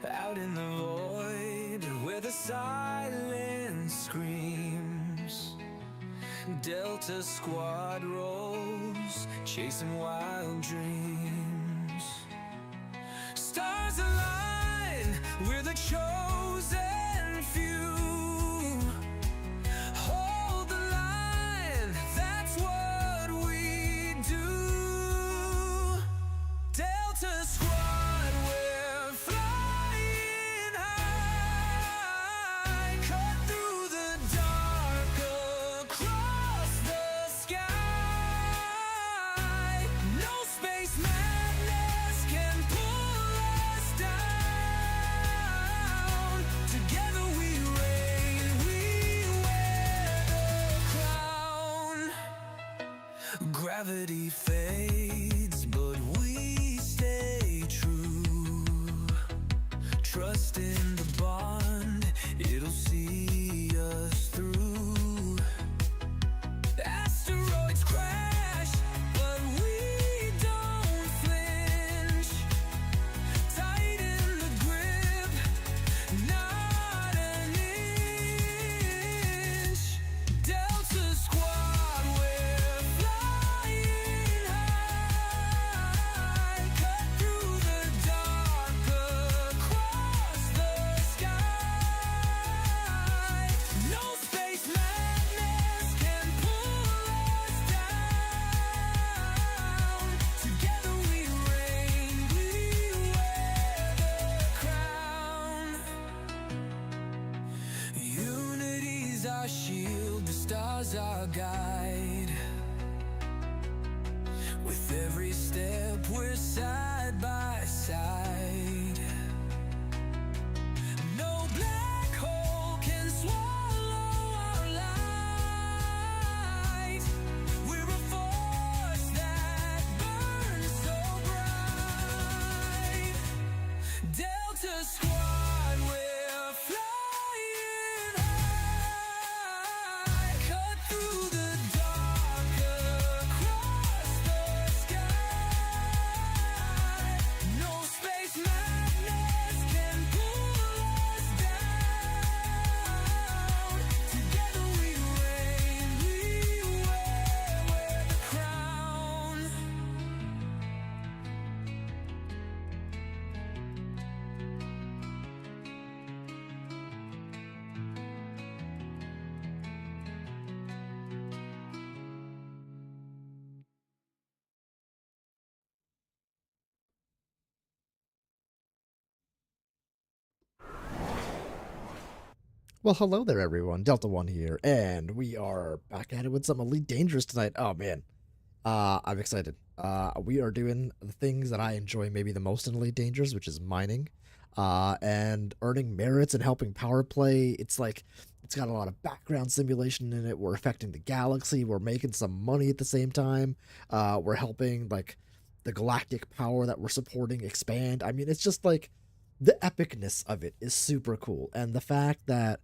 Out in the void where the silence screams, Delta Squad rolls, chasing wild dreams. Stars align, we're the chosen few. Hold the line, that's what we do. Delta Squad, we're flying high, cut through the dark, across the sky. No space madness can pull us down. Together we reign, we wear the crown. Gravity fades, but we stay true. Trust in the bond, it'll see us through. Asteroids crash, but we don't flinch. Tighten the grip, not an inch. Delta Squad, we're flying high, cut through the dark, across the sky. No space madness can pull us down. Together we reign, we wear the crown. Unity's our shield, the stars our guide. With every step we're side by side. No black hole can swallow our light. We're a force that burns so bright. Delta Squad, we're flying high, cut through the dark, across the sky. No space madness can pull us down. Together we reign, we wear the crown. Well, hello there, everyone. Delta One here, and we are back at it with some Elite Dangerous tonight. Oh man, I'm excited. We are doing the things that I enjoy maybe the most in Elite Dangerous, which is mining, and earning merits and helping Powerplay. It's like it's got a lot of background simulation in it. We're affecting the galaxy. We're making some money at the same time. We're helping like the galactic power that we're supporting expand. I mean, it's just like the epicness of it is super cool, and the fact that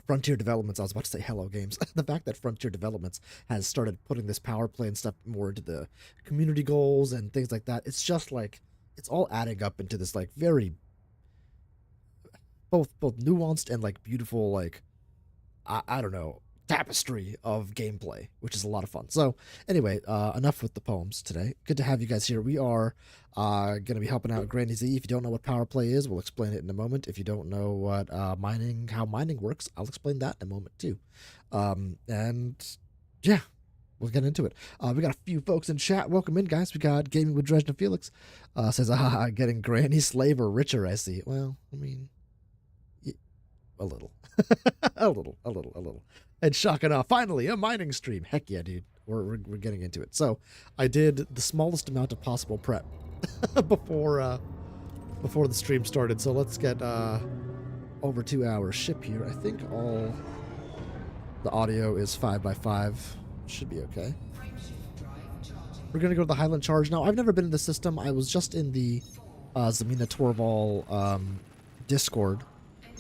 Frontier Developments, I was about to say Hello Games, the fact that Frontier Developments has started putting this power play and stuff more into the community goals and things like that, it's just like, it's all adding up into this like very, both nuanced and like beautiful, like, I don't know, tapestry of gameplay, which is a lot of fun. So anyway, enough with the poems today. Good to have you guys here. We are going to be helping out Granny Z. If you don't know what power play is, we'll explain it in a moment. If you don't know what how mining works, I'll explain that in a moment too. And yeah, we'll get into it. We got a few folks in chat. Welcome in, guys. We got Gaming with Dresden Felix. Says, getting Granny Slaver richer, I see. Well, I mean, a little. a little. And shocking off, finally, a mining stream. Heck yeah, dude. We're getting into it. So I did the smallest amount of possible prep before the stream started. So let's get over 2 hours ship here. I think all the audio is 5x5. Should be okay. We're gonna go to the Highland Charge now. I've never been in the system. I was just in the Zamina Torval Discord,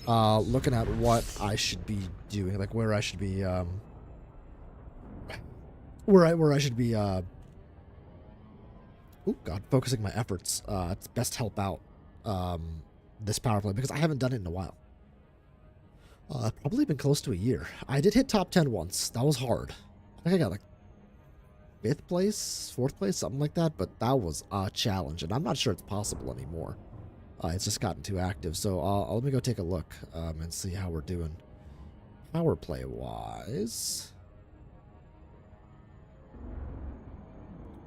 looking at what I should be doing, like where I should be, where I should be, oh god, focusing my efforts to best help out this power play because I haven't done it in a while. Probably been close to a year. I did hit top 10 once. That was hard. I think I got like 5th place, 4th place, something like that, but that was a challenge, and I'm not sure it's possible anymore. It's just gotten too active, so let me go take a look and see how we're doing power play wise.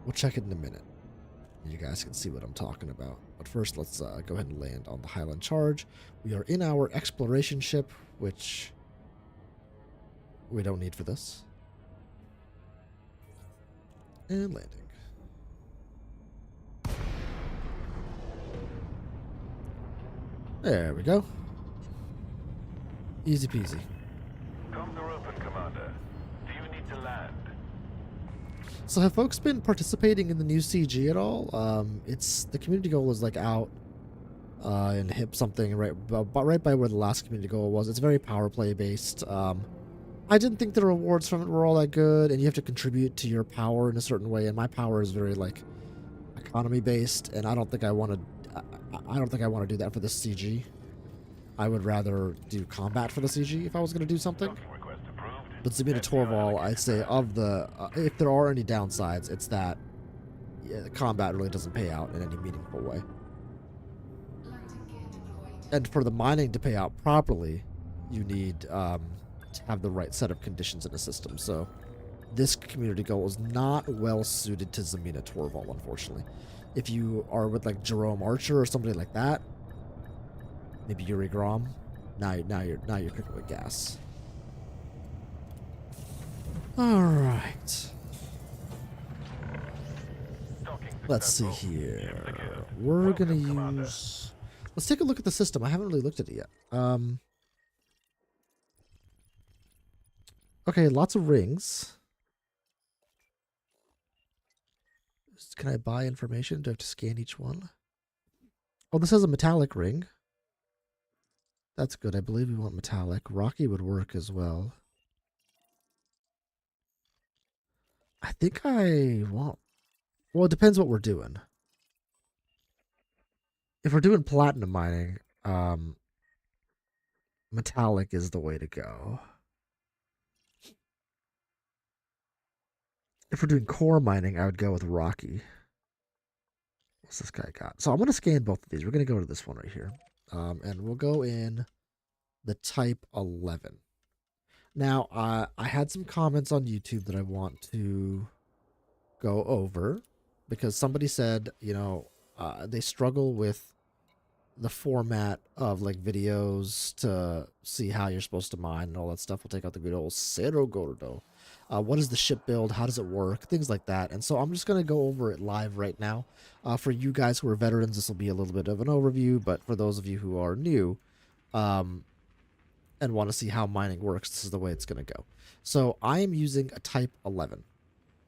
We'll check it in a minute. You guys can see what I'm talking about. But first, let's go ahead and land on the Highland Charge. We are in our exploration ship, which we don't need for this. And landing. There we go. Easy peasy. Comms are open, Commander. Do you need to land? So have folks been participating in the new CG at all? It's the community goal is like out and hit something right by where the last community goal was. It's very power play based. I didn't think the rewards from it were all that good, and you have to contribute to your power in a certain way. And my power is very like economy based, and I don't think I want to. I don't think I want to do that for the CG. I would rather do combat for the CG if I was going to do something. But Zamina Torval, I'd say of the if there are any downsides, it's that the combat really doesn't pay out in any meaningful way. And for the mining to pay out properly, you need to have the right set of conditions in the system. So this community goal is not well suited to Zamina Torval, unfortunately. If you are with like Jerome Archer or somebody like that, maybe Yuri Grom, now you're cooking with gas. All right. Let's see here. We're gonna use. Let's take a look at the system. I haven't really looked at it yet. Okay, lots of rings. Can I buy information? Do I have to scan each one? Oh, this has a metallic ring. That's good. I believe we want metallic. Rocky would work as well. I think I want... Well, it depends what we're doing. If we're doing platinum mining, metallic is the way to go. If we're doing core mining, I would go with Rocky. What's this guy got? So I'm going to scan both of these. We're going to go to this one right here. And we'll go in the type 11. Now, I had some comments on YouTube that I want to go over because somebody said, you know, they struggle with the format of like videos to see how you're supposed to mine and all that stuff. We'll take out the good old Cerro Gordo. What is the ship build? How does it work? Things like that. And so I'm just going to go over it live right now. For you guys who are veterans, this will be a little bit of an overview, but for those of you who are new and want to see how mining works, this is the way it's going to go. So I am using a type 11.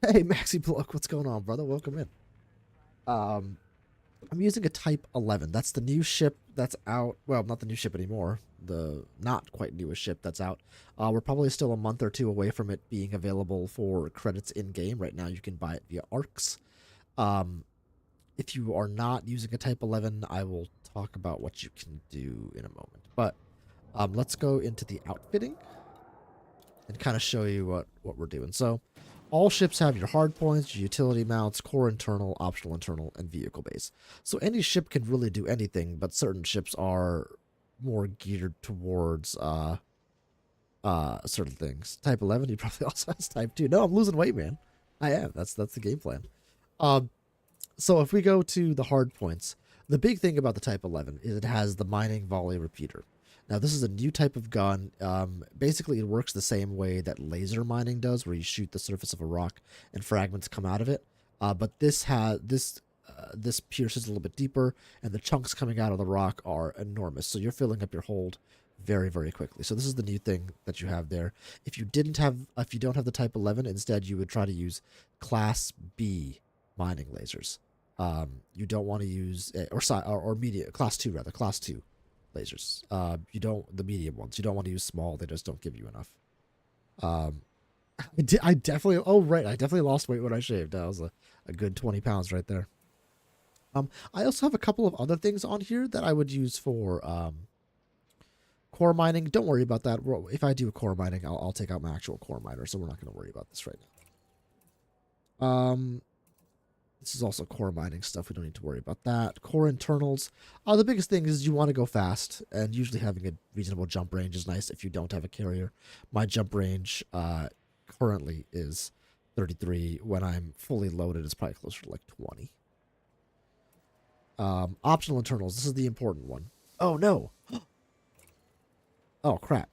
Hey, Maxi Block, what's going on, brother? Welcome in. I'm using a type 11. That's the new ship that's out. Well, not the new ship anymore. The not quite newest ship that's out. We're probably still a month or two away from it being available for credits in-game. Right now, you can buy it via ARCs. If you are not using a type 11, I will talk about what you can do in a moment. But let's go into the outfitting and kind of show you what we're doing. So all ships have your hard points, your utility mounts, core internal, optional internal, and vehicle base. So any ship can really do anything, but certain ships are more geared towards certain things. Type 11, he probably also has type 2. No, I'm losing weight, man. I am. That's the game plan. So if we go to the hard points, the big thing about the type 11 is it has the mining volley repeater. Now, this is a new type of gun. Basically, it works the same way that laser mining does, where you shoot the surface of a rock and fragments come out of it. But this pierces a little bit deeper, and the chunks coming out of the rock are enormous. So you're filling up your hold very, very quickly. So this is the new thing that you have there. If you don't have the type 11, instead you would try to use Class B mining lasers. You don't want to use or media Class 2 rather, Class 2. Lasers. The medium ones. You don't want to use small. They just don't give you enough. I definitely lost weight when I shaved. That was a good 20 pounds right there. I also have a couple of other things on here that I would use for core mining. Don't worry about that. If I do a core mining, I'll take out my actual core miner, so we're not going to worry about this right now. This is also core mining stuff. We don't need to worry about that. Core internals. The biggest thing is you want to go fast, and usually having a reasonable jump range is nice if you don't have a carrier. My jump range currently is 33. When I'm fully loaded, it's probably closer to like 20. Optional internals. This is the important one. Oh, no. Oh, crap.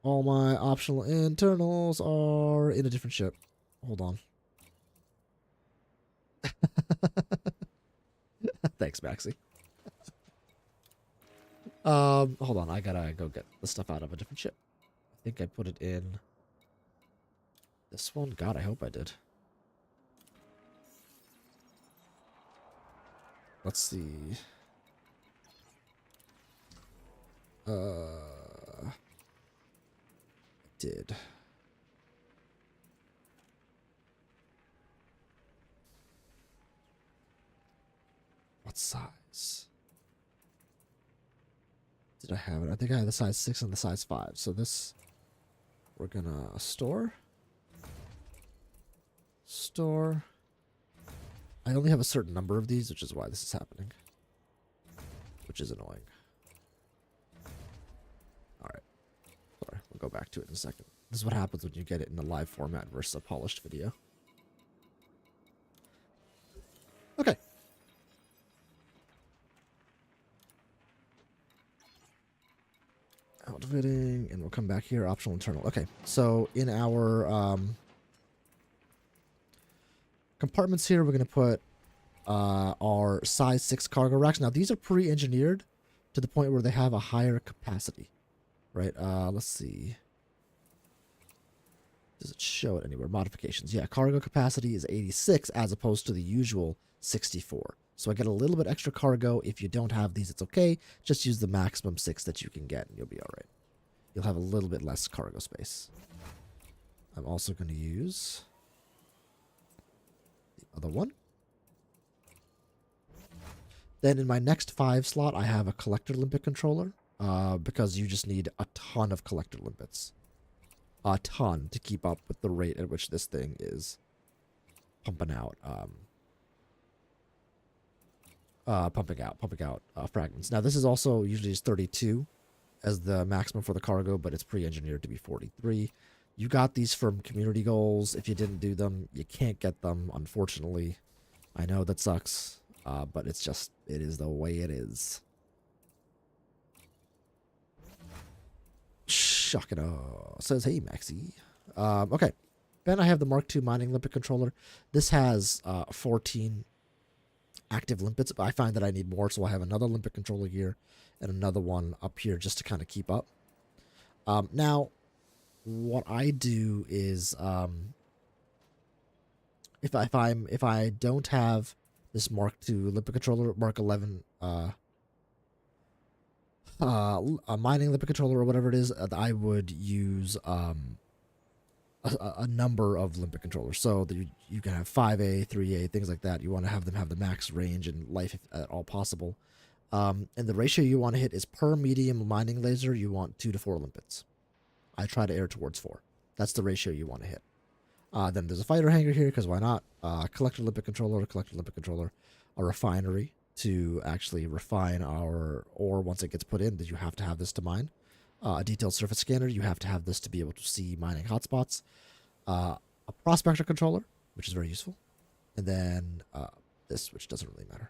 All my optional internals are in a different ship. Hold on. Thanks, Maxie. Hold on. I gotta go get the stuff out of a different ship. I think I put it in this one. God, I hope I did. Let's see. I did. What size? Did I have it? I think I had the size 6 and the size 5. So this, we're gonna store. Store. I only have a certain number of these, which is why this is happening. Which is annoying. Alright. Sorry, we'll go back to it in a second. This is what happens when you get it in a live format versus a polished video. Okay. Outfitting, and we'll come back here. Optional internal. Okay, so in our compartments here, we're going to put our size 6 cargo racks. Now, these are pre-engineered to the point where they have a higher capacity, right? Let's see. Does it show it anywhere? Modifications. Yeah, cargo capacity is 86 as opposed to the usual 64. So I get a little bit extra cargo. If you don't have these, it's okay. Just use the maximum 6 that you can get, and you'll be all right. You'll have a little bit less cargo space. I'm also going to use the other one. Then in my next 5 slot, I have a collector limpet controller, because you just need a ton of collector limpets. A ton to keep up with the rate at which this thing is pumping out. Pumping out fragments. Now, this is also usually is 32 as the maximum for the cargo, but it's pre-engineered to be 43. You got these from community goals. If you didn't do them, you can't get them, unfortunately. I know that sucks, but it's just, it is the way it is. Shockado says, hey, Maxie. Okay. Then I have the Mark II mining limpet controller. This has 14 active limpets, but I find that I need more, so I have another limpet controller here and another one up here just to kind of keep up. Now, what I do is, if I don't have this Mark II limpet controller, Mark 11 a mining limpet controller or whatever it is, I would use a number of limpet controllers. So that you can have 5A, 3A, things like that. You want to have them have the max range and life if at all possible. And the ratio you want to hit is per medium mining laser, you want 2 to 4 limpets. I try to err towards 4. That's the ratio you want to hit. Then there's a fighter hangar here, because why not? Collector limpet controller, a refinery to actually refine our ore once it gets put in, that you have to have this to mine. A detailed surface scanner, you have to have this to be able to see mining hotspots. A prospector controller, which is very useful. And then this, which doesn't really matter.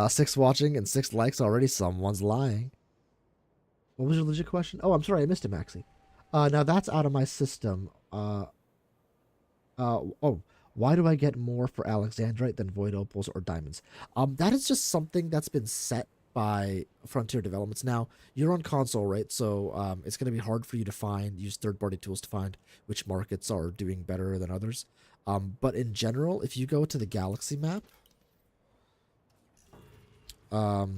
6 watching and 6 likes already. Someone's lying. What was your legit question? Oh, I'm sorry, I missed it, Maxie. Now that's out of my system. Why do I get more for Alexandrite than Void Opals or Diamonds? That is just something that's been set by Frontier Developments. Now, you're on console, right? So it's going to be hard for you to use third-party tools to find which markets are doing better than others. But in general, if you go to the Galaxy map, where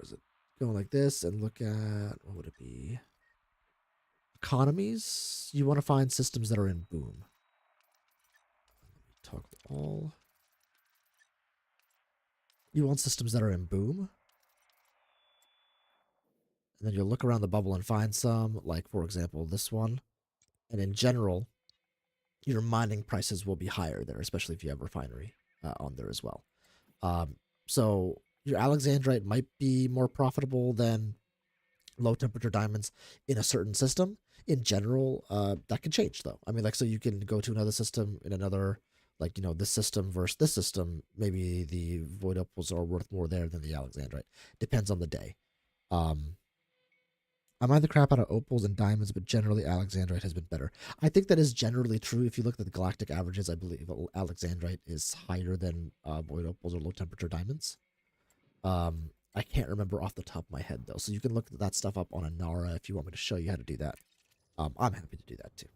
is it? Go like this and look at, what would it be? economies, you want to find systems that are in boom. Toggle all. You want systems that are in boom. And then you'll look around the bubble and find some, like, for example, this one. And in general, your mining prices will be higher there, especially if you have refinery on there as well. So your Alexandrite might be more profitable than low temperature diamonds in a certain system. In general, that can change though. I mean, like, so you can go to another system in another, like, you know, this system versus this system. Maybe the void opals are worth more there than the Alexandrite. Depends on the day. I mind the crap out of opals and diamonds, but generally Alexandrite has been better. I think that is generally true. If you look at the galactic averages, I believe Alexandrite is higher than void opals or low temperature diamonds. I can't remember off the top of my head though, so you can look that stuff up on Anara if you want me to show you how to do that. I'm happy to do that too.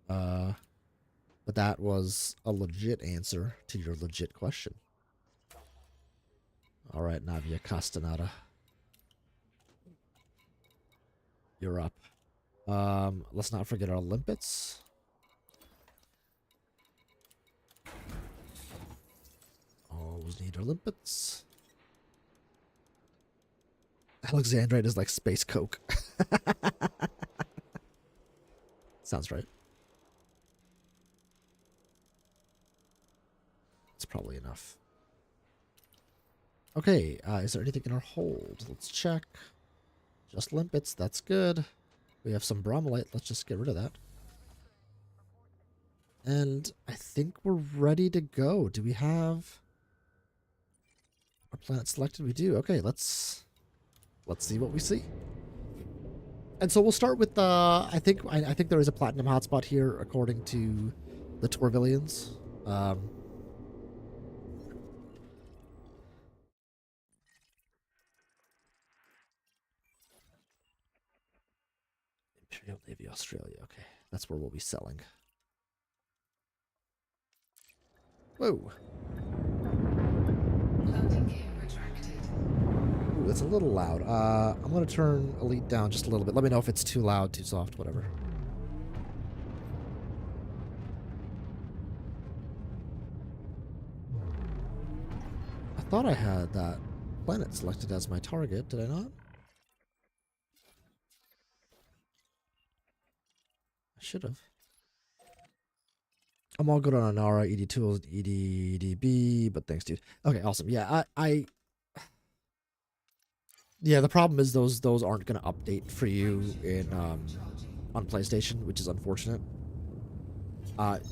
But that was a legit answer to your legit question. All right, Navia Castaneda. You're up. Let's not forget our limpets. Always need our limpets. Alexandrite is like space coke. Sounds right. It's probably enough. Okay, is there anything in our hold? Let's check. Just limpets, that's good. We have some bromellite, let's just get rid of that. And I think we're ready to go. Do we have our planet selected? We do. Okay, let's see what we see. And so we'll start with I think there is a platinum hotspot here according to the Torvillians. Imperial Navy Australia. Okay, that's where we'll be selling. Whoa. Ooh, that's a little loud. I'm going to turn Elite down just a little bit. Let me know if it's too loud, too soft, whatever. I thought I had that planet selected as my target. Did I not? I should have. I'm all good on Anara, ED Tools, EDDB, but thanks, dude. Okay, awesome. Yeah, yeah, the problem is those aren't going to update for you in on PlayStation, which is unfortunate.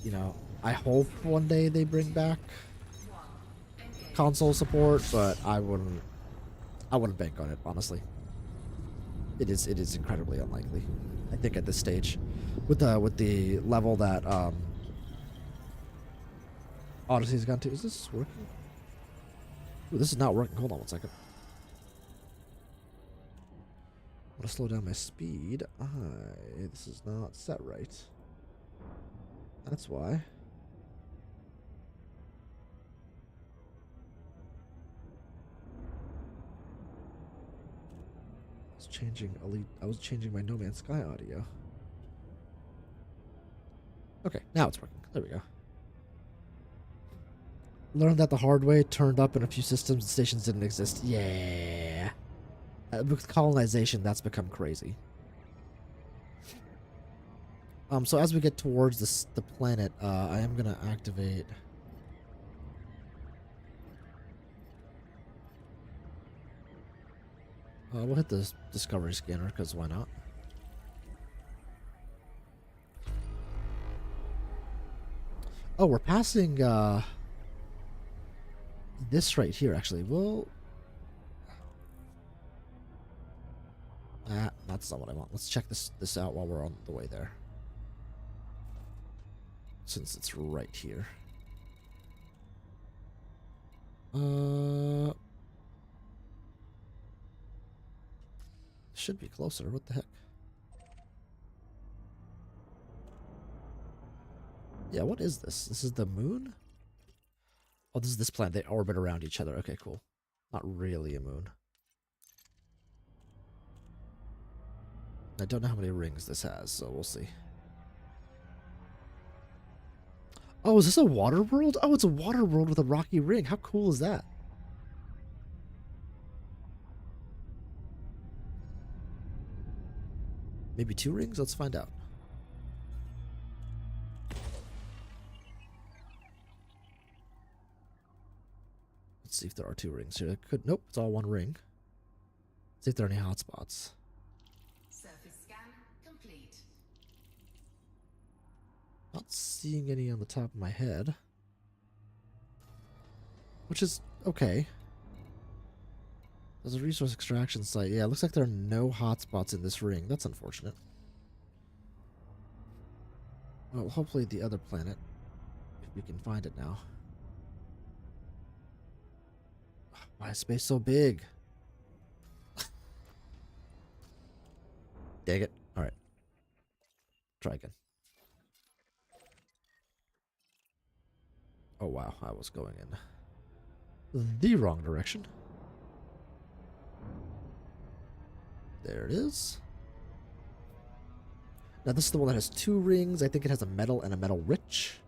You know, I hope one day they bring back console support, but I wouldn't bank on it, honestly. It is incredibly unlikely. I think at this stage, with the level that Odyssey's gone to. Is this working? Ooh, this is not working. Hold on one second. I want to slow down my speed. This is not set right. That's why. I was changing my No Man's Sky audio. Okay, now it's working. There we go. Learned that the hard way. Turned up in a few systems and stations didn't exist. Yeah. With colonization, that's become crazy. So as we get towards the planet, I am gonna activate. We'll hit the discovery scanner because why not? Oh, we're passing this right here. Actually, we'll. That's not what I want. Let's check this out while we're on the way there. Since it's right here. Should be closer. What the heck? Yeah, what is this? This is the moon? Oh, this is this planet. They orbit around each other. Okay, cool. Not really a moon. I don't know how many rings this has, so we'll see. Oh, is this a water world? Oh, it's a water world with a rocky ring. How cool is that? Maybe 2 rings? Let's find out. Let's see if there are 2 rings here. Nope, it's all 1 ring. See if there are any hotspots. Surface scan complete. Not seeing any on the top of my head. Which is okay. There's a resource extraction site. Yeah, it looks like there are no hotspots in this ring. That's unfortunate. Well, hopefully the other planet, if we can find it now. Why is space so big? Dang it. Alright. Try again. Oh wow, I was going in the wrong direction. There it is. Now this is the one that has 2 rings. I think it has a metal and a metal rich.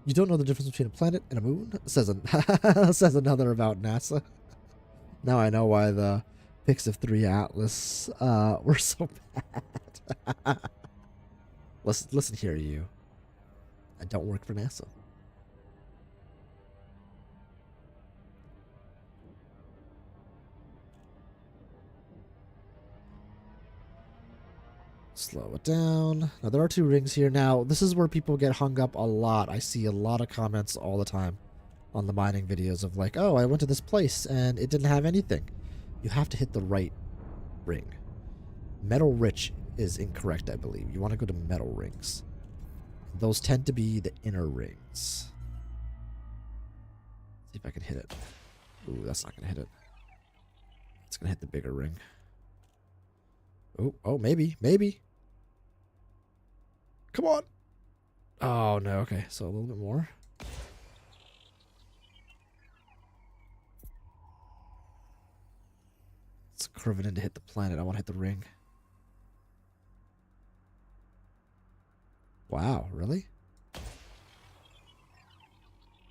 You don't know the difference between a planet and a moon? Says another about NASA. Now I know why the Pixel 3 Atlas were so bad. Listen here, you. I don't work for NASA. Slow it down. Now, there are 2 rings here. Now, this is where people get hung up a lot. I see a lot of comments all the time on the mining videos of like, oh, I went to this place and it didn't have anything. You have to hit the right ring. Metal rich is incorrect, I believe. You want to go to metal rings. Those tend to be the inner rings. See if I can hit it. Ooh, that's not going to hit it. It's going to hit the bigger ring. Oh, maybe. Come on. Oh, no. Okay, so a little bit more. Let's curve it in to hit the planet. I want to hit the ring. Wow, really?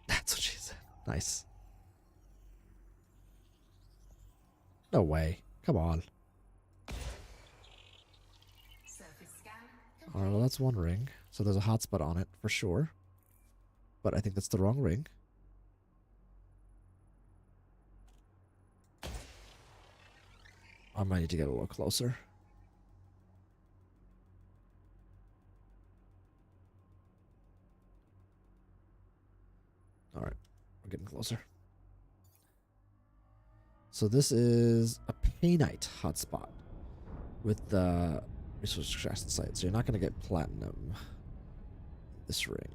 That's what she said. Nice. No way. Come on. Alright, well that's 1 ring. So there's a hotspot on it, for sure. But I think that's the wrong ring. I might need to get a little closer. Alright, we're getting closer. So this is a painite hotspot with the resource extraction site. So you're not going to get platinum in this ring.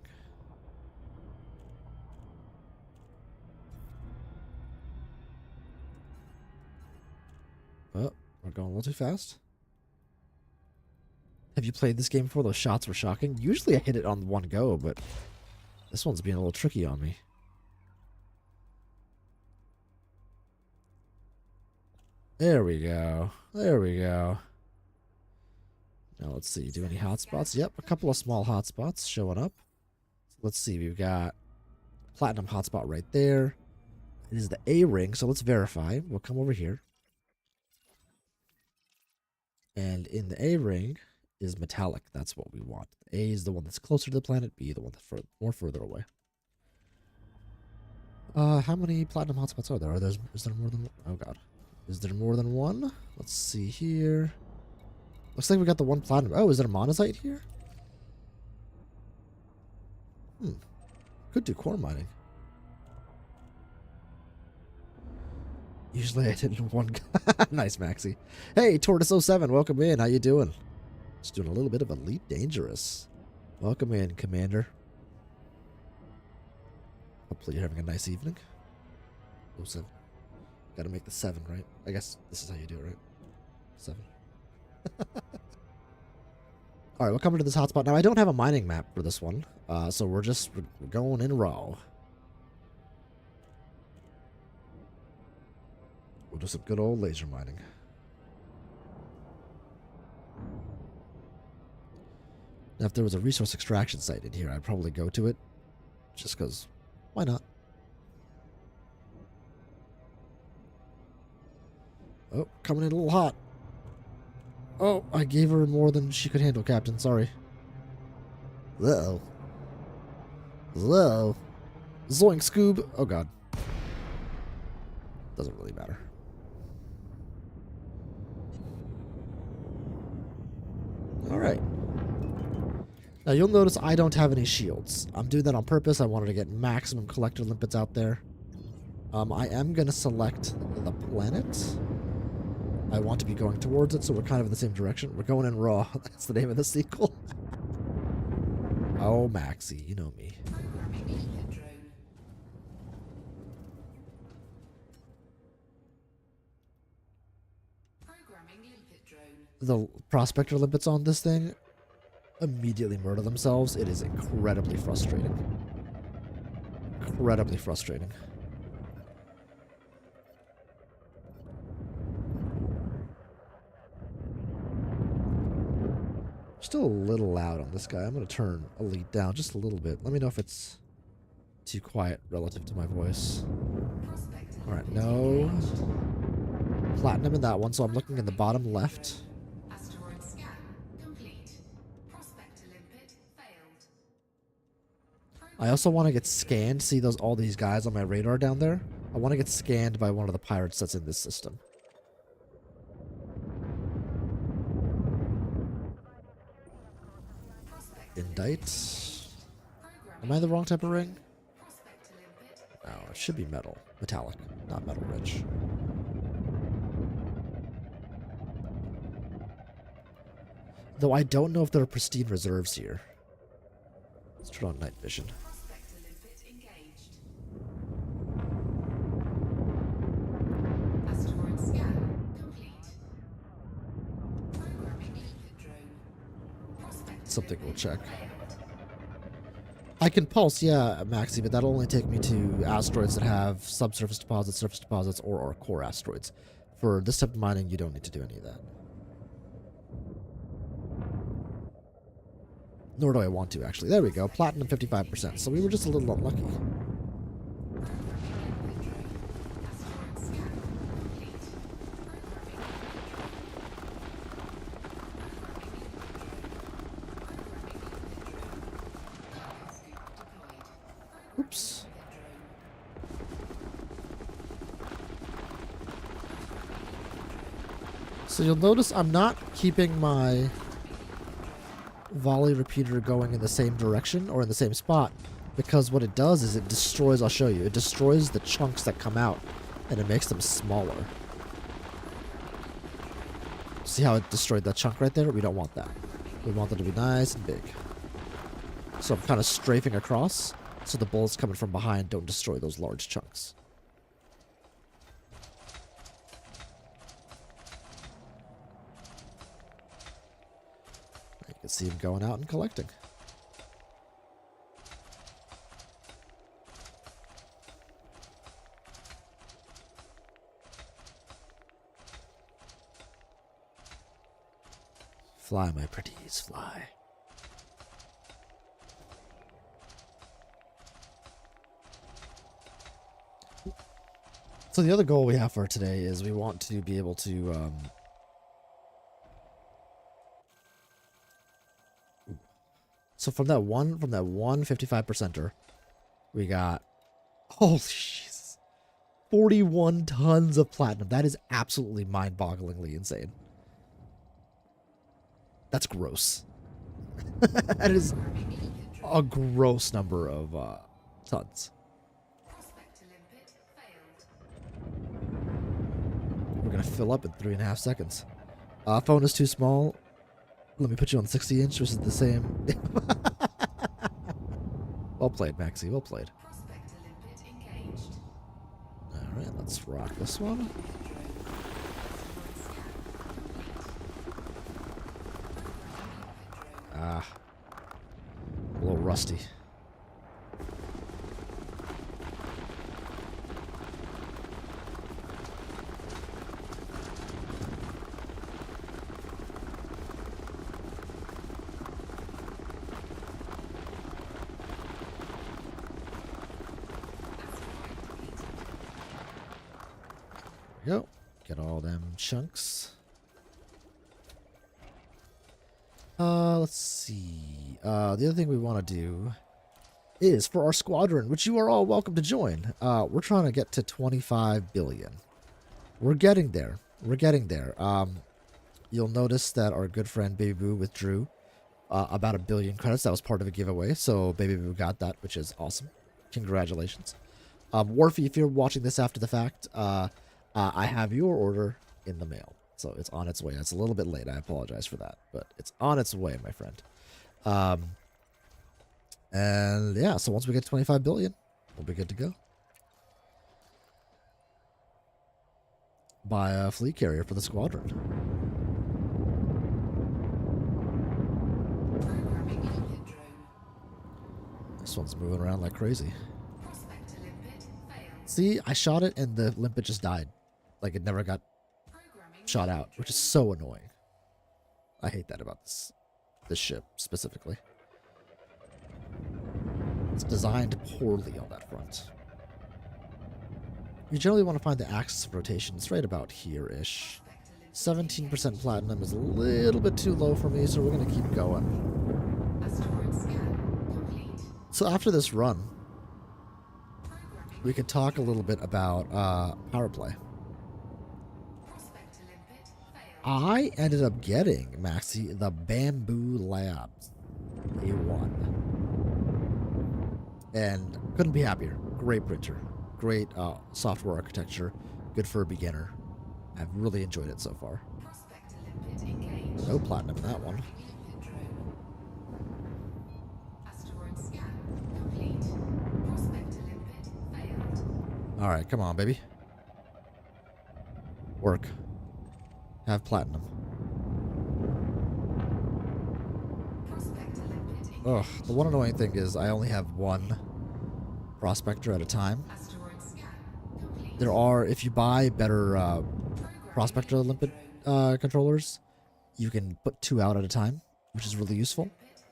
Oh, we're going a little too fast. Have you played this game before? Those shots were shocking. Usually I hit it on 1 go, but this one's being a little tricky on me. There we go. There we go. Now let's see. Do any hotspots? Yep, a couple of small hotspots showing up. Let's see. We've got platinum hotspot right there. It is the A ring, so let's verify. We'll come over here. And in the A ring is metallic. That's what we want. A is the one that's closer to the planet. B, the one that's more further away. How many platinum hotspots are there? Is there more than... Oh, God. Is there more than 1? Let's see here. Looks like we got the 1 platinum. Oh, is there a monazite here? Could do core mining. Usually I did in 1 go. Nice, Maxi. Hey, Tortoise07, welcome in. How you doing? Just doing a little bit of Elite Dangerous. Welcome in, Commander. Hopefully you're having a nice evening. 07. Gotta make the 7, right? I guess this is how you do it, right? 7. Alright, we'll come into this hotspot. Now, I don't have a mining map for this one, so we're going in raw. We'll do some good old laser mining. Now, if there was a resource extraction site in here, I'd probably go to it. Just because, why not? Oh, coming in a little hot. Oh, I gave her more than she could handle, Captain. Sorry. Uh-oh. Uh-oh. Zoink, Scoob. Oh, God. Doesn't really matter. Alright. Now, you'll notice I don't have any shields. I'm doing that on purpose. I wanted to get maximum collector limpets out there. I am going to select the planet. I want to be going towards it, so we're kind of in the same direction. We're going in raw. That's the name of the sequel. Oh, Maxie, you know me. Programming limpet drone. Programming limpet drone. The prospector limpets on this thing immediately murder themselves. It is incredibly frustrating. Incredibly frustrating. Still a little loud on this guy. I'm going to turn Elite down just a little bit. Let me know if it's too quiet relative to my voice. Prospector Alright, limpet no engaged. platinum in that one, so I'm looking in the bottom left. Asteroid scan complete. Prospector limpet failed. I also want to get scanned. See all these guys on my radar down there? I want to get scanned by one of the pirates that's in this system. Indite. Am I the wrong type of ring? Prospector limpet No, it should be metal. Metallic, not metal rich. Though I don't know if there are pristine reserves here. Let's turn on night vision. Prospector limpet engaged. Asteroid scan complete. Programming limpet drone. Prospector Something we'll limpet check. failed. I can pulse, yeah, Maxi, but that'll only take me to asteroids that have subsurface deposits, surface deposits, or core asteroids. For this type of mining, you don't need to do any of that. Nor do I want to, actually. There we go. Platinum 55%. So we were just a little unlucky. Oops. So you'll notice I'm not keeping my volley repeater going in the same direction or in the same spot, because what it does is it destroys, I'll show you, it destroys the chunks that come out and it makes them smaller. See how it destroyed that chunk right there? We don't want that. We want them to be nice and big. So I'm kind of strafing across so the bullets coming from behind don't destroy those large chunks. You can see him going out and collecting. Fly, my pretties, fly. So the other goal we have for today is we want to be able to so from that one 55%er, we got, holy Jesus, 41 tons of platinum. That is absolutely mind-bogglingly insane. That's gross. That is a gross number of tons. We're gonna fill up in 3.5 seconds. Phone is too small. Let me put you on 60-inch, which is the same. Well played, Maxie. Well played. Alright, let's rock this one. Ah. A little rusty. Get all them chunks. Let's see. The other thing we want to do is for our squadron, which you are all welcome to join. We're trying to get to 25 billion. We're getting there. We're getting there. You'll notice that our good friend Baby Boo withdrew about 1 billion credits. That was part of a giveaway, so Baby Boo got that, which is awesome. Congratulations. Warfy, if you're watching this after the fact, I have your order in the mail. So it's on its way. It's a little bit late. I apologize for that. But it's on its way, my friend. And yeah, so once we get to 25 billion, we'll be good to go. Buy a fleet carrier for the squadron. Programming limpet drone. This one's moving around like crazy. Prospector limpet failed. See, I shot it and the limpet just died. Like it never got Programming shot out, which is so annoying. I hate that about this ship specifically. It's designed poorly on that front. You generally want to find the axis of rotation. It's right about here-ish. 17% platinum is a little bit too low for me, so we're going to keep going. asteroid scan complete. So after this run, Programming we could talk a little bit about Powerplay. prospector limpet failed. I ended up getting, Maxi, the Bamboo Labs A1. And couldn't be happier. Great printer. Great software architecture. Good for a beginner. I've really enjoyed it so far. Prospector limpet engaged. No platinum in that one. Limpet drone. Asteroid scan complete. Prospector limpet failed. Alright, come on, baby. Work. Have platinum. Prospector limpet engaged. Ugh, the one annoying thing is I only have one prospector at a time. Asteroid scan complete. There are, if you buy better prospector limpet controllers, you can put 2 out at a time, which is really useful. Limpet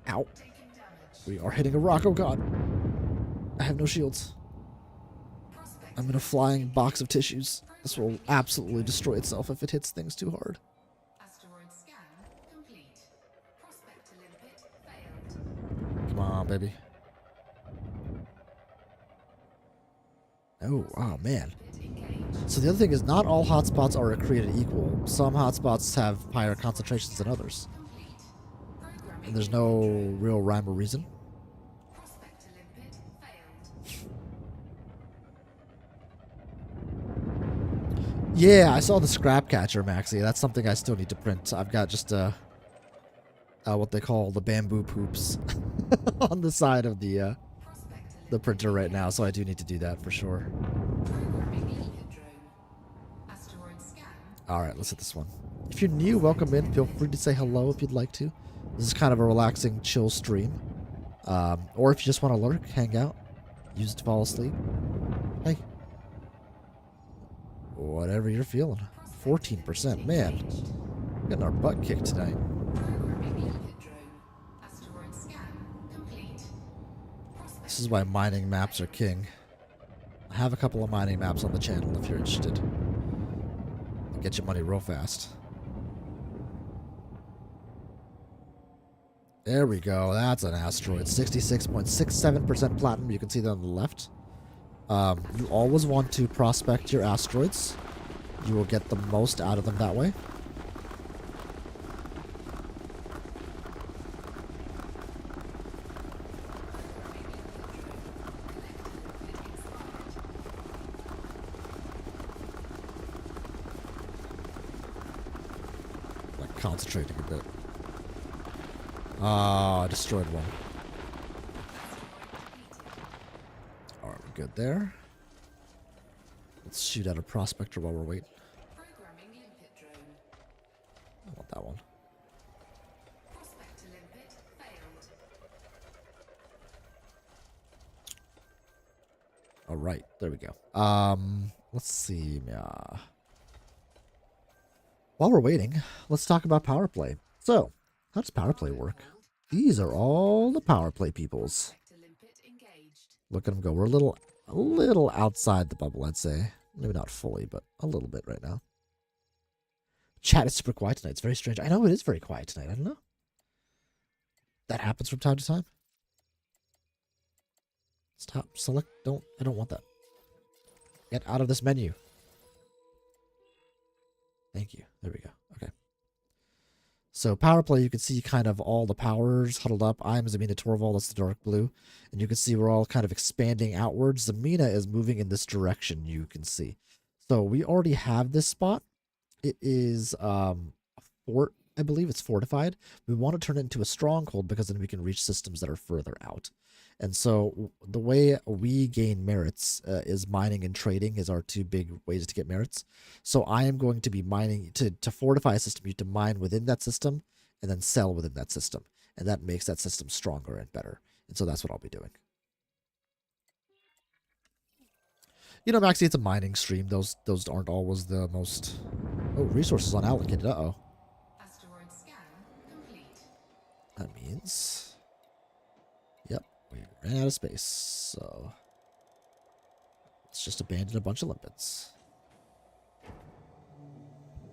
failed. Ow. Taking damage. We are hitting a rock. Oh god. I have no shields. Prospector I'm in a flying box of tissues. This will absolutely destroy itself if it hits things too hard. asteroid scan complete. Prospector limpet failed. Come on, baby. Oh man. Limpet engaged. So the other thing is not all hotspots are created equal. Some hotspots have higher concentrations than others. Complete. Programming. And there's no real rhyme or reason. Prospector limpet failed. Yeah, I saw the scrap catcher, Maxi. That's something I still need to print. I've got just what they call the bamboo poops on the side of the Prospector printer right now, so I do need to do that for sure. programming limpet drone. Asteroid scan. All right, let's hit this one. If you're new, welcome in. Feel free to say hello if you'd like to. This is kind of a relaxing, chill stream. Or if you just want to lurk, hang out, use it to fall asleep. Hey. Whatever you're feeling. 14%. Man, we're getting our butt kicked tonight. Programming limpet drone. Asteroid scan complete. This is why mining maps are king. I have a couple of mining maps on the channel if you're interested. Get your money real fast. There we go. That's an asteroid. 66.67% platinum. You can see that on the left. You always want to prospect your asteroids. You will get the most out of them that way. Like concentrating a bit. Ah, I destroyed one. Alright, we're good there. Let's shoot at a prospector while we're waiting. Programming limpet drone. I want that one. Prospector limpet failed. Alright, there we go. Let's see. While we're waiting, let's talk about Powerplay. So, how does Powerplay work? These are all the Powerplay peoples. Prospector limpet engaged. Look at them go. We're a little outside the bubble, I'd say. Maybe not fully, but a little bit right now. Chat is super quiet tonight. It's very strange. I know it is very quiet tonight. I don't know. That happens from time to time. Stop. Select. Don't. I don't want that. Get out of this menu. Thank you. There we go. Okay. So Powerplay, you can see kind of all the powers huddled up. I'm Zamina Torval, that's the dark blue. And you can see we're all kind of expanding outwards. Zamina is moving in this direction, you can see. So we already have this spot. It is a fort, I believe it's fortified. We want to turn it into a stronghold because then we can reach systems that are further out. And so the way we gain merits is mining and trading is our two big ways to get merits. So I am going to be mining to fortify a system. You have to mine within that system and then sell within that system. And that makes that system stronger and better. And so that's what I'll be doing. You know, Maxie, it's a mining stream. Those aren't always the most... Oh, resources unallocated. Uh-oh. Asteroid scan complete. That means... Yep. We ran out of space, so let's just abandon a bunch of limpets.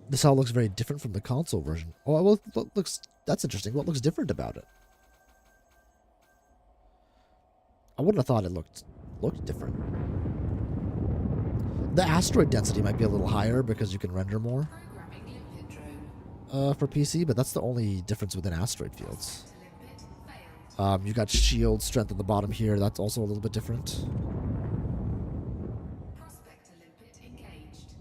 This all looks very different from the console version. Oh, well, looks that's interesting. What looks different about it? I wouldn't have thought it looked different. The asteroid density might be a little higher because you can render more Programming limpet drone. for PC, but that's the only difference within asteroid fields. Limpet failed. You got shield strength at the bottom here. That's also a little bit different. Prospector limpet engaged.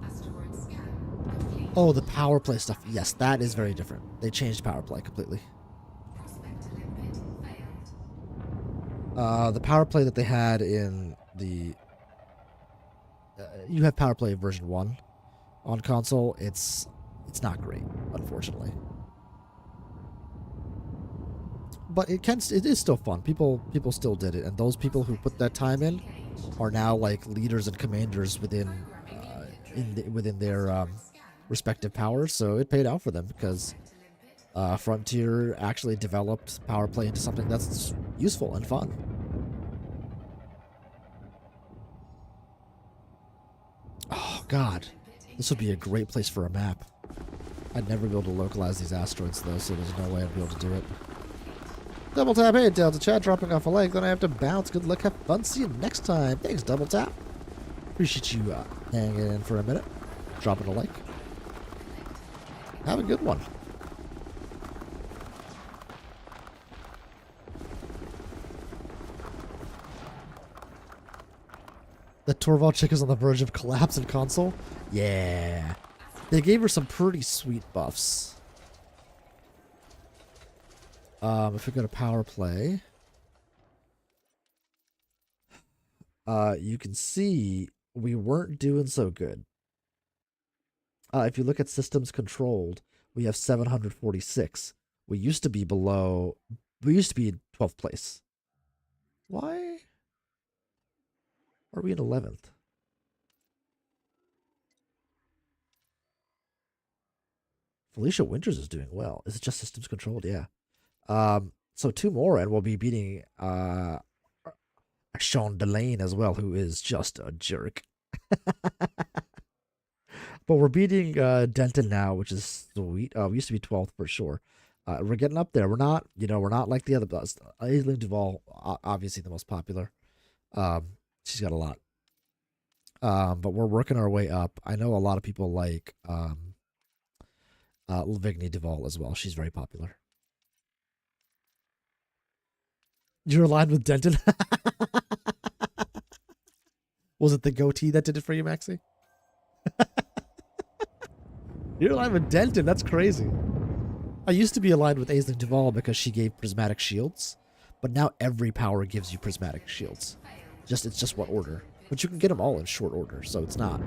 Asteroid scan complete. Oh, the power play stuff. Yes, that is very different. They changed power play completely. Prospector limpet failed. The power play that they had in the... you have power play version 1 on console. It's not great, unfortunately. But it is still fun. People still did it, and those people who put that time in are now like leaders and commanders within within their respective powers. So it paid out for them because Frontier actually developed power play into something that's useful and fun. Oh God, this would be a great place for a map. I'd never be able to localize these asteroids though, so there's no way I'd be able to do it. Double tap, hey Delta Chat, dropping off a like, then I have to bounce. Good luck, have fun, see you next time. Thanks, Double Tap. Appreciate you hanging in for a minute, dropping a like. Have a good one. The Torval chick is on the verge of collapse in console? Yeah. They gave her some pretty sweet buffs. If we go to power play, you can see we weren't doing so good. If you look at systems controlled, we have 746. We used to be below, we used to be in 12th place. Why are we in 11th? Felicia Winters is doing well. Is it just systems controlled? Yeah. So 2 more, and we'll be beating Sean Delane as well, who is just a jerk. But we're beating Denton now, which is sweet. We used to be 12th for sure. We're getting up there. We're not, we're not like the other bus. Aileen Duvall, obviously the most popular. She's got a lot. But we're working our way up. I know a lot of people like Lavigny Duvall as well. She's very popular. You're aligned with Denton? Was it the goatee that did it for you, Maxie? You're aligned with Denton. That's crazy. I used to be aligned with Aileen Duvall because she gave prismatic shields, but now every power gives you prismatic shields. It's just what order. But you can get them all in short order, so it's not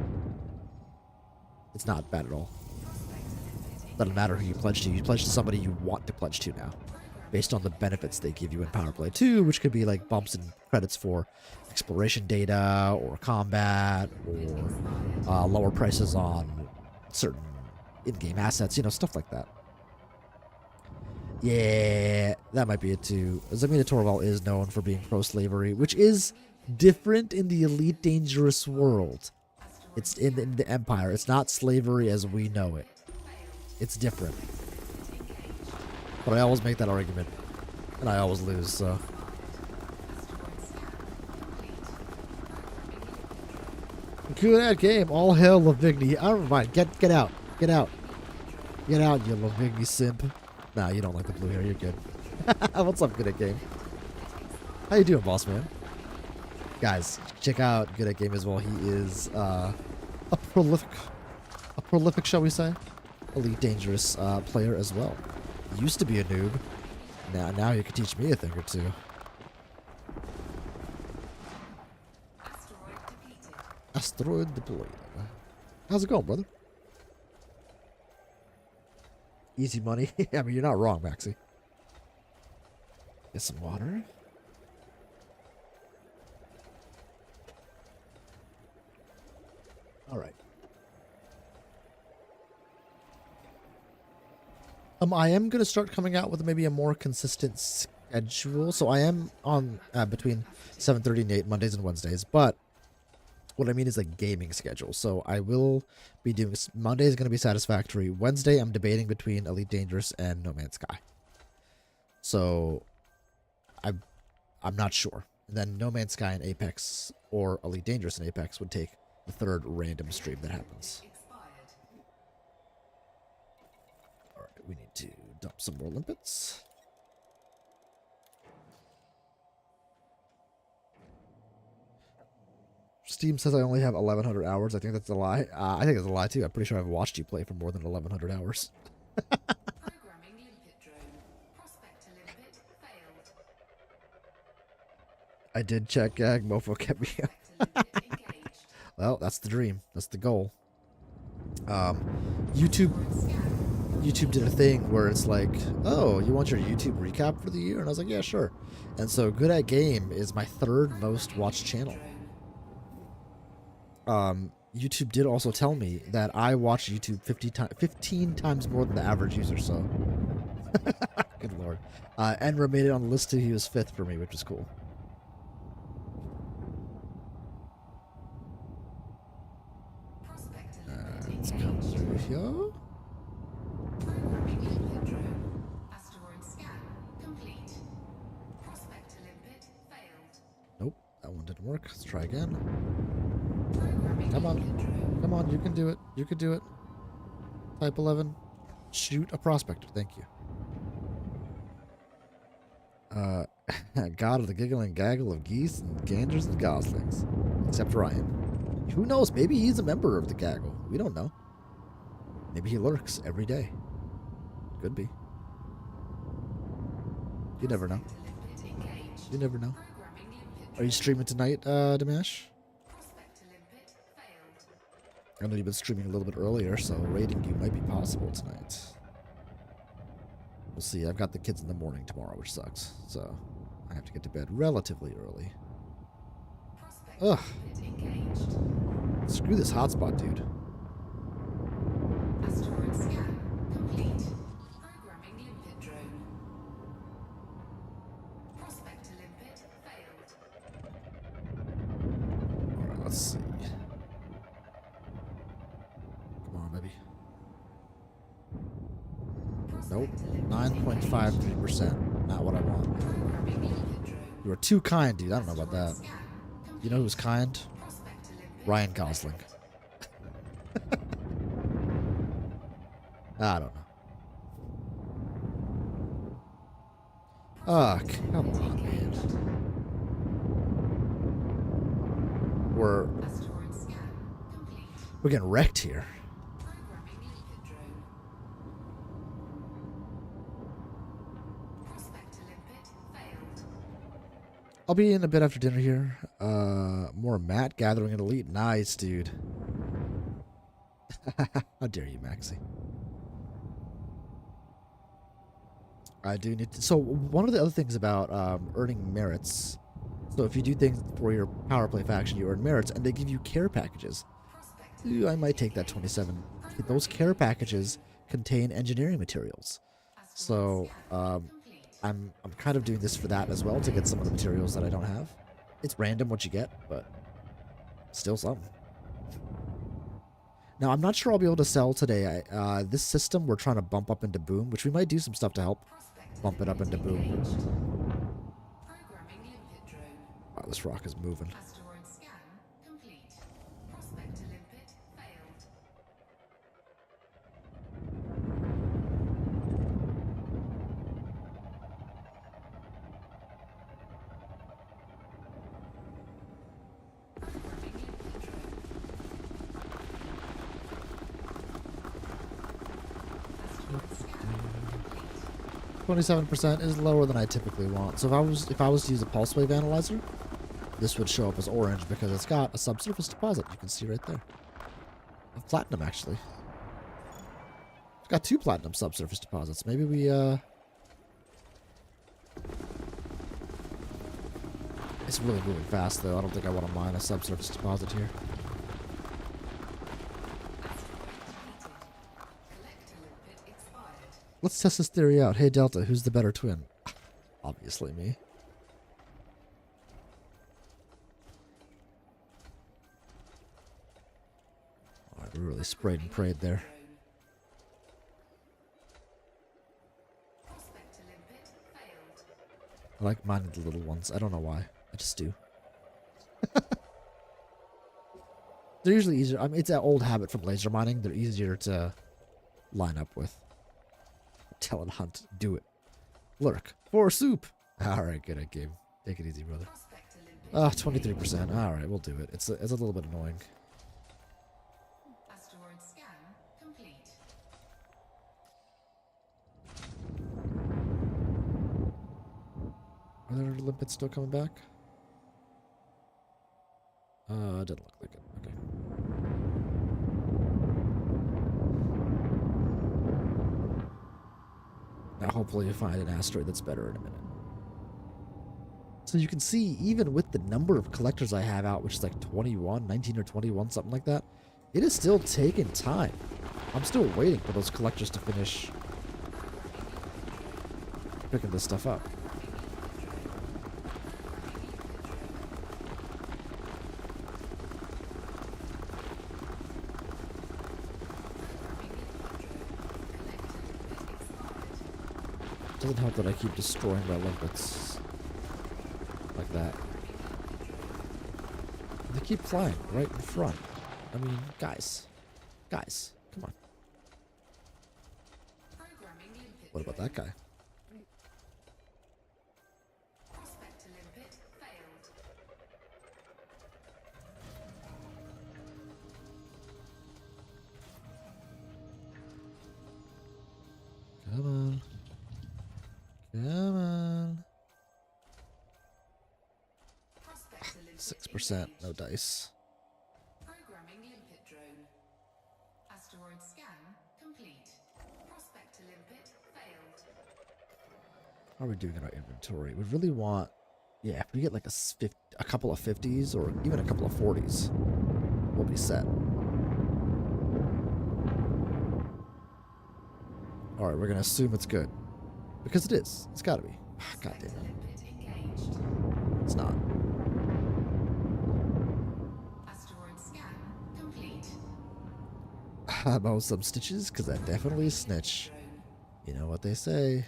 bad at all. Doesn't matter who you pledge to. You pledge to somebody you want to pledge to now, based on the benefits they give you in Powerplay 2, which could be like bumps and credits for exploration data or combat or lower prices on certain in-game assets, stuff like that. Yeah, that might be it too. Zamina Torval is known for being pro-slavery, which is different in the Elite Dangerous world. It's in the Empire. It's not slavery as we know it. It's different. But I always make that argument, and I always lose, so... Good at game. All hail Lavigny. I don't mind. Get out. Get out. Get out, you Lavigny simp. Nah, you don't like the blue hair. You're good. What's up, good at game? How you doing, boss man? Guys, check out good at game as well. He is a prolific, shall we say, Elite Dangerous player as well. Used to be a noob. Now you can teach me a thing or two. Asteroid deployed. How's it going, brother? Easy money. I mean, you're not wrong, Maxie. Get some water. All right. I am going to start coming out with maybe a more consistent schedule. So I am on between 7:30 and 8 Mondays and Wednesdays, but what I mean is like gaming schedule. So I will be doing Monday is going to be Satisfactory. Wednesday I'm debating between Elite Dangerous and No Man's Sky. So I'm not sure. And then No Man's Sky and Apex or Elite Dangerous and Apex would take the third random stream that happens. All right, we need to dump some more limpets. Steam says I only have 1,100 hours. I think that's a lie. I think it's a lie too. I'm pretty sure I've watched you play for more than 1,100 hours. Programming limpet drone. Prospect to limpet failed. I did check Gag. Mofo kept me up. Limpet engaged. Well, that's the dream. That's the goal. YouTube did a thing where it's like, oh, you want your YouTube recap for the year? And I was like, yeah, sure. And so Good at Game is my third most watched channel. YouTube did also tell me that I watch YouTube 15 times more than the average user, so good lord. Enra made it on the list too. He was 5th for me, which was cool. Prospect to Let's limpet come engaged. through here. Programming limpet drone. Asteroid scan complete. Prospect to limpet failed. Nope, that one didn't work. Let's try again. Programming Come on. limpet drone. Come on, you can do it. You can do it. Type 11. Shoot a prospector. Thank you. God of the giggling gaggle of geese and ganders and goslings. Except Ryan. Who knows? Maybe he's a member of the gaggle. We don't know. Maybe he lurks every day. Could be. You never know. Prospect to limpet engaged. You never know. Programming limpet Are you streaming tonight, Damash? prospect to limpet failed. I know you've been streaming a little bit earlier, so raiding you might be possible tonight. We'll see. I've got the kids in the morning tomorrow, which sucks. So I have to get to bed relatively early. Prospect Ugh. limpet engaged. Screw this hotspot, dude. Asteroid scan complete. Programming limpet drone. Prospect to limpet failed. Alright, let's see. Come on, baby. Nope. 9.53%. Not what I want. Programming limpet drone. You are too kind, dude. I don't know about that. Scan complete. You know who's kind? Prospect to limpet Ryan Gosling. I don't know. Ah, come on, man. We're Asteroid scan complete. getting wrecked here. Programming limpet drone. Prospect to limpet failed. I'll be in a bit after dinner here. More Matt gathering an elite. Nice, dude. How dare you, Maxie? I do need to. So one of the other things about earning merits. So if you do things for your Powerplay faction, you earn merits, and they give you care packages. Prospect Ooh, I might take that 27. Those care packages contain engineering materials. So I'm kind of doing this for that as well, to get some of the materials that I don't have. It's random what you get, but still some. Now, I'm not sure I'll be able to sell today. This system, we're trying to bump up into boom, which we might do some stuff to help bump it up into boom. Programming limpet drone. Wow, this rock is moving. Asteroid scan complete. Prospect to limpet failed. Programming limpet drone. Asteroid scan complete. 27% is lower than I typically want. So if I was to use a pulse wave analyzer, this would show up as orange because it's got a subsurface deposit. You can see right there. Of platinum, actually. It's got 2 platinum subsurface deposits. Maybe we It's really moving fast, though. I don't think I want to mine a subsurface deposit here. Collector limpet expired. Let's test this theory out. Hey, Delta, who's the better twin? Obviously me. Alright, we really sprayed and prayed there. Prospect to limpet failed. I like mining the little ones. I don't know why. I just do. They're usually easier. I mean, it's an old habit from laser mining. They're easier to line up with. Tell it, Hunt. Do it. Lurk. For soup. Alright, good at game. Take it easy, brother. Prospect to limpet 23%. Alright, we'll do it. It's a little bit annoying. asteroid scan complete. Are there limpets still coming back? Doesn't look like it. Okay. Now hopefully you find an asteroid that's better in a minute. So you can see, even with the number of collectors I have out, which is like 21, 19 or 21, something like that, it is still taking time. I'm still waiting for those collectors to finish picking this stuff up. Doesn't help that I keep destroying my limpets like that. They keep flying right in front. I mean, guys, come on. Programming limpet What about that guy? prospect to limpet failed. Come on. Come on. Prospect to limpet 6%, no engaged. dice. Programming limpet drone. Asteroid scan complete. Prospect to limpet failed. How are we doing in our inventory? We really want, yeah, if we get like a couple of 50s or even a couple of 40s, we'll be set. All right, we're gonna assume it's good because it is. It's got to be. God damn Prospect to it, limpet engaged. it's not. Asteroid scan complete. I mow some stitches because I definitely snitch. Drone. You know what they say.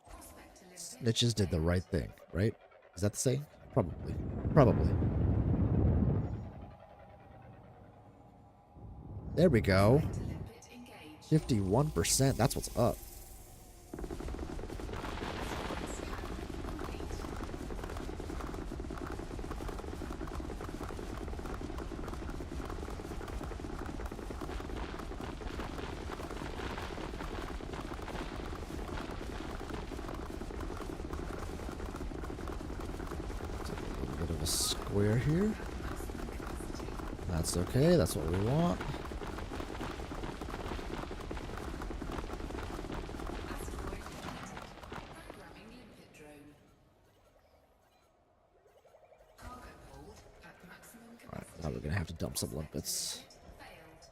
Prospect to limpet Snitches did the right thing, right? Is that the saying? Probably. Probably. There we go. to limpet engaged. 51%. That's what's up. Asteroid scan complete. A little bit of a square here. That's okay. That's what we want. Asteroid detected. Programming limpet drone. Cargo hold at maximum Alright, capacity. now we're going to have to dump some limpets. Failed.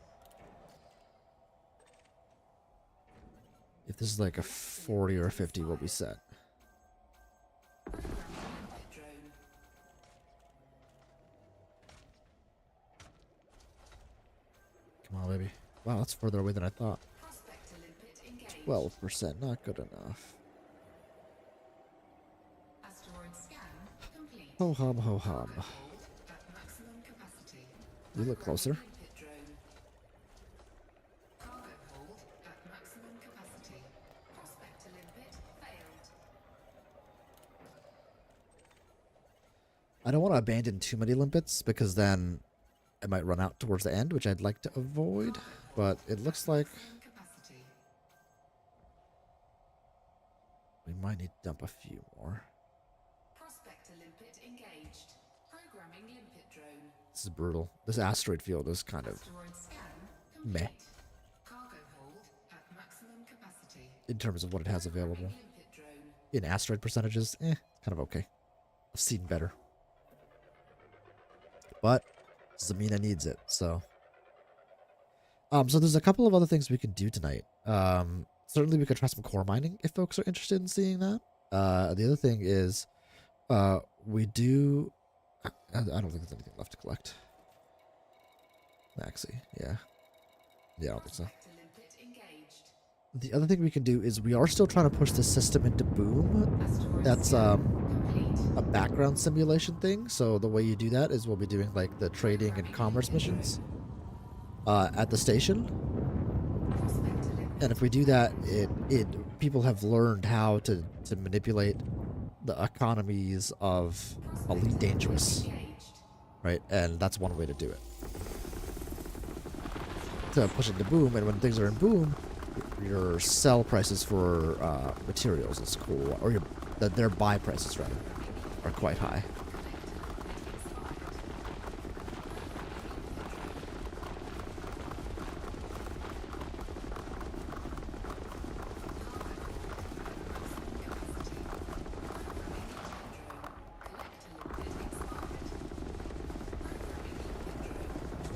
this is like a 40 or a 50 will be set. Programming limpet drone. Come on, baby. Wow, that's further away than I thought. Prospector limpet engaged. 12%, not good enough. Asteroid scan complete. Ho hum, ho hum. Cargo hold at maximum capacity. You look closer. Limpet drone. Cargo hold at maximum capacity. Prospector limpet failed. I don't want to abandon too many limpets because then I might run out towards the end, which I'd like to avoid. But it looks like Maximum capacity. we might need to dump a few more. Prospector limpet engaged. Programming limpet drone. This is brutal. This asteroid field is kind of Asteroid scan meh complete. Cargo hold at maximum capacity. in terms of what it has available. Limpet drone. In asteroid percentages, kind of okay. I've seen better. But Zamina needs it, so. So there's a couple of other things we can do tonight. Certainly we could try some core mining if folks are interested in seeing that. The other thing is, we do. I don't think there's anything left to collect. Maxi, yeah. Yeah, I don't think so. Prospector limpet engaged. The other thing we can do is we are still trying to push the system into Boom. Asteroid That's scan complete. a background simulation thing. So the way you do that is we'll be doing like the trading and commerce missions at the station. Prospector limpet. And if we do that, it people have learned how to manipulate the economies of Elite Dangerous, Engaged. right? And that's one way to do it. To push it to Boom, and when things are in Boom, your sell prices for materials is cool, or their buy prices rather, are quite high.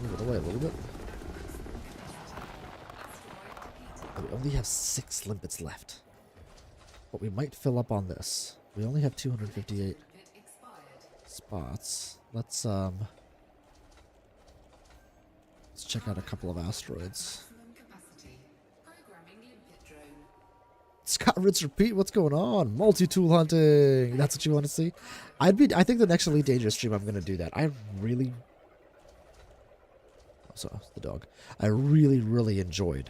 Move it away a little bit. We only have 6 limpets left, but we might fill up on this. We only have 258 spots. Let's check out a couple of asteroids. Scott Ritz repeat, what's going on? Multi-tool hunting. That's what you want to see? I think the next Elite Dangerous stream I'm gonna do that. I really the dog. I really enjoyed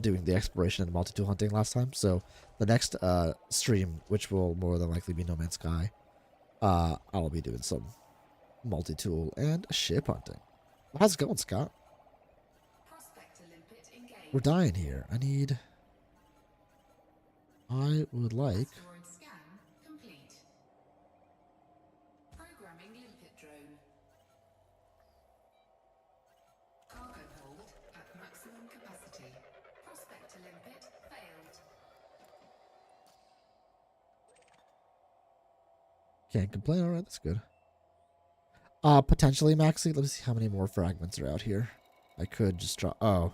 doing the exploration and multi-tool hunting last time. So the next stream, which will more than likely be No Man's Sky, I'll be doing some multi-tool and ship hunting. How's it going, Scott? We're dying here. I would like. Asteroid scan complete. Programming limpet drone. Cargo hold at maximum capacity. Prospector limpet failed. Can't complain. All right, that's good. Potentially, Maxi. Let me see how many more fragments are out here. I could just draw. Oh.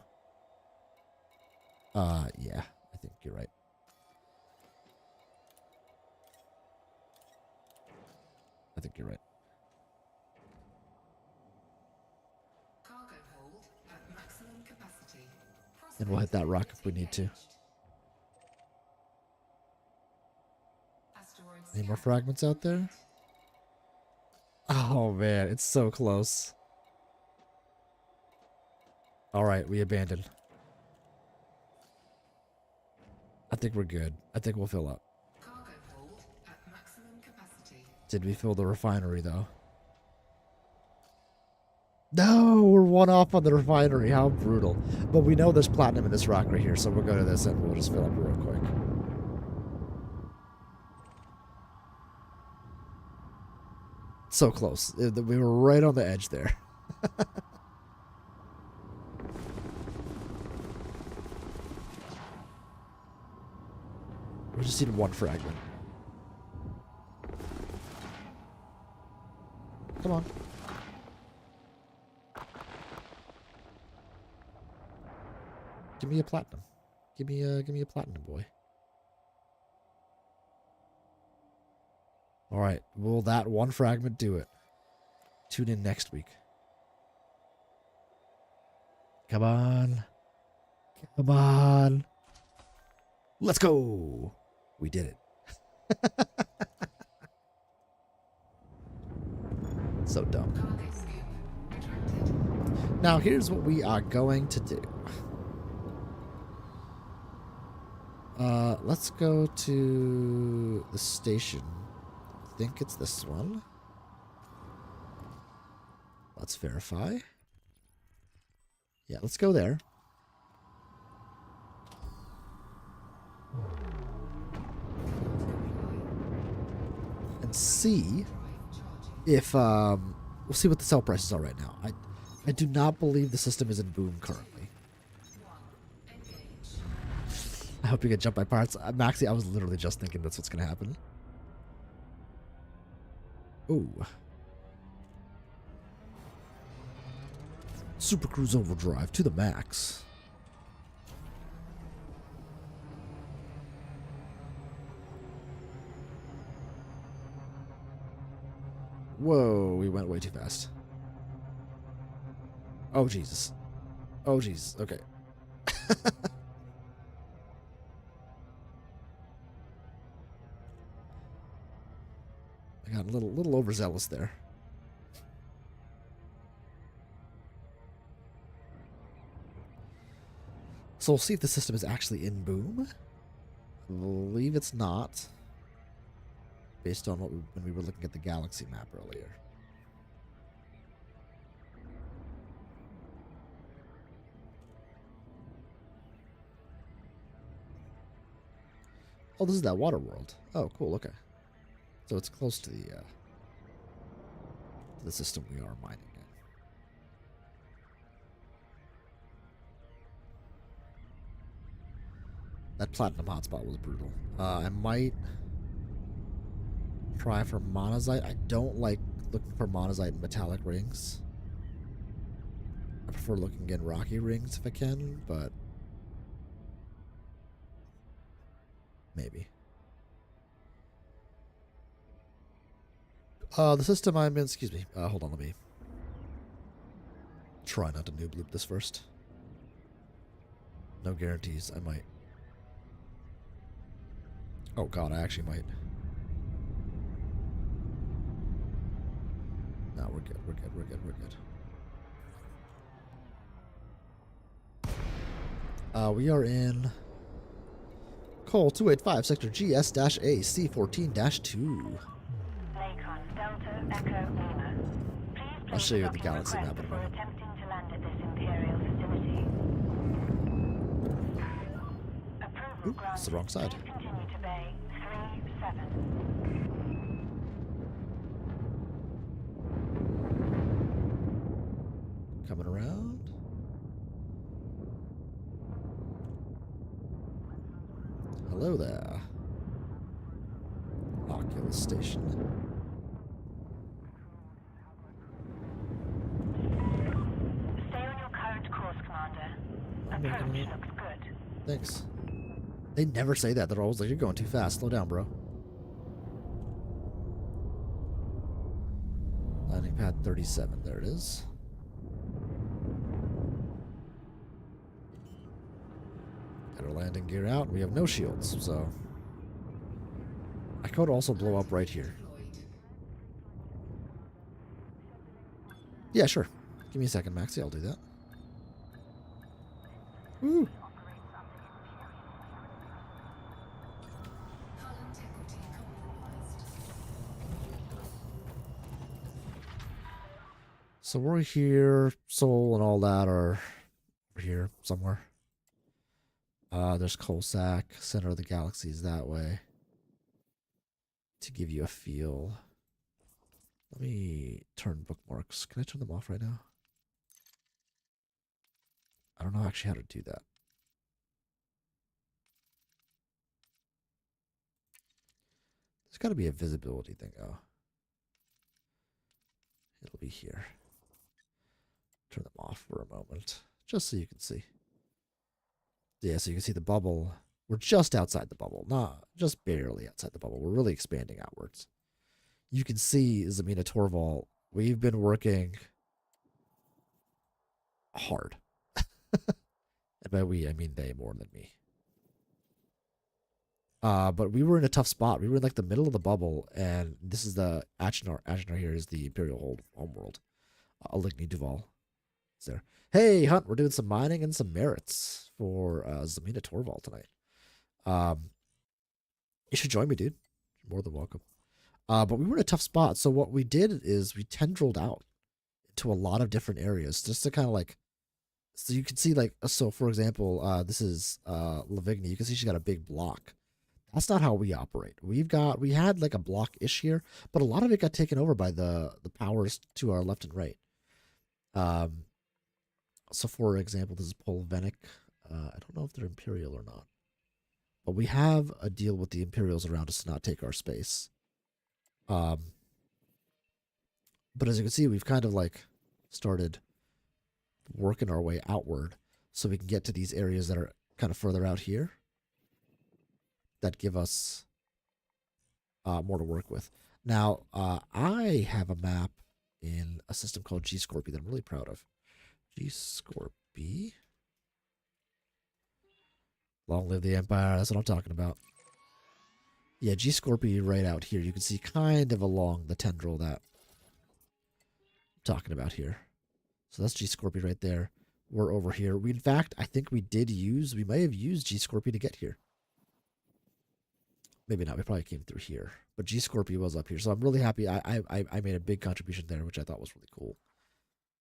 Yeah. I think you're right. I think you're right. Cargo hold at maximum capacity. And we'll hit that rock if we need to. Asteroid Any more scan fragments out there? Oh man, it's so close. Alright, we abandoned. I think we're good. I think we'll fill up. Cargo hold at maximum capacity. Did we fill the refinery though? No, we're one off on the refinery. How brutal. But we know there's platinum in this rock right here, so we'll go to this and we'll just fill up real quick. So close. We were right on the edge there. We just need one fragment. Come on. Give me a platinum. Give me a platinum, boy. All right. Will that one fragment do it? Tune in next week. Come on. Come on. Let's go. We did it. So dumb. Cargo scoop retracted. Now, here's what we are going to do. Let's go to the station. I think it's this one. Let's verify. Yeah, let's go there. And see if we'll see what the sell prices are right now. I do not believe the system is in boom currently. I hope you get jumped by pirates. Maxie, I was literally just thinking that's what's gonna happen. Ooh. Super Cruise Overdrive to the max. Whoa, we went way too fast. Oh, Jesus. Oh, Jesus. Okay. I got a little overzealous there. So we'll see if the system is actually in boom. I believe it's not, based on when we were looking at the galaxy map earlier. Oh, this is that water world. Oh, cool. Okay, so it's close to the system we are mining in. That platinum hotspot was brutal. I might try for monazite. I don't like looking for monazite in metallic rings. I prefer looking in rocky rings if I can, but maybe. The system I'm in, excuse me. Hold on, let me try not to noob loop this first. No guarantees, I might. Oh god, I actually might. No, we're good, we're good, we're good, we're good. We are in Cole 285, Sector GS-A, C14-2. I'll show you the galaxy map in a moment. Ooh, it's the wrong side. Coming around. Hello there. Oculus Station. Stay on your current course, Commander. Approach looks good. Thanks. They never say that. They're always like, you're going too fast. Slow down, bro. Landing pad 37. There it is. Got our landing gear out. We have no shields, so I could also blow up right here. Yeah, sure. Give me a second, Maxie. I'll do that. Woo! So we're here. Soul and all that are over here somewhere. There's Coalsack. Center of the galaxy is that way. To give you a feel. Let me turn bookmarks. Can I turn them off right now? I don't know actually how to do that. There's got to be a visibility thing. Oh. It'll be here. Turn them off for a moment, just so you can see. Yeah, so you can see the bubble. We're just outside the bubble, not just barely outside the bubble. We're really expanding outwards. You can see Zamina Torval. We've been working hard. And by we, I mean they more than me. But we were in a tough spot. We were in like the middle of the bubble, and this is the Achenar. Achenar here is the Imperial homeworld. Aligny Duval is there. Hey, Hunt, we're doing some mining and some merits for Zamina Torval tonight. You should join me, dude. You're more than welcome. But we were in a tough spot, so what we did is we tendrilled out to a lot of different areas just to kind of like, so you can see like, so for example, this is Lavigny. You can see she's got a big block. That's not how we operate. We had like a block-ish here, but a lot of it got taken over by the powers to our left and right. So for example, this is Polvenic. I don't know if they're Imperial or not, but we have a deal with the Imperials around us to not take our space. But as you can see, we've kind of like started working our way outward so we can get to these areas that are kind of further out here that give us more to work with. Now, I have a map in a system called G-Scorpy that I'm really proud of. G-Scorpy. Long live the Empire. That's what I'm talking about. Yeah, G-Scorpy right out here. You can see kind of along the tendril that I'm talking about here. So that's G-Scorpy right there. We're over here. In fact, I think we may have used G-Scorpy to get here. Maybe not. We probably came through here. But G-Scorpy was up here. So I'm really happy. I made a big contribution there, which I thought was really cool.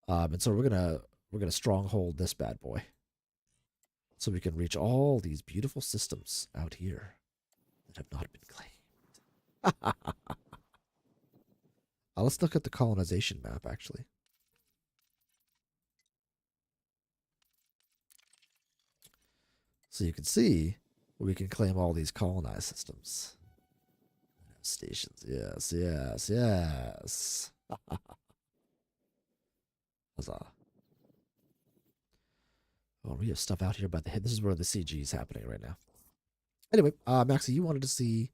And so we're gonna stronghold this bad boy. So we can reach all these beautiful systems out here that have not been claimed. Let's look at the colonization map, actually. So you can see we can claim all these colonized systems. Stations. Yes, yes, yes. Huzzah. Oh, we have stuff out here by the head. This is where the CG is happening right now. Anyway, Maxie, you wanted to see...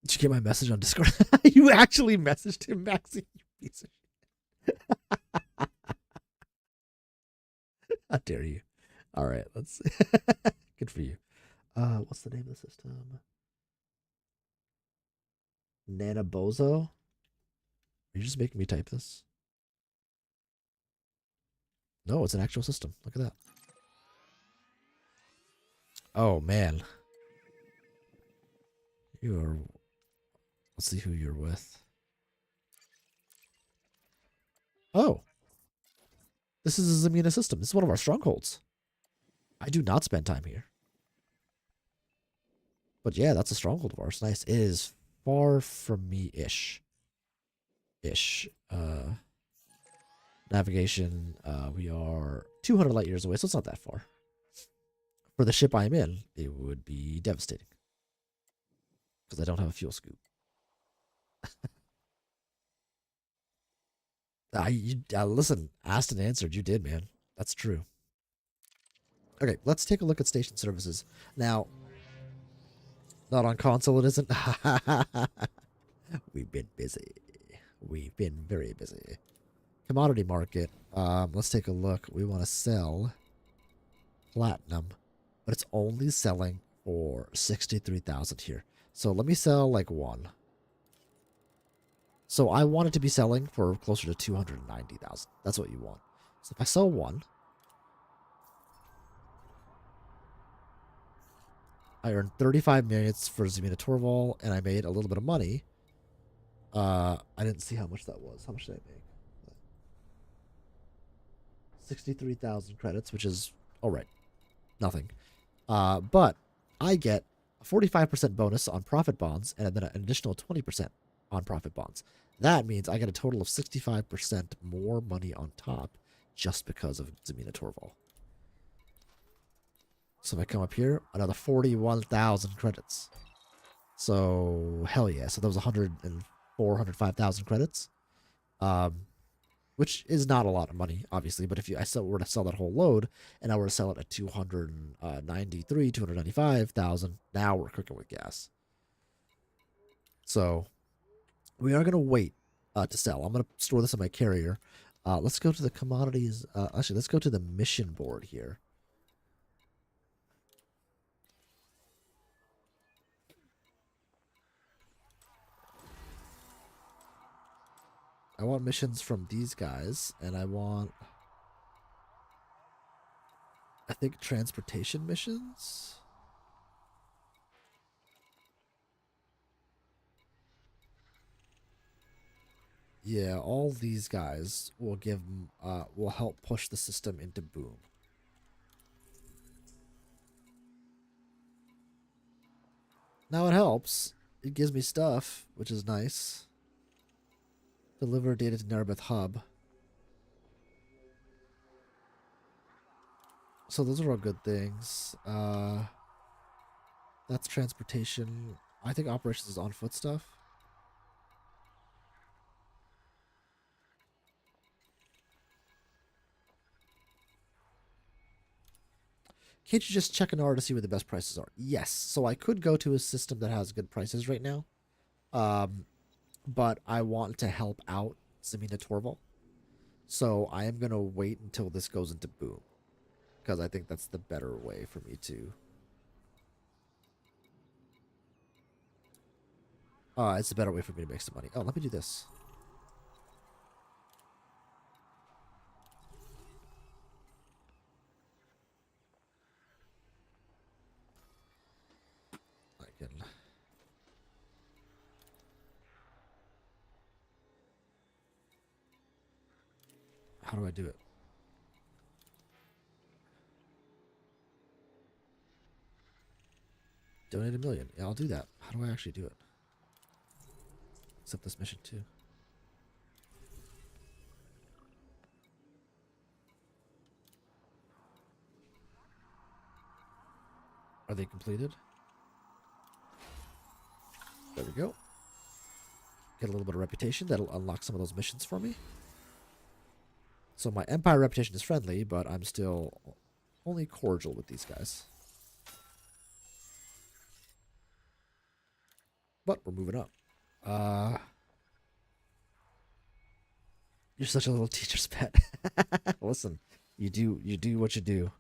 Did you get my message on Discord? You actually messaged him, Maxie, you piece of shit. How dare you? All right, let's... Good for you. What's the name of the system? Nanabozo? Are you just making me type this? No, it's an actual system. Look at that. Oh, man. You are... Let's see who you're with. Oh. This is a Zamina system. This is one of our strongholds. I do not spend time here. But yeah, that's a stronghold of ours. Nice. It is far from me-ish. Navigation, we are 200 light years away, so it's not that far. For the ship I'm in, it would be devastating. Because I don't have a fuel scoop. Listen, asked and answered. You did, man. That's true. Okay, let's take a look at station services. Now, not on console, it isn't. We've been busy. We've been very busy. Commodity market. Let's take a look. We want to sell platinum, but it's only selling for 63,000 here. So let me sell like one. So I want it to be selling for closer to 290,000. That's what you want. So if I sell one, I earned 35 minutes for Zamina Torval, and I made a little bit of money. I didn't see how much that was. How much did I make? 63,000 credits, which is all right. Nothing. But I get a 45% bonus on profit bonds and then an additional 20% on profit bonds. That means I get a total of 65% more money on top just because of Zamina Torval. So if I come up here, another 41,000 credits. So hell yeah. So that was 104, 105,000 credits. which is not a lot of money, obviously. But if were to sell that whole load, and I were to sell it at 295,000, now we're cooking with gas. So we are gonna wait to sell. I'm gonna store this in my carrier. Let's go to the commodities. Actually, let's go to the mission board here. I want missions from these guys, and I want, I think, transportation missions. Yeah, all these guys will will help push the system into boom. Now it helps. It gives me stuff, which is nice. Deliver data to Narabeth Hub. So those are all good things. That's transportation. I think operations is on foot stuff. Can't you just check an order to see where the best prices are? Yes. So I could go to a system that has good prices right now. But I want to help out Zamina Torval. So I am going to wait until this goes into boom. Because I think that's the better way for me to... it's a better way for me to make some money. Oh, let me do this. I can... How do I do it? Donate $1 million. Yeah, I'll do that. How do I actually do it? Accept this mission too. Are they completed? There we go. Get a little bit of reputation. That'll unlock some of those missions for me. So my Empire reputation is friendly, but I'm still only cordial with these guys. But we're moving up. You're such a little teacher's pet. Listen, you do what you do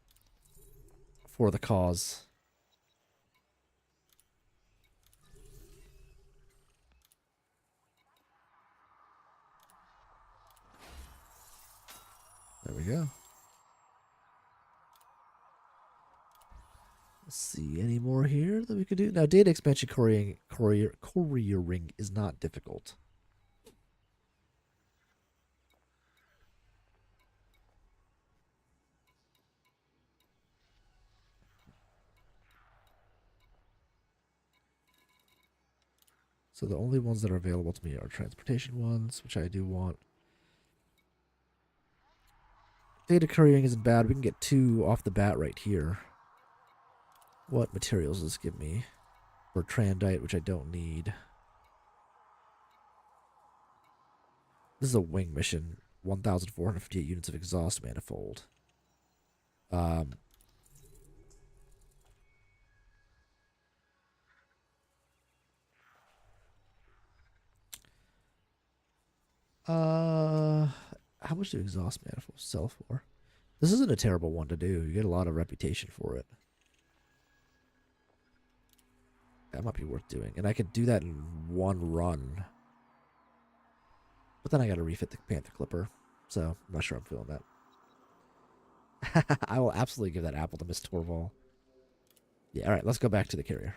for the cause. There we go. Let's see, any more here that we could do? Now, data expansion couriering is not difficult. So the only ones that are available to me are transportation ones, which I do want. Data couriering isn't bad. We can get 2 off the bat right here. What materials does this give me? For Trandite, which I don't need. This is a wing mission. 1,458 units of exhaust manifold. How much do exhaust manifolds sell for? This isn't a terrible one to do. You get a lot of reputation for it. That might be worth doing. And I could do that in one run. But then I gotta refit the Panther Clipper. So, I'm not sure I'm feeling that. I will absolutely give that apple to Miss Torval. Yeah, alright, let's go back to the carrier.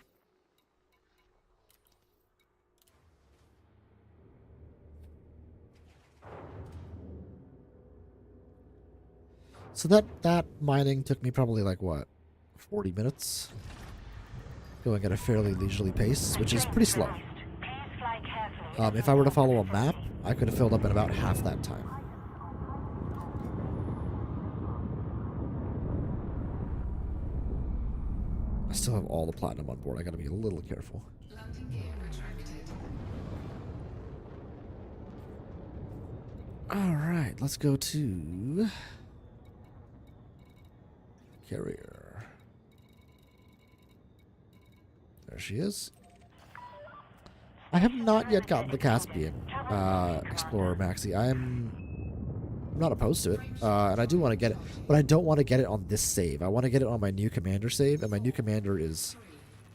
So that mining took me probably like, what, 40 minutes? Going at a fairly leisurely pace, which is pretty slow. If I were to follow a map, I could have filled up in about half that time. I still have all the platinum on board. I gotta be a little careful. Landing gear retracted. All right, let's go to carrier. There she is. I have not yet gotten the Caspian Explorer Maxi. I'm not opposed to it, and I do want to get it, but I don't want to get it on this save. I want to get it on my new commander save, and my new commander is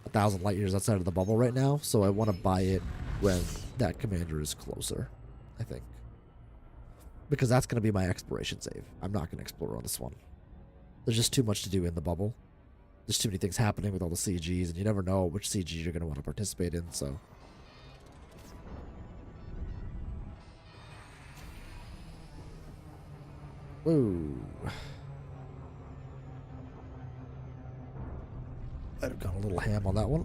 1,000 light years outside of the bubble right now, so I want to buy it when that commander is closer, I think. Because that's going to be my exploration save. I'm not going to explore on this one. There's just too much to do in the bubble. There's too many things happening with all the CGs, and you never know which CG you're going to want to participate in, so... Whoa. I'd have gone a little ham on that one.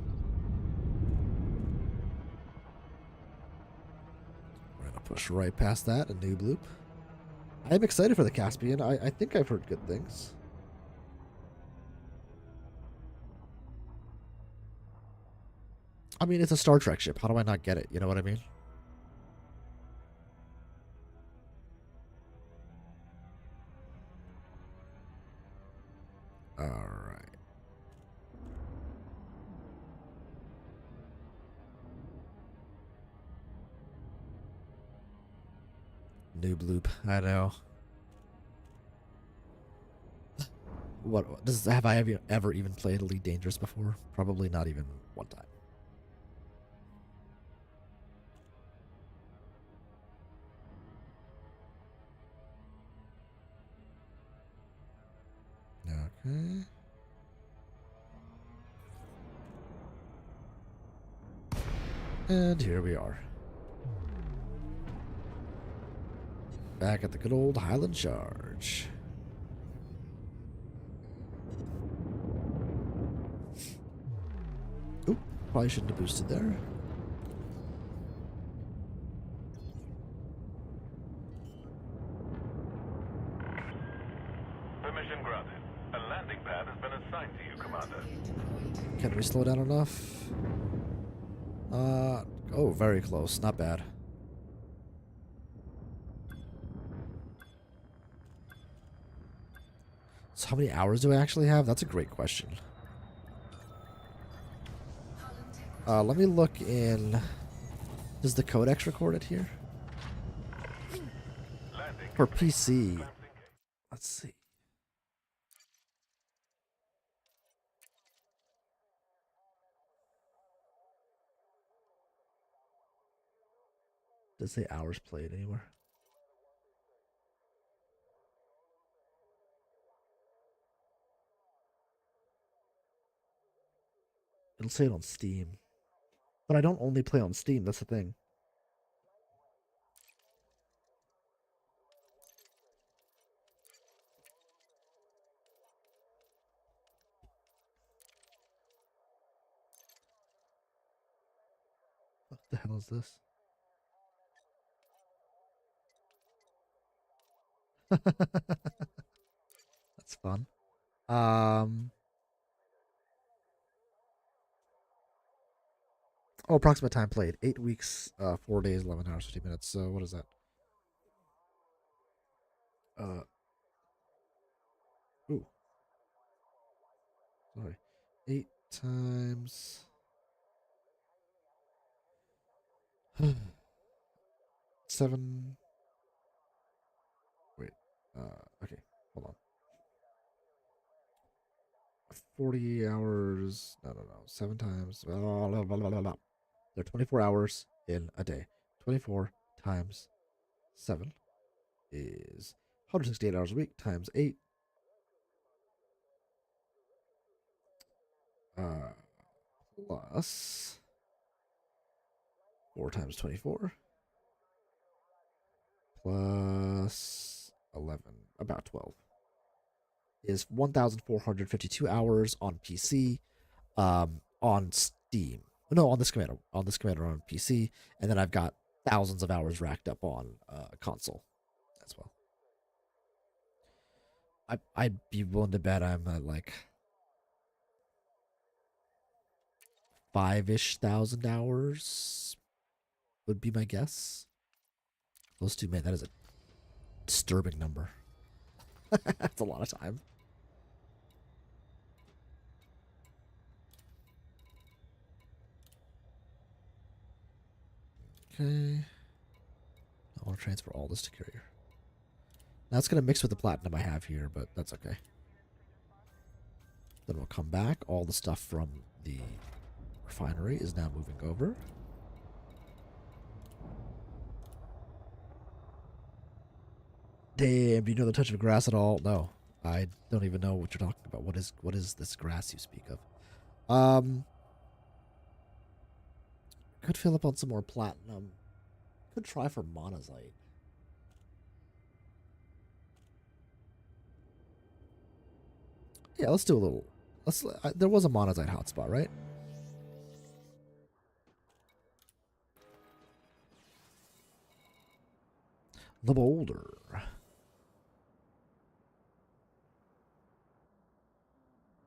We're going to push right past that, a noob loop. I am excited for the Caspian. I think I've heard good things. I mean, it's a Star Trek ship. How do I not get it? You know what I mean? Alright. Noob loop. I know. What does have I ever even played Elite Dangerous before? Probably not even one time. Okay. And here we are. Back at the good old Highland Charge. Oop, probably shouldn't have boosted there. Permission granted. A landing pad has been assigned to you, Commander. Can we slow down enough? Oh, very close. Not bad. So how many hours do I actually have? That's a great question. Let me look in... Does the codex record it here? Landing For PC. Let's see. Does it say hours played anywhere? It'll say it on Steam. But I don't only play on Steam, that's the thing. What the hell is this? That's fun. Oh, approximate time played. 8 weeks, 4 days, 11 hours, 50 minutes. So what is that? Ooh. Sorry. 8 times... 7... Wait. Okay. Hold on. 40 hours... No. 7 times... Blah, blah, blah, blah, blah. They're 24 hours in a day. 24 times 7 is 168 hours a week times 8. Plus 4 times 24 plus 11, about 12, is 1,452 hours on PC, on Steam. No, on this commander on PC, and then I've got thousands of hours racked up on console as well. I'd be willing to bet I'm at like 5-ish thousand hours would be my guess. Those two, man, that is a disturbing number. That's a lot of time. Okay. I want to transfer all this to carrier. Now it's going to mix with the platinum I have here, but that's okay. Then we'll come back. All the stuff from the refinery is now moving over. Damn, do you know the touch of grass at all? No. I don't even know what you're talking about. What is this grass you speak of? Could fill up on some more platinum. Could try for monazite. Yeah, let's do a little. There was a monazite hotspot, right? The boulder.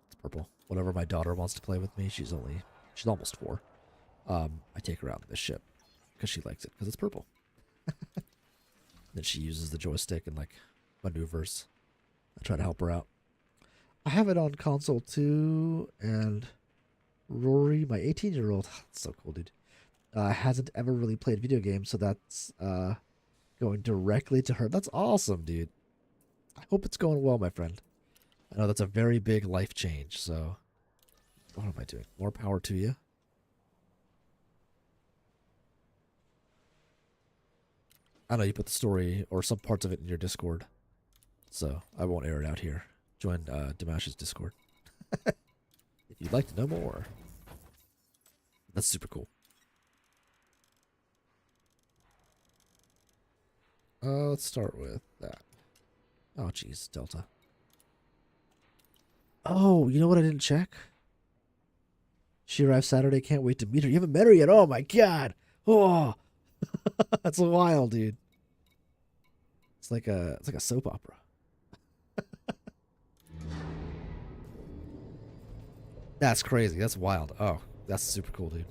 It's purple. Whatever my daughter wants to play with me, she's almost 4. I take her out in this ship because she likes it because it's purple. Then she uses the joystick and like maneuvers. I try to help her out. I have it on console too, and Rory, my 18-year-old, so cool, dude, hasn't ever really played video games, so that's going directly to her. That's awesome, dude. I hope it's going well, my friend. I know that's a very big life change, so what am I doing? More power to you. I know you put the story or some parts of it in your Discord, so I won't air it out here. Join Damash's Discord if you'd like to know more. That's super cool. Let's start with that. Oh, jeez, Delta. Oh, you know what I didn't check? She arrived Saturday. Can't wait to meet her. You haven't met her yet. Oh my god. Oh, that's wild, dude. It's like a soap opera. That's crazy. That's wild. Oh, that's super cool, dude.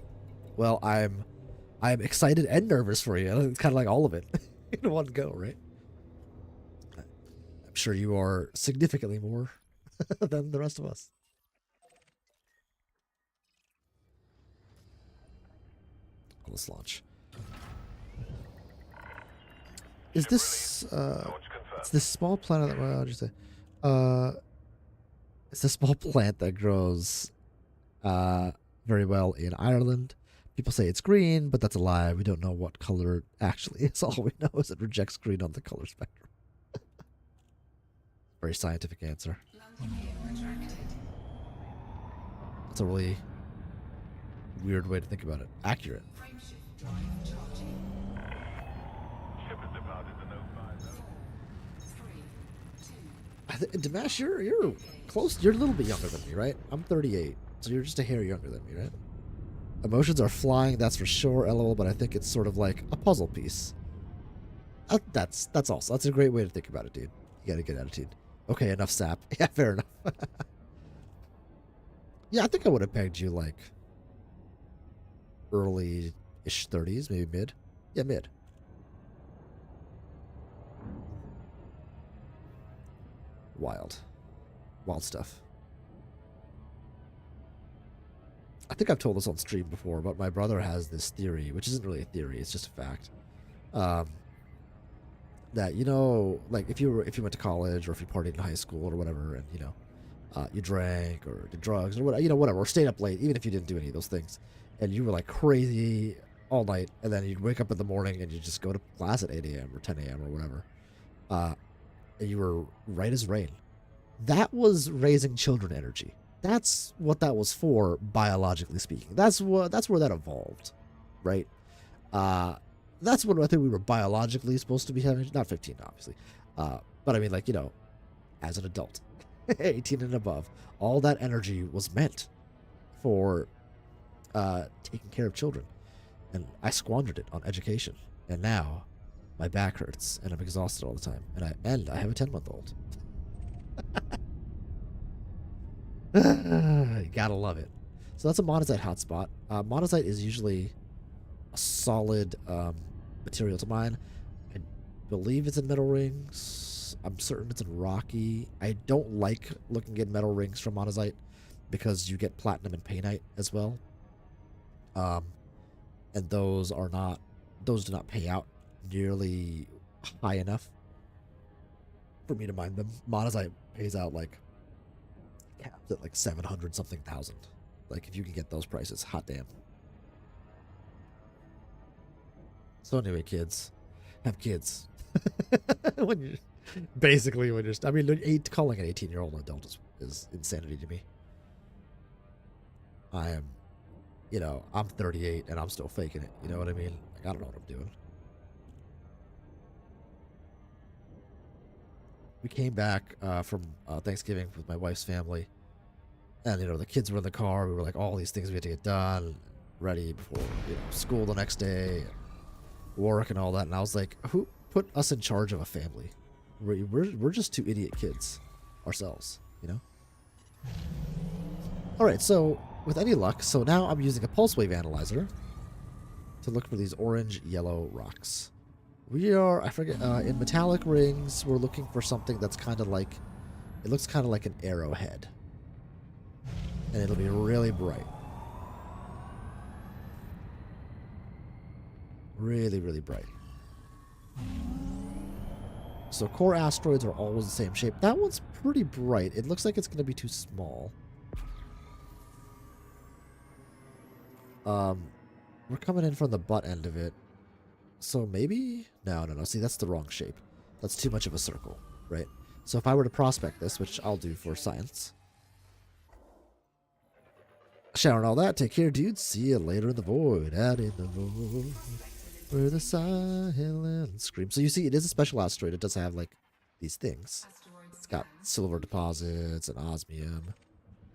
Well, I'm excited and nervous for you. It's kind of like all of it in one go, right? I'm sure you are significantly more than the rest of us. Let's launch. Is this it's this small planet that what did you say? It's a small plant that grows very well in Ireland. People say it's green, but that's a lie. We don't know what color it actually is. All we know is it rejects green on the color spectrum. Very scientific answer. That's a really weird way to think about it. Accurate. Damash, you're close. You're a little bit younger than me, right? I'm 38, so you're just a hair younger than me, right? Emotions are flying, that's for sure, LOL. But I think it's sort of like a puzzle piece. That's also that's a great way to think about it, dude. You got a good attitude. Okay, enough sap. Yeah, fair enough. Yeah, I think I would have pegged you like early-ish 30s, maybe mid. Yeah, mid. Wild stuff. I think I've told this on stream before, but my brother has this theory, which isn't really a theory, it's just a fact. That, you know, like if you went to college or if you partied in high school or whatever, and you know, you drank or did drugs or whatever, you know, whatever, or stayed up late, even if you didn't do any of those things, and you were like crazy all night, and then you'd wake up in the morning and you just go to class at 8 a.m. or 10 a.m. or whatever, and you were right as rain. That was raising children energy. That's what that was for, biologically speaking. That's where that evolved, right? That's what I think we were biologically supposed to be having. Not 15, obviously, but I mean, like, you know, as an adult, 18 and above, all that energy was meant for taking care of children, and I squandered it on education, and now my back hurts and I'm exhausted all the time, and I have a 10-month-old. You gotta love it. So that's a monazite hotspot. Monazite is usually a solid material to mine. I believe it's in metal rings. I'm certain it's in rocky. I don't like looking at metal rings from monazite because you get platinum and painite as well. And those do not pay out nearly high enough for me to mine them. Monazite pays out like capped at like 700 something thousand. Like if you can get those prices, hot damn. So anyway, kids, have kids. when you basically when you're, I mean, calling an 18-year-old an adult is insanity to me. I am, you know, I'm 38 and I'm still faking it. You know what I mean? Like, I don't know what I'm doing. We came back from Thanksgiving with my wife's family, and you know the kids were in the car. We were like, all these things we had to get done, ready before school the next day, work and all that. And I was like, who put us in charge of a family? We're just two idiot kids ourselves, you know. All right, so with any luck, so now I'm using a pulse wave analyzer to look for these orange yellow rocks. We are, I forget, in metallic rings, we're looking for something that's kind of like, it looks kind of like an arrowhead. And it'll be really bright. Really, really bright. So core asteroids are always the same shape. That one's pretty bright. It looks like it's going to be too small. We're coming in from the butt end of it. So maybe? No. See, that's the wrong shape. That's too much of a circle, right? So if I were to prospect this, which I'll do for science. Showering all that. Take care, dude. See you later in the void. Out in the void. Where the silence screams. So you see, it is a special asteroid. It does have, like, these things. It's got silver deposits and osmium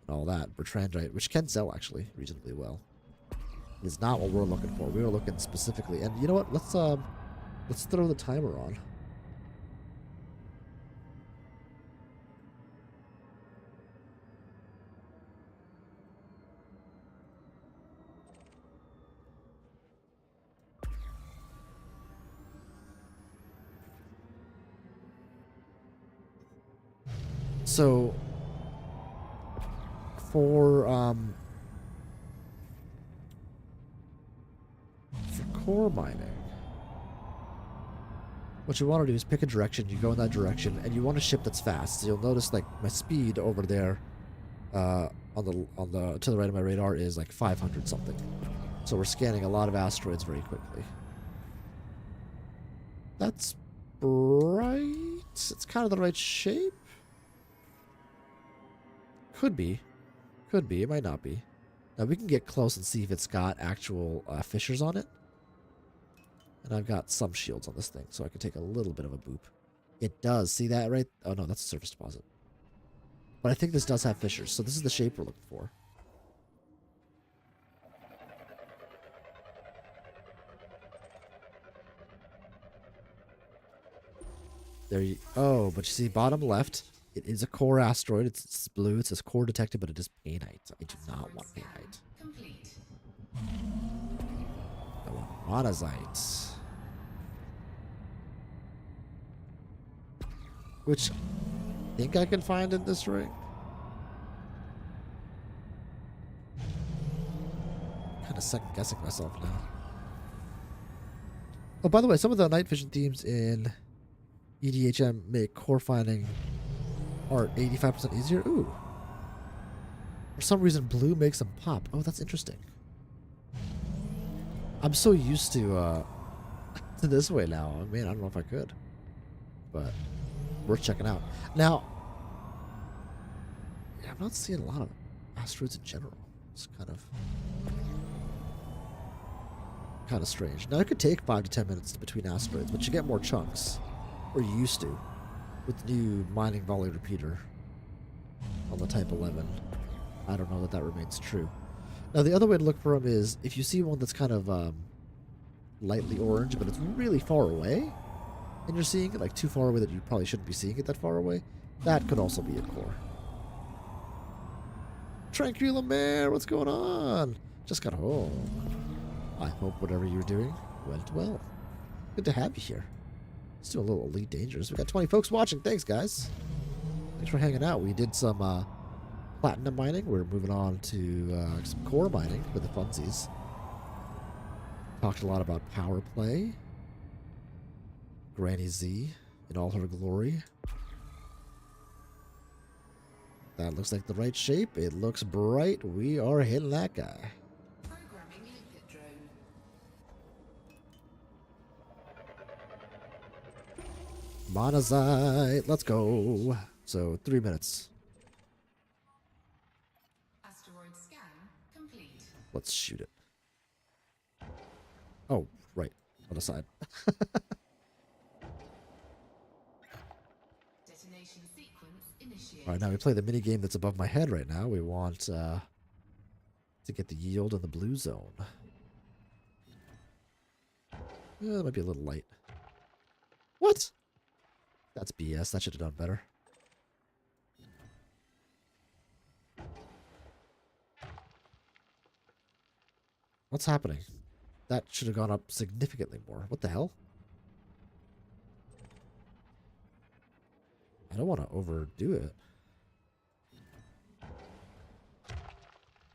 and all that. Bertrandite, which can sell, actually, reasonably well. Is not what we're looking for. We were looking specifically, and you know what? Let's throw the timer on. So for core mining, what you want to do is pick a direction. You go in that direction, and you want a ship that's fast. So you'll notice, like, my speed over there, on the to the right of my radar is like 500 something. So we're scanning a lot of asteroids very quickly. That's bright. It's kind of the right shape. Could be. Could be. It might not be. Now we can get close and see if it's got actual fissures on it. And I've got some shields on this thing, so I can take a little bit of a boop. It does. See that right? Oh, no, that's a surface deposit. But I think this does have fissures, so this is the shape we're looking for. There you... Oh, but you see, bottom left, it is a core asteroid. It's blue. It says core detected, but it is painite. I do not want painite. I want monazite. Which I think I can find in this ring. Kind of second guessing myself now. Oh, by the way, some of the night vision themes in EDHM make core finding art 85% easier. Ooh. For some reason, blue makes them pop. Oh, that's interesting. I'm so used to this way now. I mean, I don't know if I could, but worth checking out. Now, yeah, I'm not seeing a lot of asteroids in general. It's kind of strange. Now, it could take 5 to 10 minutes between asteroids, but you get more chunks, or you used to, with the new mining volley repeater on the Type 11. I don't know that remains true. Now, the other way to look for them is if you see one that's kind of lightly orange, but it's really far away, and you're seeing it like too far away that you probably shouldn't be seeing it that far away, that could also be a core. Tranquila Mare, what's going on? Just got home. I hope whatever you're doing went well. Good to have you here. Let's do a little Elite Dangerous. We got 20 folks watching. Thanks, guys. Thanks for hanging out. We did some platinum mining. We're moving on to some core mining for the funsies. Talked a lot about Powerplay. Granny Z in all her glory. That looks like the right shape. It looks bright. We are hitting that guy. Programming limpet drone. Monazite. Let's go. So 3 minutes. Asteroid scan complete. Let's shoot it. Oh, right. On the side. Detonation sequence initiated. All right, now we play the mini game that's above my head right now. We want to get the yield in the blue zone. Yeah, that might be a little light. What? That's BS. That should have done better. What's happening? That should have gone up significantly more. What the hell? I don't want to overdo it.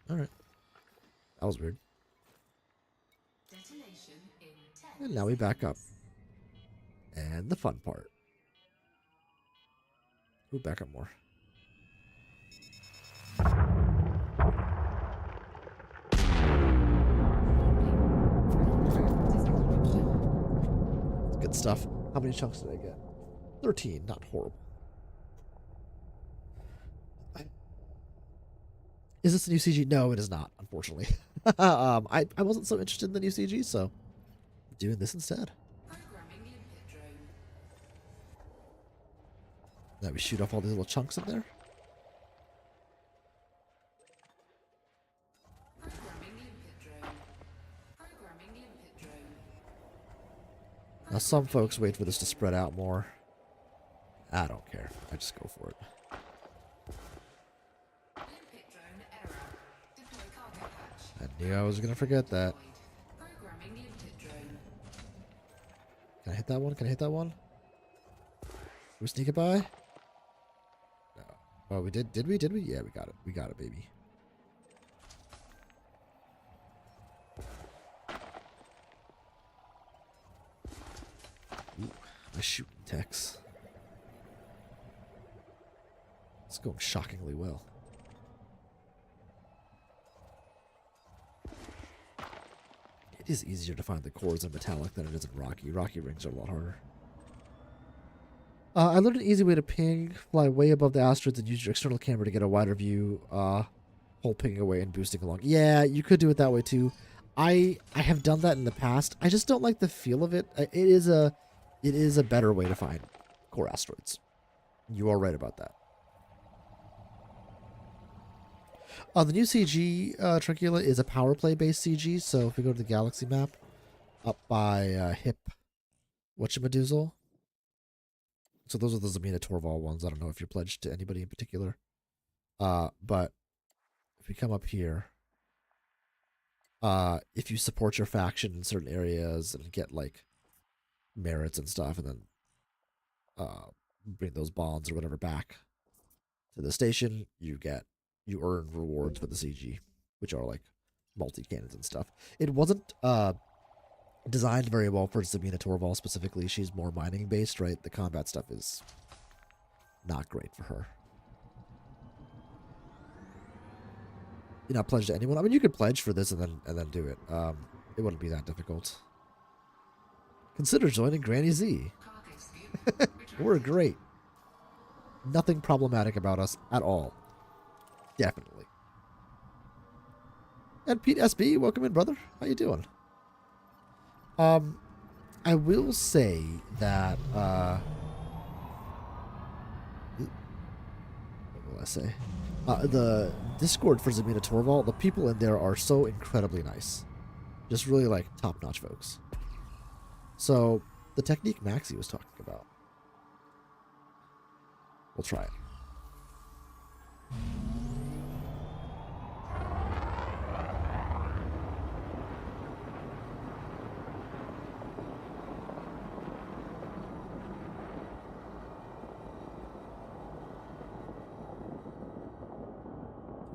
Alright. That was weird. Detonation in 10. And now we back up. And the fun part. Ooh, back up more. Good stuff. How many chunks did I get? 13. Not horrible. Is this a new CG? No, it is not, unfortunately. I wasn't so interested in the new CG, so I'm doing this instead. Programming limpet drone. Now we shoot off all these little chunks in there. Programming limpet drone. Programming limpet drone. Now some folks wait for this to spread out more. I don't care. I just go for it. Limpet drone error. Deploy cargo hatch. I knew I was going to forget that. Programming limpet drone. Can I hit that one? Can I hit that one? Did we sneak it by? No. Oh, we did. Did we? Did we? Yeah, we got it. We got it, baby. Ooh, my shooting techs. It's going shockingly well. It is easier to find the cores in metallic than it is in rocky. Rocky rings are a lot harder. I learned an easy way to ping, fly way above the asteroids, and use your external camera to get a wider view, whole pinging away and boosting along. Yeah, you could do it that way too. I have done that in the past. I just don't like the feel of it. It is a better way to find core asteroids. You are right about that. The new CG, Tranquilla, is a Powerplay based CG. So if we go to the galaxy map, up by Hip Whatchamadoozle. So those are the Zamina Torval ones. I don't know if you're pledged to anybody in particular. But if we come up here, if you support your faction in certain areas and get like merits and stuff, and then bring those bonds or whatever back to the station, you earn rewards for the CG, which are like multi-cannons and stuff. It wasn't designed very well for Zamina Torval specifically. She's more mining based, right? The combat stuff is not great for her. You're not pledged to anyone. I mean, you could pledge for this and then do it. It wouldn't be that difficult. Consider joining Granny Z. Cargo scoop. We're great. Nothing problematic about us at all. Definitely. And Pete SB, welcome in, brother. How you doing? I will say that what will I say? The Discord for Zamina Torval, the people in there are so incredibly nice. Just really like top-notch folks. So the technique Maxie was talking about. We'll try it.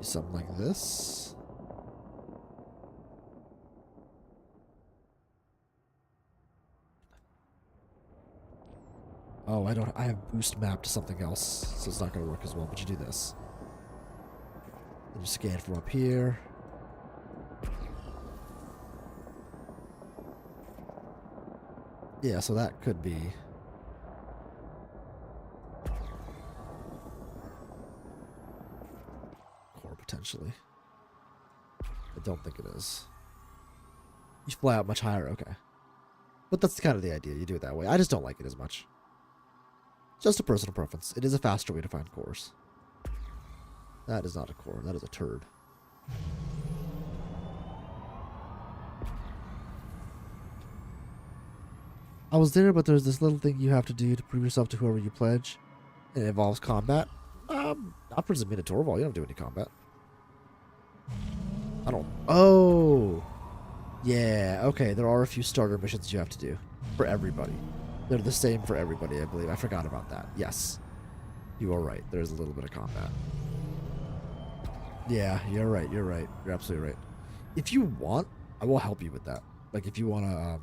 something like this. Oh, I have boost map to something else, so it's not going to work as well, but you do this. Then you scan from up here. Yeah, so that could be... core, potentially. I don't think it is. You fly out much higher, okay. But that's kind of the idea, you do it that way. I just don't like it as much. Just a personal preference. It is a faster way to find cores. That is not a core, that is a turd. I was there, but there's this little thing you have to do to prove yourself to whoever you pledge. And it involves combat. Not for Zamina Torval, you don't do any combat. I don't... Oh! Yeah, okay, there are a few starter missions you have to do. For everybody. They're the same for everybody, I believe. I forgot about that. Yes. You are right. There's a little bit of combat. Yeah, you're right. You're right. You're absolutely right. If you want, I will help you with that. Like, if you want to...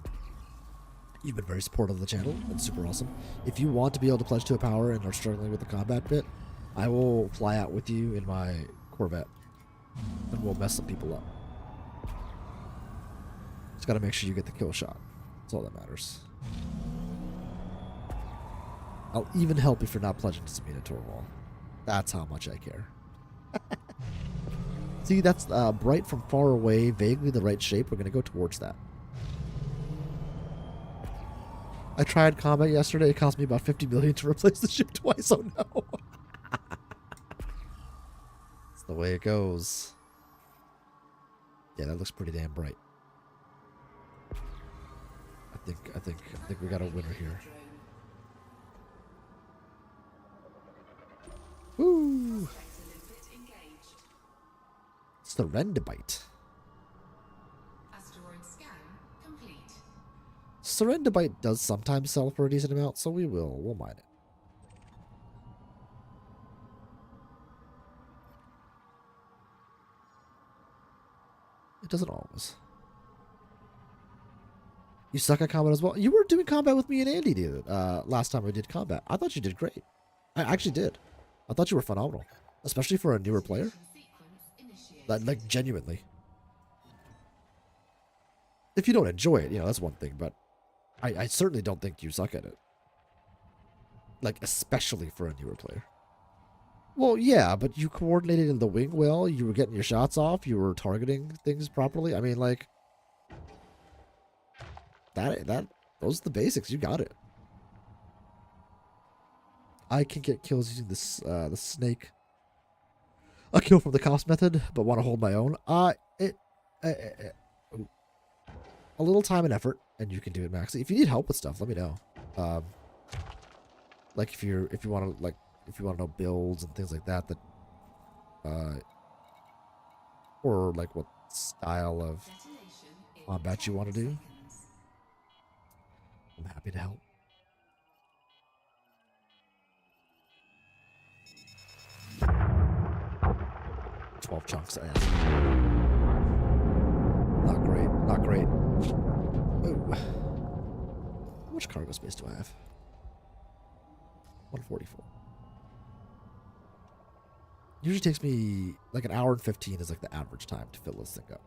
you've been very supportive of the channel. That's super awesome. If you want to be able to pledge to a power and are struggling with the combat bit, I will fly out with you in my Corvette. And we'll mess some people up. Just got to make sure you get the kill shot. That's all that matters. I'll even help if you're not pledging to Zamina Torval. That's how much I care. See, that's bright from far away, vaguely the right shape. We're going to go towards that. I tried combat yesterday. It cost me about 50 million to replace the ship twice. Oh no. That's the way it goes. Yeah, that looks pretty damn bright. I think we got a winner here. Woo! It's the Rendibite. Asteroid scan complete. Serendibite does sometimes sell for a decent amount, so we'll mine it. It doesn't always. You suck at combat as well. You were doing combat with me and Andy last time we did combat. I thought you did great. I actually did. I thought you were phenomenal, especially for a newer player. Like genuinely. If you don't enjoy it, you know, that's one thing, but I certainly don't think you suck at it. Like, especially for a newer player. Well, yeah, but you coordinated in the wing well, you were getting your shots off, you were targeting things properly. I mean, like, those are the basics, you got it. I can get kills using this, the snake. A kill from the cost method, but want to hold my own. A little time and effort, and you can do it, Max. If you need help with stuff, let me know. Like if you want to know builds and things like that, or like what style of combat you want to do, I'm happy to help. Chunks. Not great. Not great. Ooh. How much cargo space do I have? 144. Usually takes me like an hour and 15 is like the average time to fill this thing up.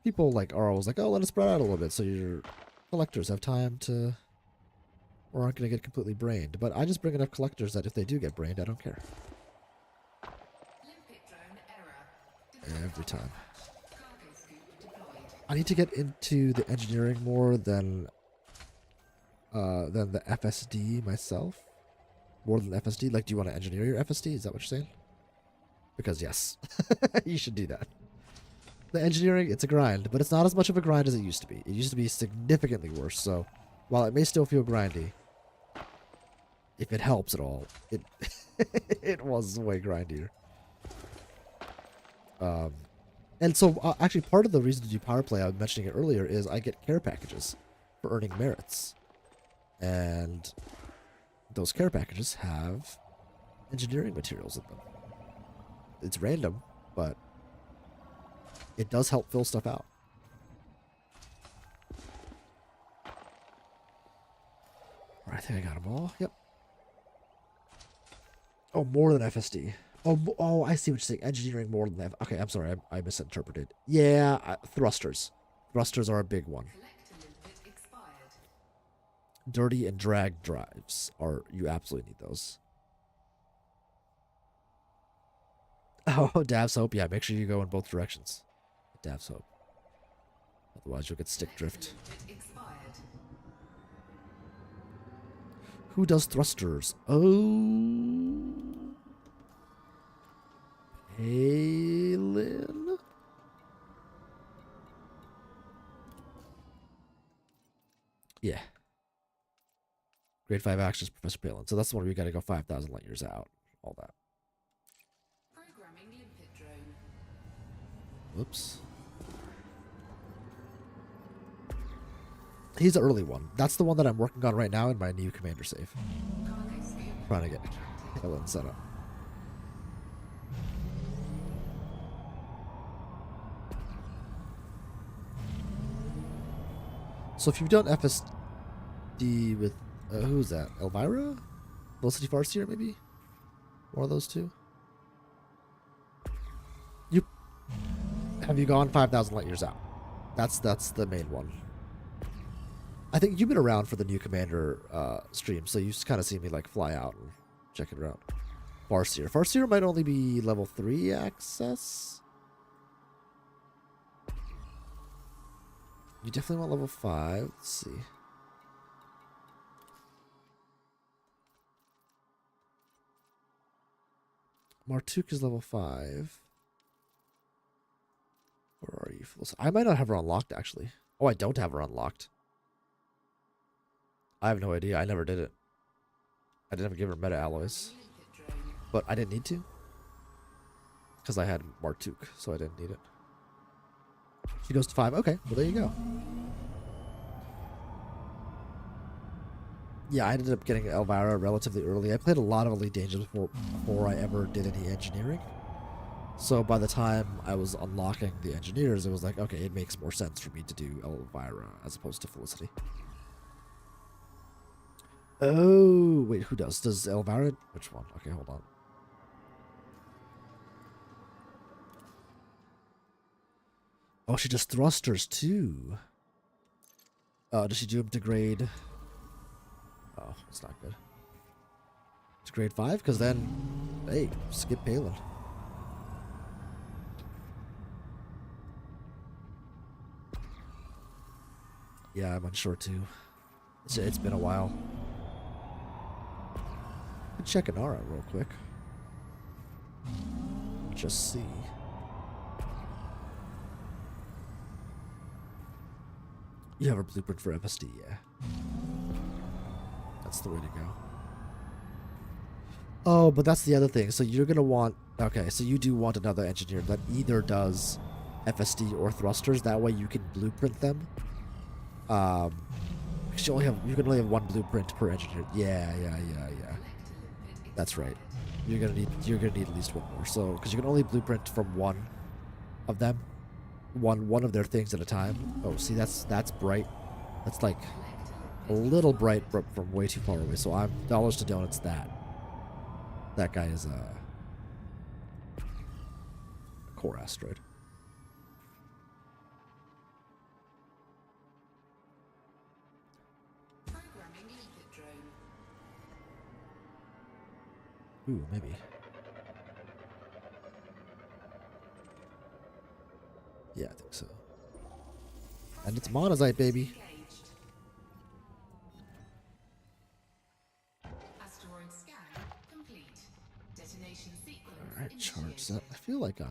People like are always like, oh, let us spread out a little bit so your collectors have time to, or aren't going to get completely brained. But I just bring enough collectors that if they do get brained, I don't care. Every time. I need to get into the engineering more than the FSD myself. More than the FSD. Like, do you want to engineer your FSD? Is that what you're saying? Because yes, you should do that. The engineering, it's a grind, but it's not as much of a grind as it used to be. It used to be significantly worse, so while it may still feel grindy, if it helps at all, it it was way grindier. And so, actually, part of the reason to do power play, I was mentioning it earlier, is I get care packages for earning merits. And those care packages have engineering materials in them. It's random, but it does help fill stuff out. All right, I think I got them all. Yep. Oh, more than FSD. Oh, I see what you're saying. Engineering more than that. Okay, I'm sorry. I misinterpreted. Yeah, thrusters. Thrusters are a big one. Dirty and drag drives are, you absolutely need those. Oh, Dav's Hope. Yeah, make sure you go in both directions. Dav's Hope. Otherwise, you'll get stick drift. Who does thrusters? Oh. Palin? Yeah. Grade 5 actions, Professor Palin. So that's the one where you gotta go 5,000 light years out. All that. Programming limpet drone. Whoops. He's the early one. That's the one that I'm working on right now in my new commander save. Trying to get Palin set up. So if you've done FSD with who's that? Elvira? Felicity Farseer, maybe? One of those two? Have you gone 5,000 light years out? That's the main one. I think you've been around for the new commander stream, so you kind of see me like fly out and check it out. Farseer. Farseer might only be level 3 access. You definitely want level 5. Let's see. Martuk is level 5. Where are you? I might not have her unlocked, actually. Oh, I don't have her unlocked. I have no idea. I never did it. I didn't give her meta alloys. But I didn't need to. Because I had Martuk, so I didn't need it. She goes to 5. Okay, well, there you go. Yeah, I ended up getting Elvira relatively early. I played a lot of Elite Dangerous before I ever did any engineering. So by the time I was unlocking the engineers, it was like, okay, it makes more sense for me to do Elvira as opposed to Felicity. Oh, wait, who does? Does Elvira? Which one? Okay, hold on. Oh, she does thrusters too. Does she do them to grade? Oh, it's not good. To grade 5? Because then, hey, skip Palin. Yeah, I'm unsure too. It's been a while. Check Inara real quick. Just see. You have a blueprint for FSD, yeah. That's the way to go. Oh, but that's the other thing. So you're going to want... Okay, so you do want another engineer that either does FSD or thrusters. That way you can blueprint them. Because you can only have one blueprint per engineer. Yeah. That's right. You're gonna need at least one more. So because you can only blueprint from one of them, one of their things at a time. Oh, see, that's bright. That's like a little bright from way too far away. So I'm dollars to donuts. That guy is a core asteroid. Ooh, maybe. Yeah, I think so. And it's monazite, baby. Asteroid scan complete. Detonation sequence. Alright, charge that. I feel like my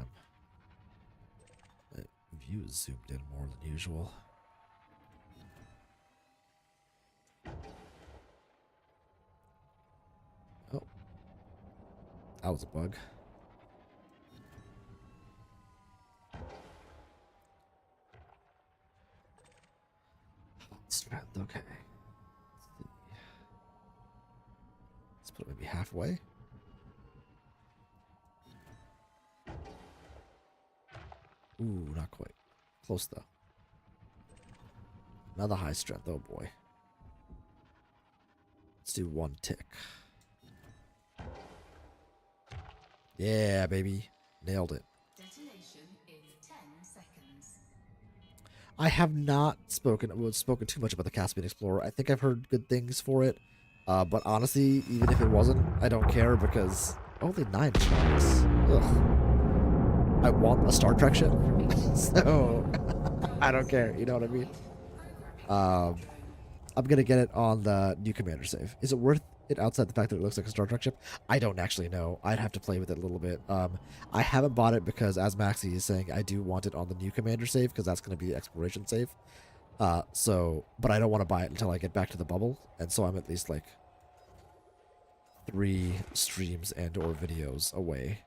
view is zoomed in more than usual. Oh. That was a bug. Okay. Let's put it maybe halfway. Ooh, not quite. Close though. Another high strength. Oh boy. Let's do 1 tick. Yeah, baby. Nailed it. Detonation in 10 seconds. I have not spoken too much about the Caspian Explorer. I think I've heard good things for it. But honestly, even if it wasn't, I don't care because only 9 shots. Ugh. I want a Star Trek ship. So I don't care, you know what I mean? I'm gonna get it on the new commander save. Is it worth it outside the fact that it looks like a Star Trek ship? I don't actually know. I'd have to play with it a little bit. I haven't bought it because, as Maxie is saying, I do want it on the new commander save because that's gonna be the exploration save. But I don't want to buy it until I get back to the bubble, and so I'm at least like 3 streams and or videos away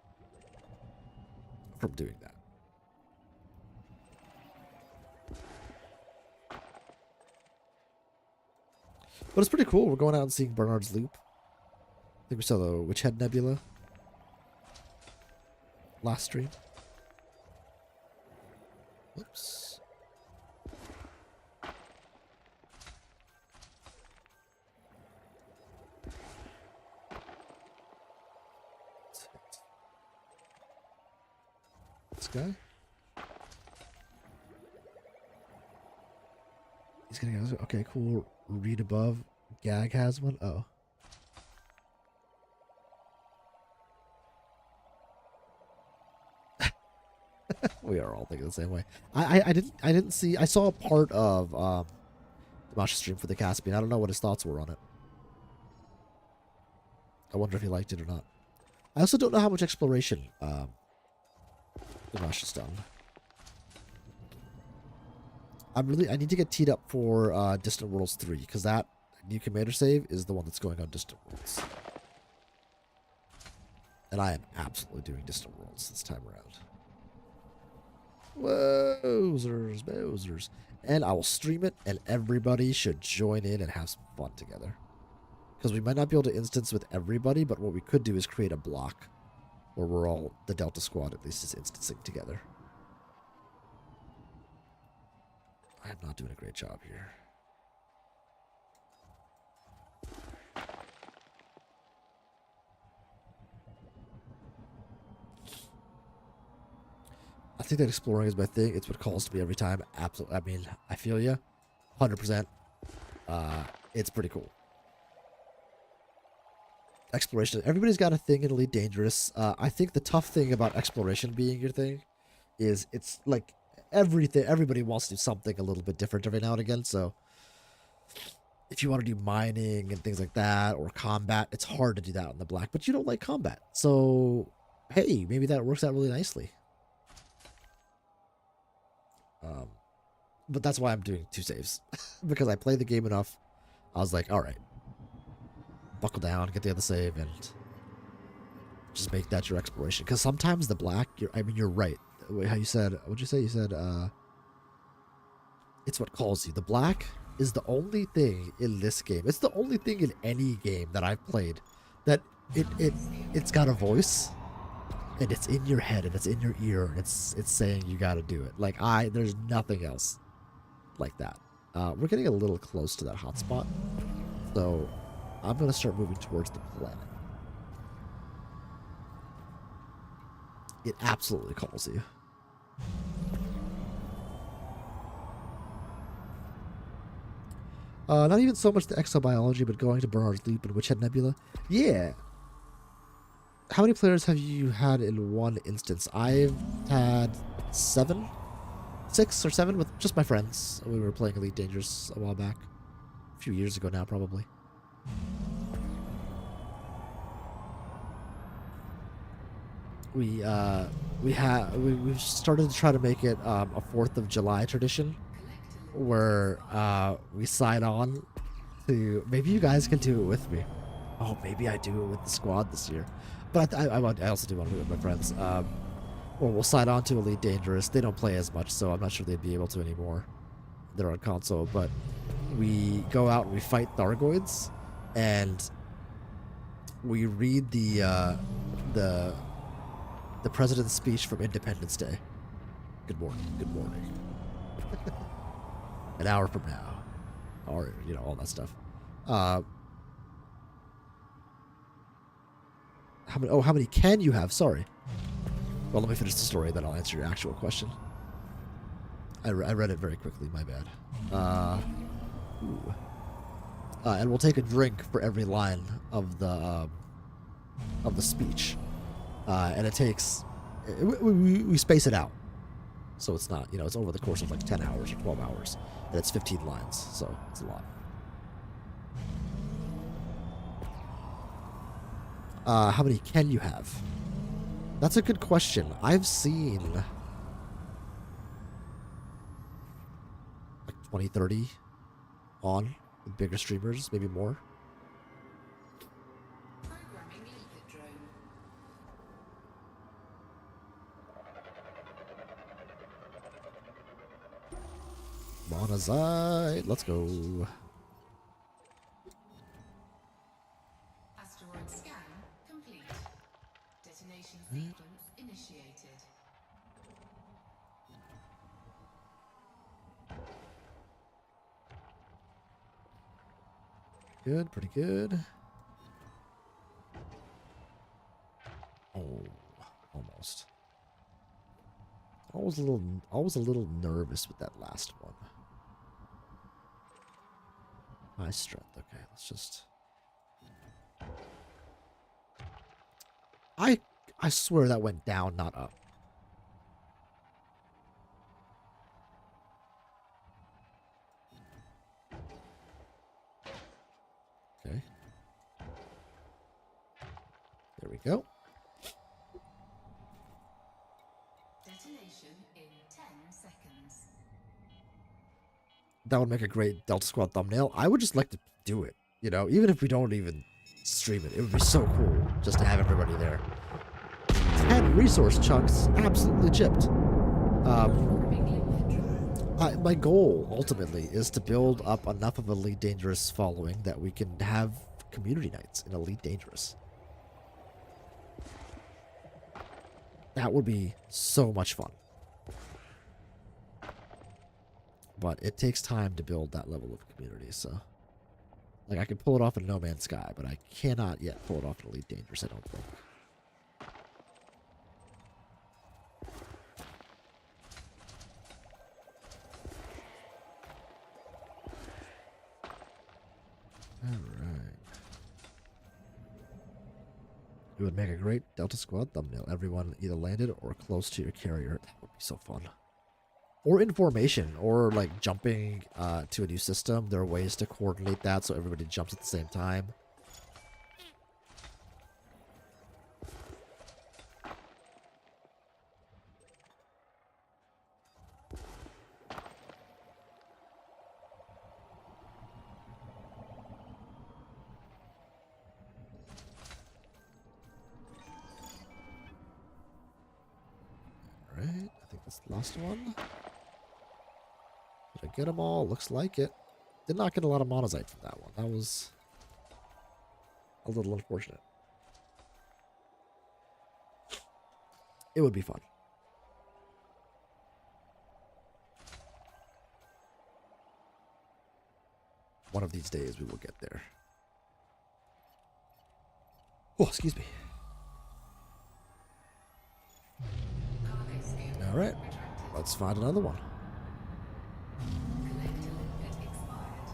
from doing that. But it's pretty cool. We're going out and seeing Bernard's Loop. I think we saw the Witch Head Nebula last stream. Whoops. This guy. He's gonna go. Okay, cool. Read above. Gag has one. Oh. We are all thinking the same way. I didn't see. I saw a part of Damash's stream for the Caspian. I don't know what his thoughts were on it. I wonder if he liked it or not. I also don't know how much exploration Damash has done. I need to get teed up for Distant Worlds 3 because that new commander save is the one that's going on Distant Worlds. And I am absolutely doing Distant Worlds this time around. Wowzers, bowsers. And I will stream it, and everybody should join in and have some fun together. Because we might not be able to instance with everybody, but what we could do is create a block where we're all, the Delta Squad at least, is instancing together. I am not doing a great job here. I think that exploring is my thing. It's what calls to me every time. Absolutely. I mean, I feel you. 100%. It's pretty cool. Exploration. Everybody's got a thing in Elite Dangerous. I think the tough thing about exploration being your thing is it's like everybody wants to do something a little bit different every now and again. So if you want to do mining and things like that or combat, it's hard to do that on the black, but you don't like combat. So, hey, maybe that works out really nicely. But that's why I'm doing 2 saves because I played the game enough. I was like, all right, buckle down, get the other save, and just make that your exploration. Because sometimes the black, you're right. How you said, what'd you say? You said, it's what calls you. The black is the only thing in this game. It's the only thing in any game that I've played that it's got a voice. And it's in your head, and it's in your ear, and it's saying you got to do it. Like there's nothing else like that. We're getting a little close to that hotspot, so I'm gonna start moving towards the planet. It absolutely calls you. Not even so much the exobiology, but going to Bernard's Loop and Witch Head Nebula. Yeah. How many players have you had in one instance? I've had 6 or 7 with just my friends. We were playing Elite Dangerous a while back. A few years ago now, probably. We've started to try to make it a 4th of July tradition where we sign on to, maybe you guys can do it with me. Oh, maybe I do it with the squad this year. But I also do want to do it with my friends. Or we'll sign on to Elite Dangerous. They don't play as much, so I'm not sure they'd be able to anymore. They're on console, but we go out and we fight Thargoids, and we read the president's speech from Independence Day. Good morning. Good morning. An hour from now, or all that stuff. How many? Oh, how many can you have? Sorry. Well, let me finish the story, then I'll answer your actual question. I read it very quickly. My bad. And we'll take a drink for every line of the speech, and it takes we space it out, so it's not it's over the course of like 10 hours or 12 hours, and it's 15 lines, so it's a lot. How many can you have? That's a good question. I've seen like 20, 30 on with bigger streamers, maybe more. Programming limpet drone. Monazite, let's go. Asteroid scan complete. Detonation sequence initiated. Good, pretty good. Oh, almost. I was a little nervous with that last one. High strength. Okay, let's just. I swear that went down, not up. Okay. There we go. Detonation in 10 seconds. That would make a great Delta Squad thumbnail. I would just like to do it, even if we don't even stream it. It would be so cool just to have everybody there. 10 resource chunks, absolutely chipped. Programming limpet drone. My goal, ultimately, is to build up enough of Elite Dangerous following that we can have community nights in Elite Dangerous. That would be so much fun. But it takes time to build that level of community, so... Like, I could pull it off in No Man's Sky, but I cannot yet pull it off in Elite Dangerous, I don't think. Alright. It would make a great Delta Squad thumbnail. Everyone either landed or close to your carrier. That would be so fun. Or in formation, or like jumping to a new system. There are ways to coordinate that so everybody jumps at the same time. Alright, I think that's the last one. Did I get them all? Looks like it. Did not get a lot of monazite from that one. That was a little unfortunate. It would be fun. One of these days we will get there. Oh, excuse me. Cargo scale All right, retracted. let's find another one. Collect limpet expired.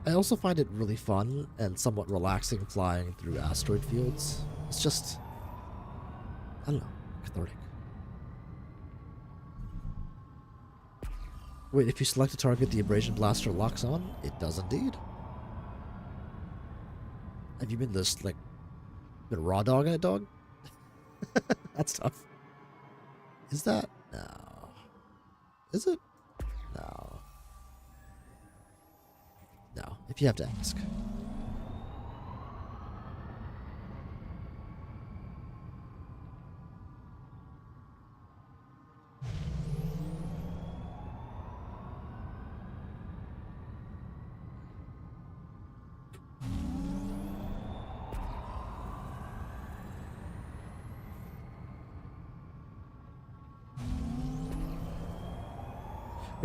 I also find it really fun and somewhat relaxing flying through asteroid fields. It's just, I don't know, cathartic. Wait, if you select a target the abrasion blaster locks on, it does indeed. Have you been been raw dogging it, dog? That's tough. Is that? No. Is it? No. No, if you have to ask.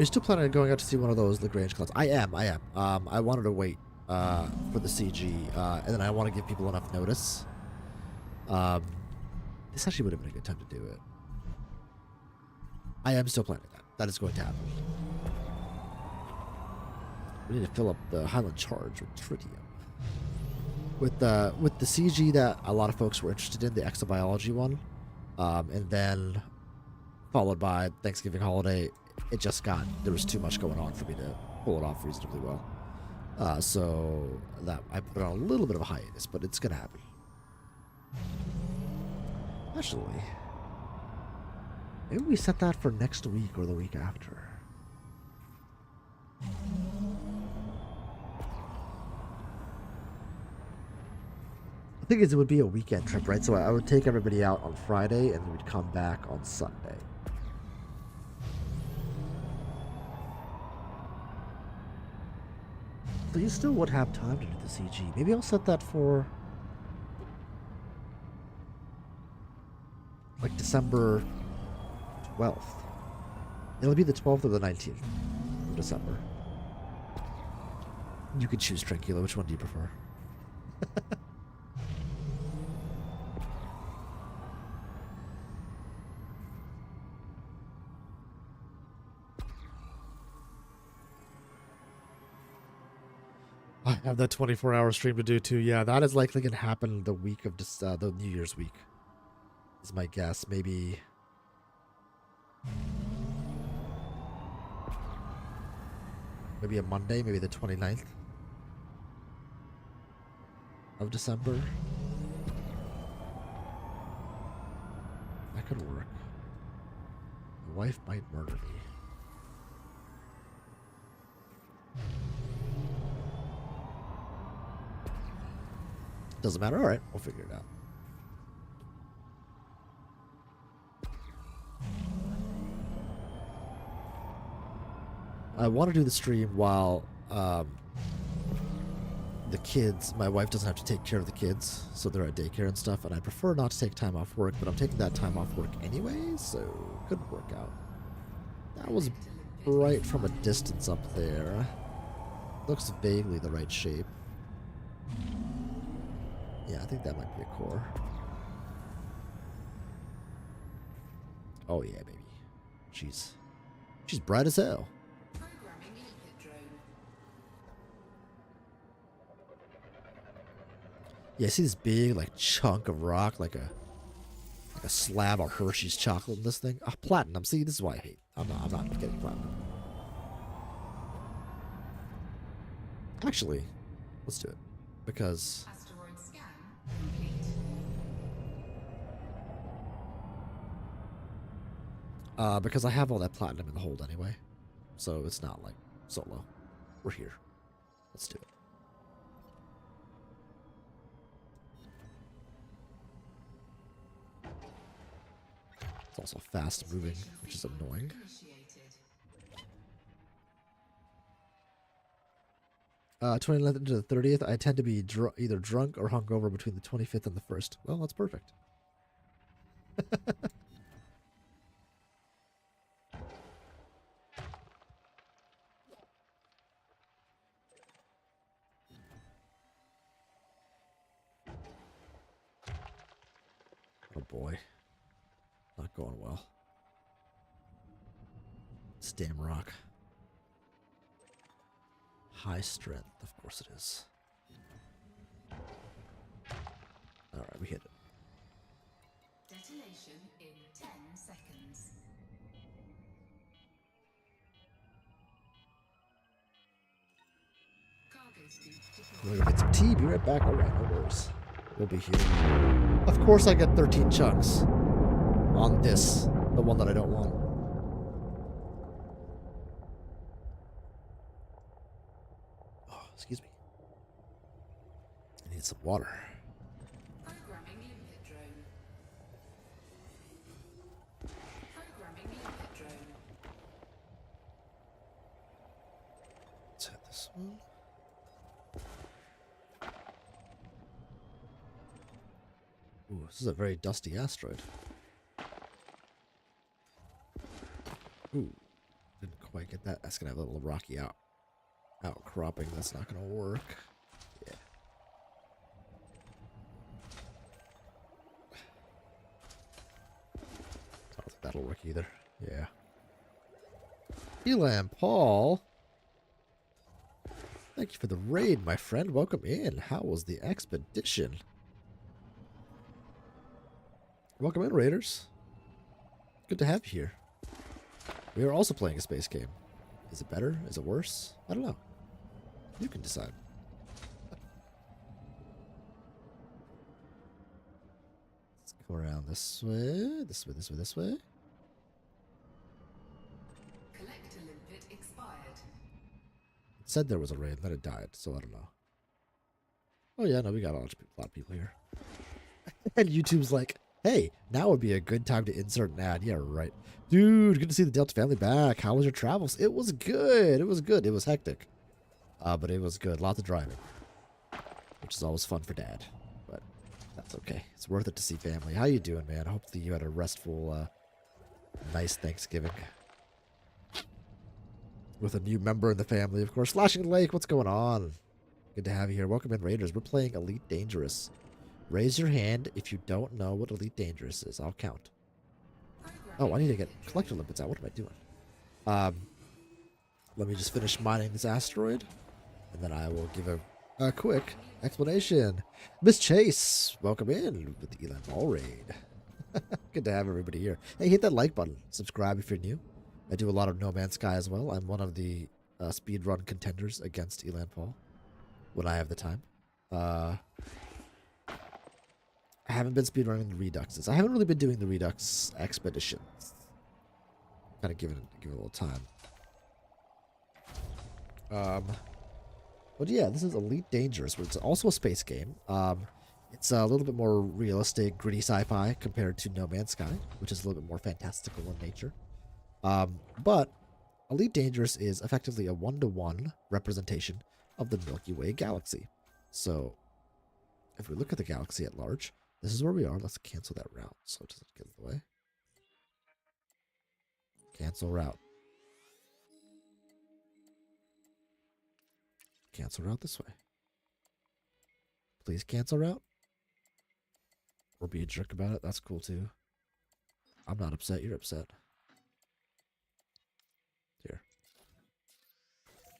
you still planning on going out to see one of those Lagrange clouds? I am. I wanted to wait for the CG, and then I want to give people enough notice. This actually would have been a good time to do it. I am still planning that. That is going to happen. We need to fill up the Highland Charge with tritium. With the CG that a lot of folks were interested in, the exobiology one, and then followed by Thanksgiving holiday, there was too much going on for me to pull it off reasonably well. So that I put on a little bit of a hiatus, but it's gonna happen. Actually, maybe we set that for next week or the week after. The thing is, it would be a weekend trip, right? So I would take everybody out on Friday, and we'd come back on Sunday. So you still would have time to do the CG. Maybe I'll set that for like December 12th. It'll be the 12th or the 19th of December. You could choose, Tranquilo. Which one do you prefer? I have that 24-hour stream to do too. Yeah, that is likely going to happen the week of the New Year's week. Is my guess. Maybe a Monday, maybe the 29th of December. That could work. My wife might murder me. Doesn't matter. All right, we'll figure it out. I want to do the stream while the kids, my wife doesn't have to take care of the kids, so they're at daycare and stuff, and I prefer not to take time off work, but I'm taking that time off work anyway, so could work out. That was bright from a distance up there. Looks vaguely the right shape. Yeah, I think that might be a core. Oh yeah, baby. She's bright as hell. Programming limpet drone. Yeah, I see this big like chunk of rock, like a slab of Hershey's chocolate in this thing. Ah, platinum. See, this is why I hate. I'm not getting platinum. Actually, let's do it because Asteroid scan complete. because I have all that platinum in the hold anyway, so it's not like so low. We're here. Let's do it. It's also fast moving, which is annoying. Initiated. 29th into the 30th, I tend to be either drunk or hungover between the 25th and the 1st. Well, that's perfect. Oh boy. Not going well. This damn rock. High strength, of course it is. Alright, we hit it. Detonation in 10 seconds. Cargo scoop We're deployed. gonna get some tea, be right back. Alright, no worries. We'll be here. Of course I get 13 chunks on this, the one that I don't want. Oh, excuse me. I need some water. Programming limpet drone. Programming limpet drone. Let's hit this one. Ooh, this is a very dusty asteroid. Ooh, didn't quite get that. That's gonna have a little rocky outcropping. That's not gonna work. Yeah. I don't think that'll work either. Yeah. Elam Paul. Thank you for the raid, my friend. Welcome in. How was the expedition? Welcome in, raiders. Good to have you here. We are also playing a space game. Is it better? Is it worse? I don't know. You can decide. Let's go around this way, this way, this way, this way. Collector limpet expired. It said there was a raid, then it died, so I don't know. Oh yeah, no, we got a lot of people here. And YouTube's like, hey, now would be a good time to insert an ad. Yeah, right. Dude, good to see the Delta family back. How was your travels? It was good. It was good. It was hectic. But it was good. Lots of driving. Which is always fun for Dad. But that's okay. It's worth it to see family. How you doing, man? Hopefully you had a restful, nice Thanksgiving. With a new member in the family, of course. Slashing Lake, what's going on? Good to have you here. Welcome in, Raiders. We're playing Elite Dangerous. Raise your hand if you don't know what Elite Dangerous is. I'll count. Oh, I need to get collector limpets out. What am I doing? Let me just finish mining this asteroid, and then I will give a quick explanation. Miss Chase, welcome in with the Elam Ball Raid. Good to have everybody here. Hey, hit that like button. Subscribe if you're new. I do a lot of No Man's Sky as well. I'm one of the speedrun contenders against Elan Paul when I have the time. I haven't been speedrunning the Reduxes. I haven't really been doing the Redux expeditions. Kind of give it a little time. But yeah, this is Elite Dangerous, which is also a space game. It's a little bit more realistic, gritty sci-fi compared to No Man's Sky, which is a little bit more fantastical in nature. But Elite Dangerous is effectively a one-to-one representation of the Milky Way galaxy. So if we look at the galaxy at large, this is where we are. Let's cancel that route so it doesn't get in the way. Cancel route. Cancel route this way. Please cancel route. Or be a jerk about it. That's cool too. I'm not upset. You're upset. Here.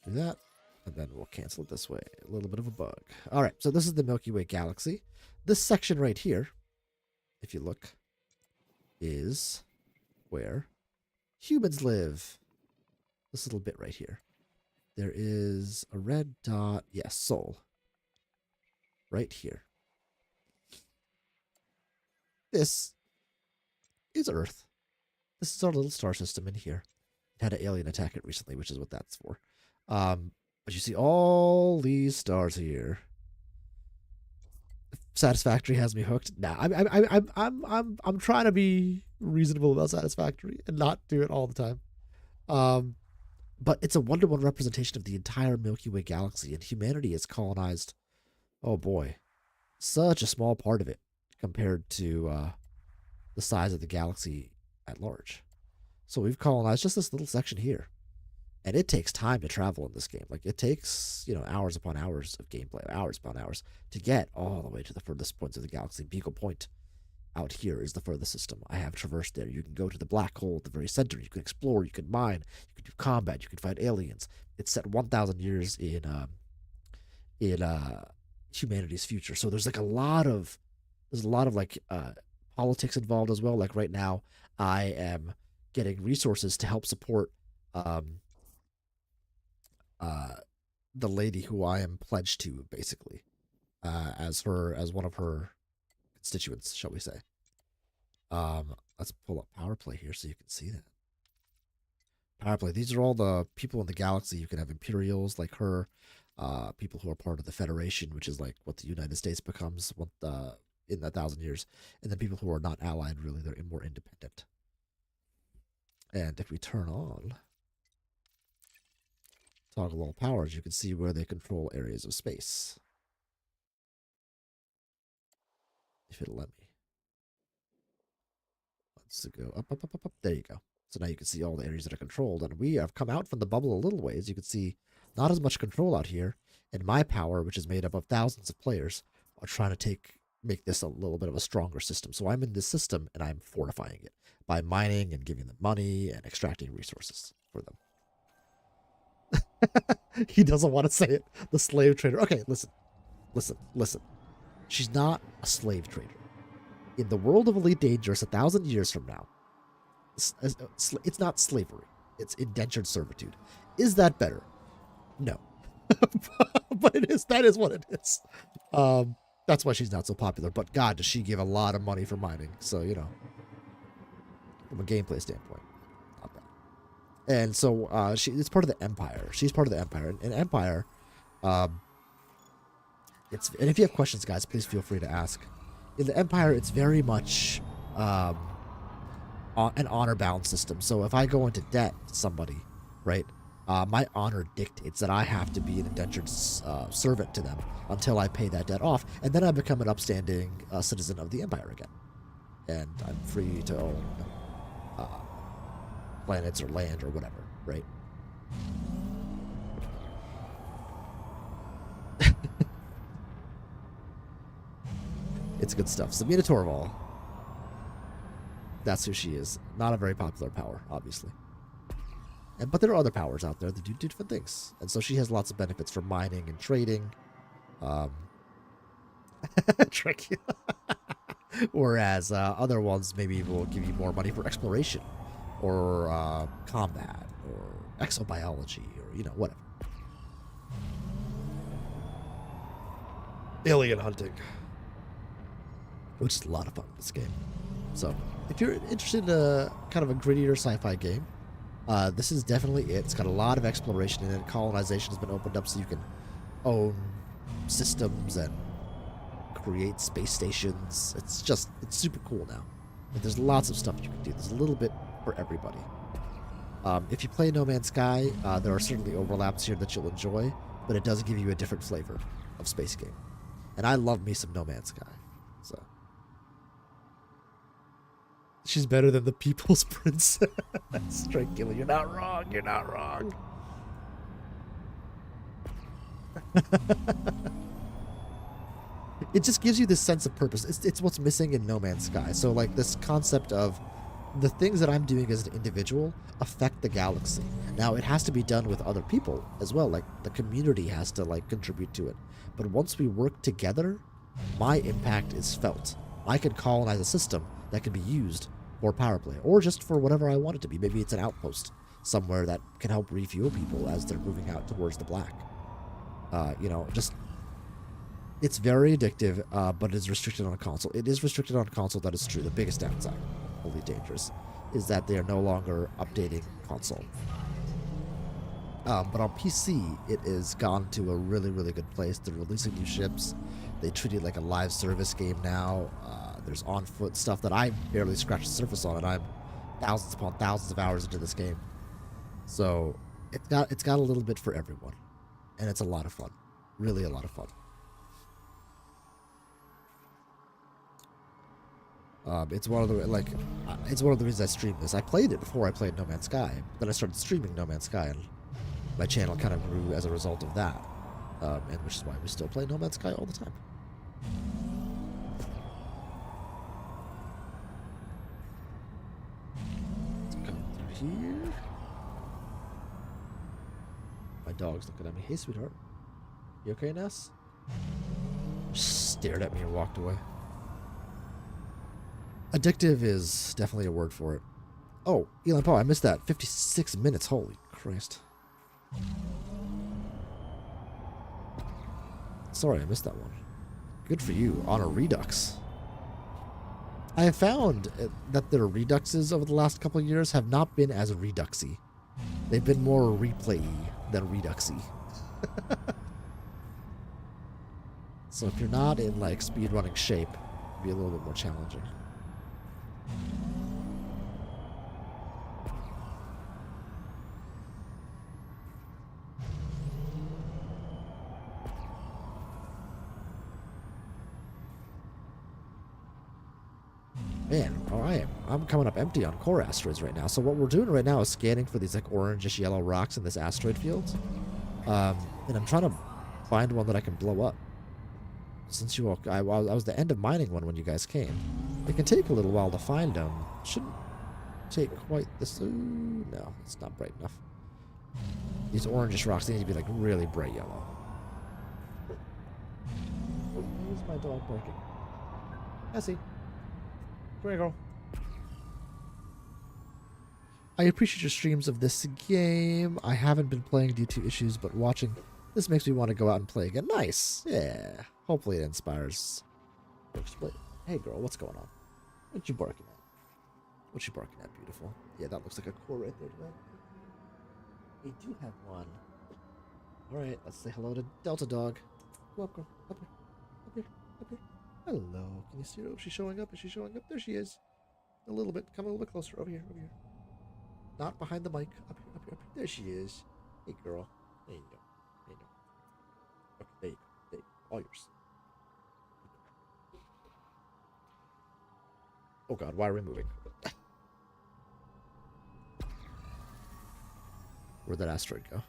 Do that. And then we'll cancel it this way. A little bit of a bug. All right. So this is the Milky Way galaxy. This section right here, if you look, is where humans live. This little bit right here. There is a red dot. Yes, Sol. Right here. This is Earth. This is our little star system in here. It had an alien attack it recently, which is what that's for. But you see all these stars here. Satisfactory has me hooked. Nah, I'm trying to be reasonable about Satisfactory and not do it all the time. But it's a one-to-one representation of the entire Milky Way galaxy, and humanity has colonized, oh boy, such a small part of it compared to the size of the galaxy at large. So we've colonized just this little section here. And it takes time to travel in this game. Like, it takes, you know, hours upon hours of gameplay, hours upon hours, to get all the way to the furthest points of the galaxy. Beagle Point out here is the furthest system. I have traversed there. You can go to the black hole at the very center. You can explore. You can mine. You can do combat. You can fight aliens. It's set 1,000 years in humanity's future. So there's like a lot of like politics involved as well. Like right now, I am getting resources to help support the lady who I am pledged to, basically, as one of her constituents, shall we say. Let's pull up Powerplay here so you can see that. Powerplay, these are all the people in the galaxy. You can have Imperials like her, people who are part of the Federation, which is like what the United States becomes in 1,000 years, and then people who are not allied, really, they're more independent. And if we turn on toggle all powers, you can see where they control areas of space. If it'll let me. Let's go up, up, up, up, up. There you go. So now you can see all the areas that are controlled, and we have come out from the bubble a little ways. You can see not as much control out here, and my power, which is made up of thousands of players, are trying to make this a little bit of a stronger system. So I'm in this system, and I'm fortifying it by mining and giving them money and extracting resources for them. He doesn't want to say it. The slave trader. Okay, listen. She's not a slave trader. In the world of Elite Dangerous 1,000 years from now, it's not slavery. It's indentured servitude. Is that better? No. But it is. That is what it is. That's why she's not so popular. But God, does she give a lot of money for mining. So, you know, from a gameplay standpoint, not bad. And so it's part of the Empire. She's part of the Empire. And Empire, and if you have questions, guys, please feel free to ask. In the Empire, it's very much an honor-bound system. So if I go into debt to somebody, right, my honor dictates that I have to be an indentured servant to them until I pay that debt off, and then I become an upstanding citizen of the Empire again. And I'm free to own planets or land or whatever, right? It's good stuff. Zamina Torval. That's who she is. Not a very popular power, obviously. But there are other powers out there that do different things. And so she has lots of benefits for mining and trading. Tricky. Whereas other ones maybe will give you more money for exploration or combat or exobiology or, you know, whatever. Alien hunting. Which is a lot of fun in this game. So, if you're interested in a kind of a grittier sci-fi game, this is definitely it. It's got a lot of exploration in it. Colonization has been opened up so you can own systems and create space stations. It's super cool now. And there's lots of stuff you can do. There's a little bit for everybody. If you play No Man's Sky, there are certainly overlaps here that you'll enjoy, but it does give you a different flavor of space game. And I love me some No Man's Sky. So. She's better than the People's Princess. Dracula, you're not wrong. You're not wrong. It just gives you this sense of purpose. It's what's missing in No Man's Sky. So, like, this concept of the things that I'm doing as an individual affect the galaxy. Now, it has to be done with other people as well. Like, the community has to, like, contribute to it. But once we work together, my impact is felt. I can colonize a system that can be used for Powerplay, or just for whatever I want it to be. Maybe it's an outpost somewhere that can help refuel people as they're moving out towards the black. You know, just... It's very addictive, but it's restricted on console. It is restricted on console, that is true. The biggest downside, Elite Dangerous, is that they are no longer updating console. But on PC, it has gone to a really, really good place. They're releasing new ships. They treat it like a live service game now. There's on-foot stuff that I barely scratched the surface on, and I'm thousands upon thousands of hours into this game. So it's got a little bit for everyone, and it's a lot of fun. Really a lot of fun. It's one of the reasons I stream this. I played it before I played No Man's Sky. Then I started streaming No Man's Sky, and my channel kind of grew as a result of that. And which is why we still play No Man's Sky all the time. Let's come through here. My dog's looking at me. Hey, sweetheart. You okay, Ness? Just stared at me and walked away. Addictive is definitely a word for it. Oh, Elon Paul, I missed that. 56 minutes. Holy Christ. Sorry, I missed that one. Good for you. On a Redux. I have found that their Reduxes over the last couple of years have not been as Reduxy. They've been more replay-y than Reduxy. So if you're not in, like, speedrunning shape, it'll be a little bit more challenging. Man, oh, I'm coming up empty on core asteroids right now. So what we're doing right now is scanning for these like orangish yellow rocks in this asteroid field. And I'm trying to find one that I can blow up. Since you all, I was the end of mining one when you guys came. It can take a little while to find them. Shouldn't take quite this. Ooh, no, it's not bright enough. These orangish rocks, they need to be like really bright yellow. Where's my dog barking? Essie. Come here, girl. I appreciate your streams of this game. I haven't been playing due to issues, but watching this makes me want to go out and play again. Nice. Yeah. Hopefully it inspires. Hey, girl, what's going on? What you barking at? What you barking at, beautiful? Yeah, that looks like a core right there, man. We do have one. All right, let's say hello to Delta Dog. Go up, girl. Up here. Up here. Up here. Hello. Can you see her? Is she showing up? Is she showing up? There she is. A little bit. Come a little bit closer. Over here. Over here. Not behind the mic. Up here. Up here. Up here. There she is. Hey, girl. There you go. There you go. Okay, there you go. There you go. All yours. Oh God, why are we moving? Where'd that asteroid go?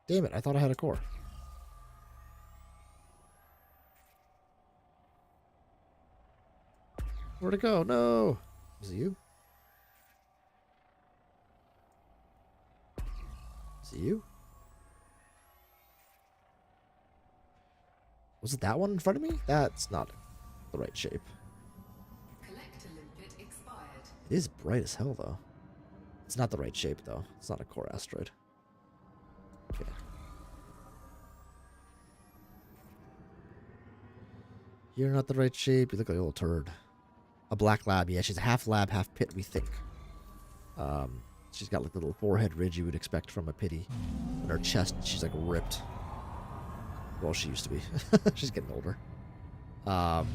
Damn it, I thought I had a core. Where'd it go? No! Is it you? Is it you? Was it that one in front of me? That's not the right shape. Collector limpet expired. It is bright as hell, though. It's not the right shape, though. It's not a core asteroid. Okay. You're not the right shape. You look like a little turd. A black lab. Yeah, she's half lab, half pit, we think. She's got like the little forehead ridge you would expect from a pitty. And her chest, she's like ripped. Well, she used to be. She's getting older. And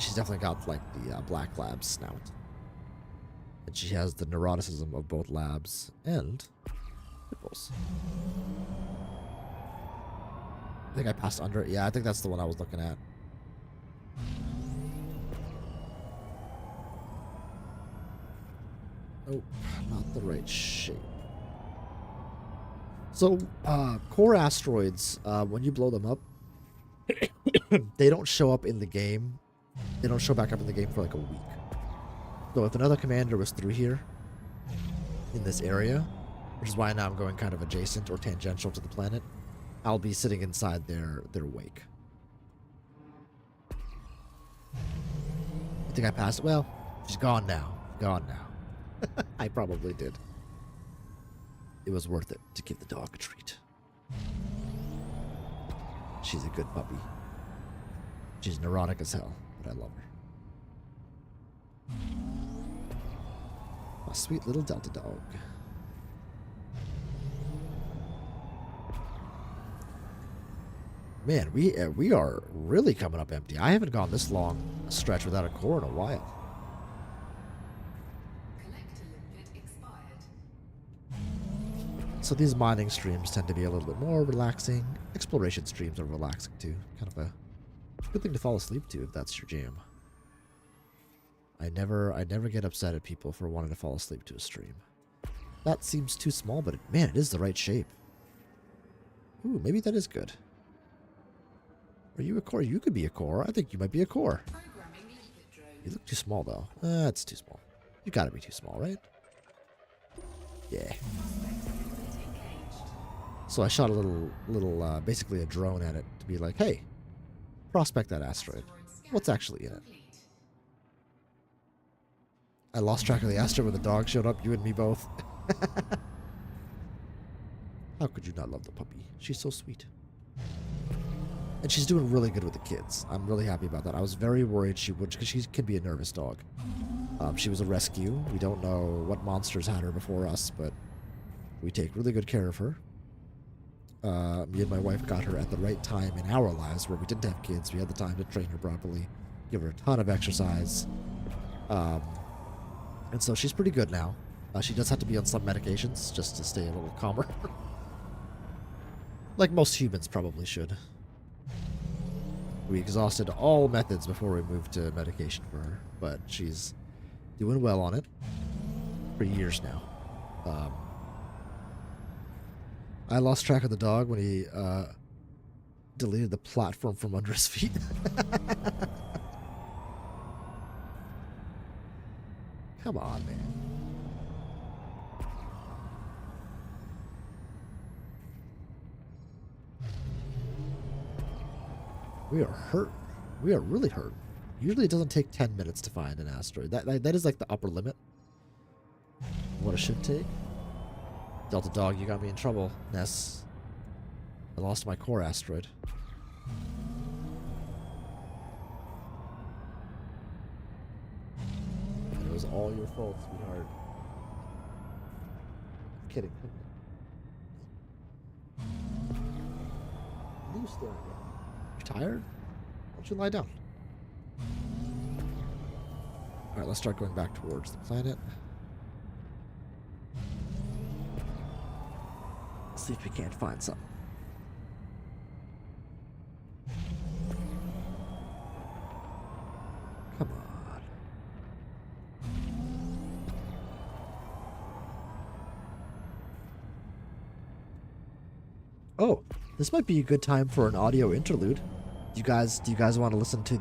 she's definitely got like the black lab snout. And she has the neuroticism of both labs and nipples. I think I passed under it. Yeah, I think that's the one I was looking at. Oh, not the right shape. So, core asteroids, when you blow them up, they don't show up in the game. They don't show back up in the game for like a week. So if another commander was through here, in this area, which is why now I'm going kind of adjacent or tangential to the planet, I'll be sitting inside their wake. You think I passed? Well, she's gone now. Gone now. I probably did. It was worth it to give the dog a treat. She's a good puppy. She's neurotic as hell, but I love her. My sweet little Delta dog. Man, we are really coming up empty. I haven't gone this long a stretch without a core in a while. So these mining streams tend to be a little bit more relaxing. Exploration streams are relaxing too. Kind of a good thing to fall asleep to if that's your jam. I never get upset at people for wanting to fall asleep to a stream. That seems too small, but man, it is the right shape. Ooh, maybe that is good. Are you a core? You could be a core. I think you might be a core. You look too small though. That's too small. You gotta be too small, right? Yeah. So I shot a little, basically a drone at it to be like, hey, prospect that asteroid. What's actually in it? I lost track of the asteroid when the dog showed up, you and me both. How could you not love the puppy? She's so sweet. And she's doing really good with the kids. I'm really happy about that. I was very worried she would, because she can be a nervous dog. She was a rescue. We don't know what monsters had her before us, but we take really good care of her. Me and my wife got her at the right time in our lives where we didn't have kids. We had the time to train her properly, give her a ton of exercise. And so she's pretty good now. She does have to be on some medications just to stay a little calmer. Like most humans probably should. We exhausted all methods before we moved to medication for her, but she's doing well on it for years now. I lost track of the dog when he deleted the platform from under his feet. Come on, man. We are hurt. We are really hurt. Usually it doesn't take 10 minutes to find an asteroid. That is like the upper limit. What it should take. Delta Dog, you got me in trouble, Ness. I lost my core asteroid. And it was all your fault, sweetheart. I'm kidding. What are you staring at? You tired? Why don't you lie down? Alright, let's start going back towards the planet. See if we can't find something. Come on. Oh, this might be a good time for an audio interlude. Do you guys want to listen to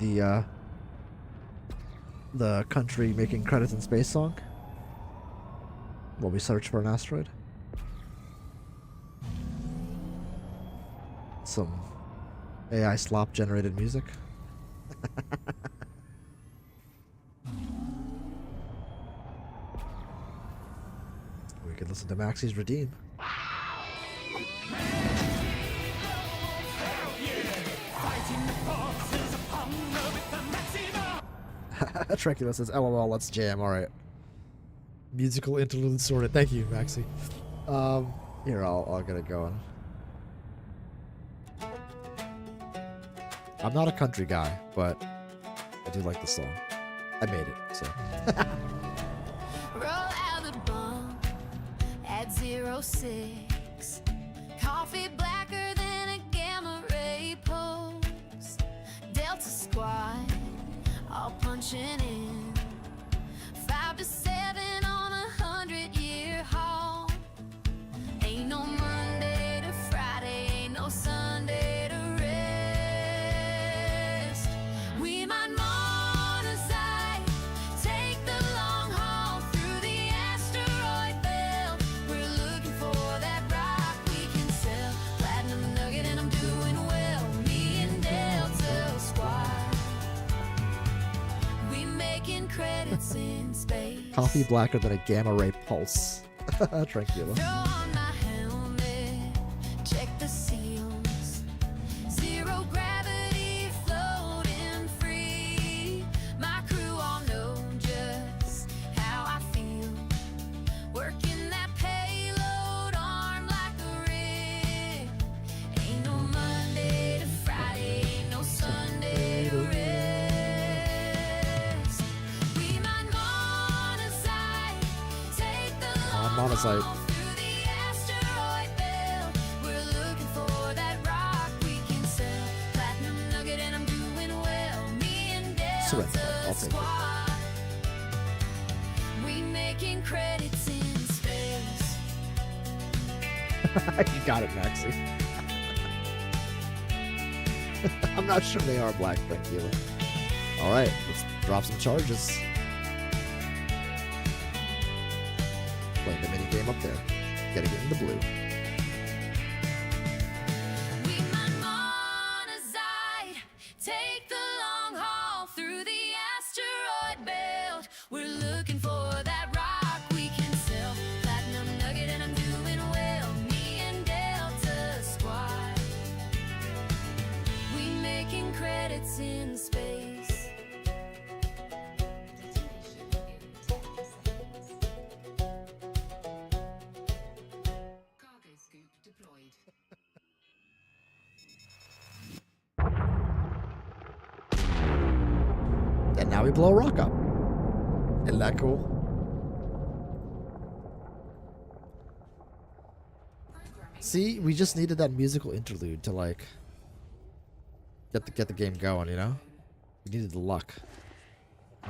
the country making credits in space song while we search for an asteroid? Some AI slop generated music. We could listen to Maxie's Redeem. Tranquila says, LOL, let's jam. Alright. Musical interlude sorted. Thank you, Maxie. Here, I'll get it going. I'm not a country guy, but I do like the song. I made it, so. Roll out the bump at 06. Coffee blacker than a gamma ray pulse. Delta squad, all punching in. 5 to 7 on 100-year haul. Ain't no Monday to Friday, ain't no Sunday to rest. We might monazite, take the long haul through the asteroid belt. We're looking for that rock we can sell. Platinum nugget and I'm doing well. Me and Delta Squad, we making credits in space. Coffee blacker than a gamma ray pulse. Tranquila. Throw on my helmet, check the seals. Zero gravity, floating free. My crew all know just how I feel. Working that payload arm like a rig. Ain't no Monday to Friday, ain't no Sunday to rest. We might monazite, take the Monazite. through the asteroid belt. We're looking for that rock we can sell. Platinum nugget and I'm doing well. Me and Surrender. Delta I'll take it. Squad, we making credits in space. You got it, Maxie. I'm not sure they are black, Tranquila. Alright, let's drop some charges. Playing the mini game up there. Getting it in the blue. We might monazite, take the long haul through the asteroid belt. We're looking for that rock we can sell. Platinum nugget and I'm doing well. Me and Delta Squad, we making credits in space. Cargo scoop deployed. And now we blow a rock up. Isn't that cool? Programming. See, we just needed that musical interlude to like get the game going, you know? We needed the luck.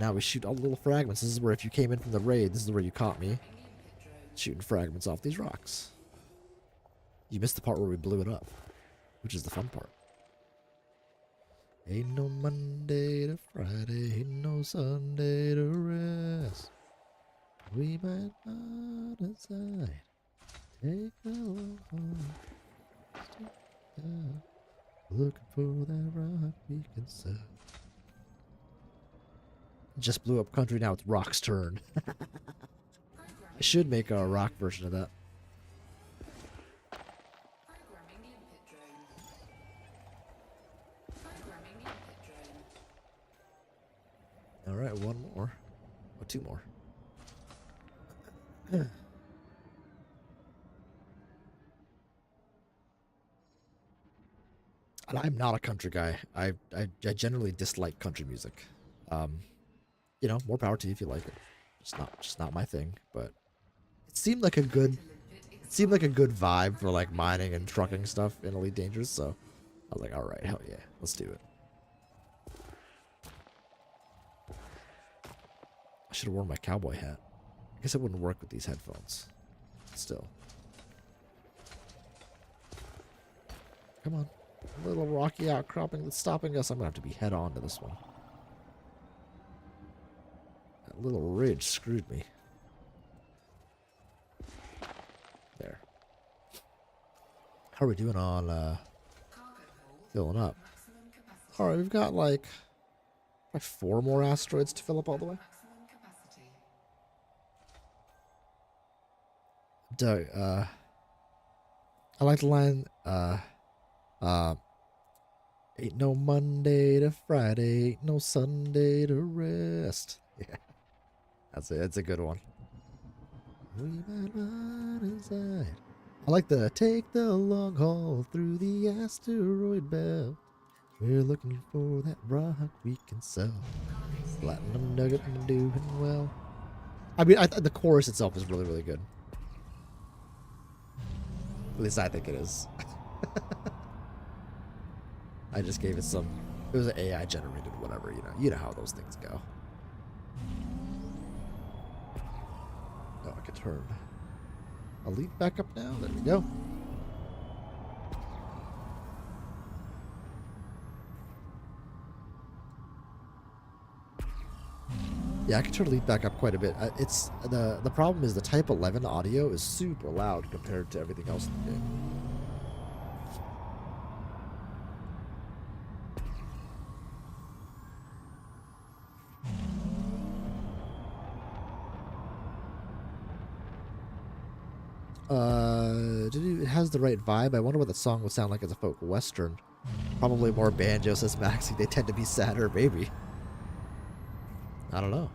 Now we shoot all the little fragments. This is where if you came in from the raid, this is where you caught me. Shooting fragments off these rocks. You missed the part where we blew it up, which is the fun part. Ain't no Monday to Friday, ain't no Sunday to rest. We might not decide. Take a long home. Looking for that rock we can sell. Just blew up country, now it's Rock's turn. I should make a rock version of that. Programming limpet drone. Programming limpet drone. Alright, one more. Or two more. And I'm not a country guy. I generally dislike country music. You know, more power to you if you like it. Just not my thing, but it seemed like a good vibe for like mining and trucking stuff in Elite Dangerous, so I was like, alright, hell yeah, let's do it. I should have worn my cowboy hat. I guess it wouldn't work with these headphones. Still. Come on. A little rocky outcropping that's stopping us. I'm gonna have to be head on to this one. That little ridge screwed me. There. How are we doing on filling up? Alright, we've got like 4 more asteroids to fill up all the way. Maximum capacity. Doug, I like the line, ain't no Monday to Friday, ain't no Sunday to rest. Yeah, that's a good one. We might run inside. I like the take the long haul through the asteroid belt. We're looking for that rock we can sell. Platinum nugget and doing well. I mean, the chorus itself is really, really good. At least I think it is. I just gave it some. It was an AI generated whatever, you know. You know how those things go. Oh, I can turn. I'll lead back up now. There we go. Yeah, I can turn the lead back up quite a bit. It's the problem is the Type 11 audio is super loud compared to everything else in the game. It has the right vibe. I wonder what the song would sound like as a folk western. Probably more banjo, says Maxie. They tend to be sadder, baby. I don't know.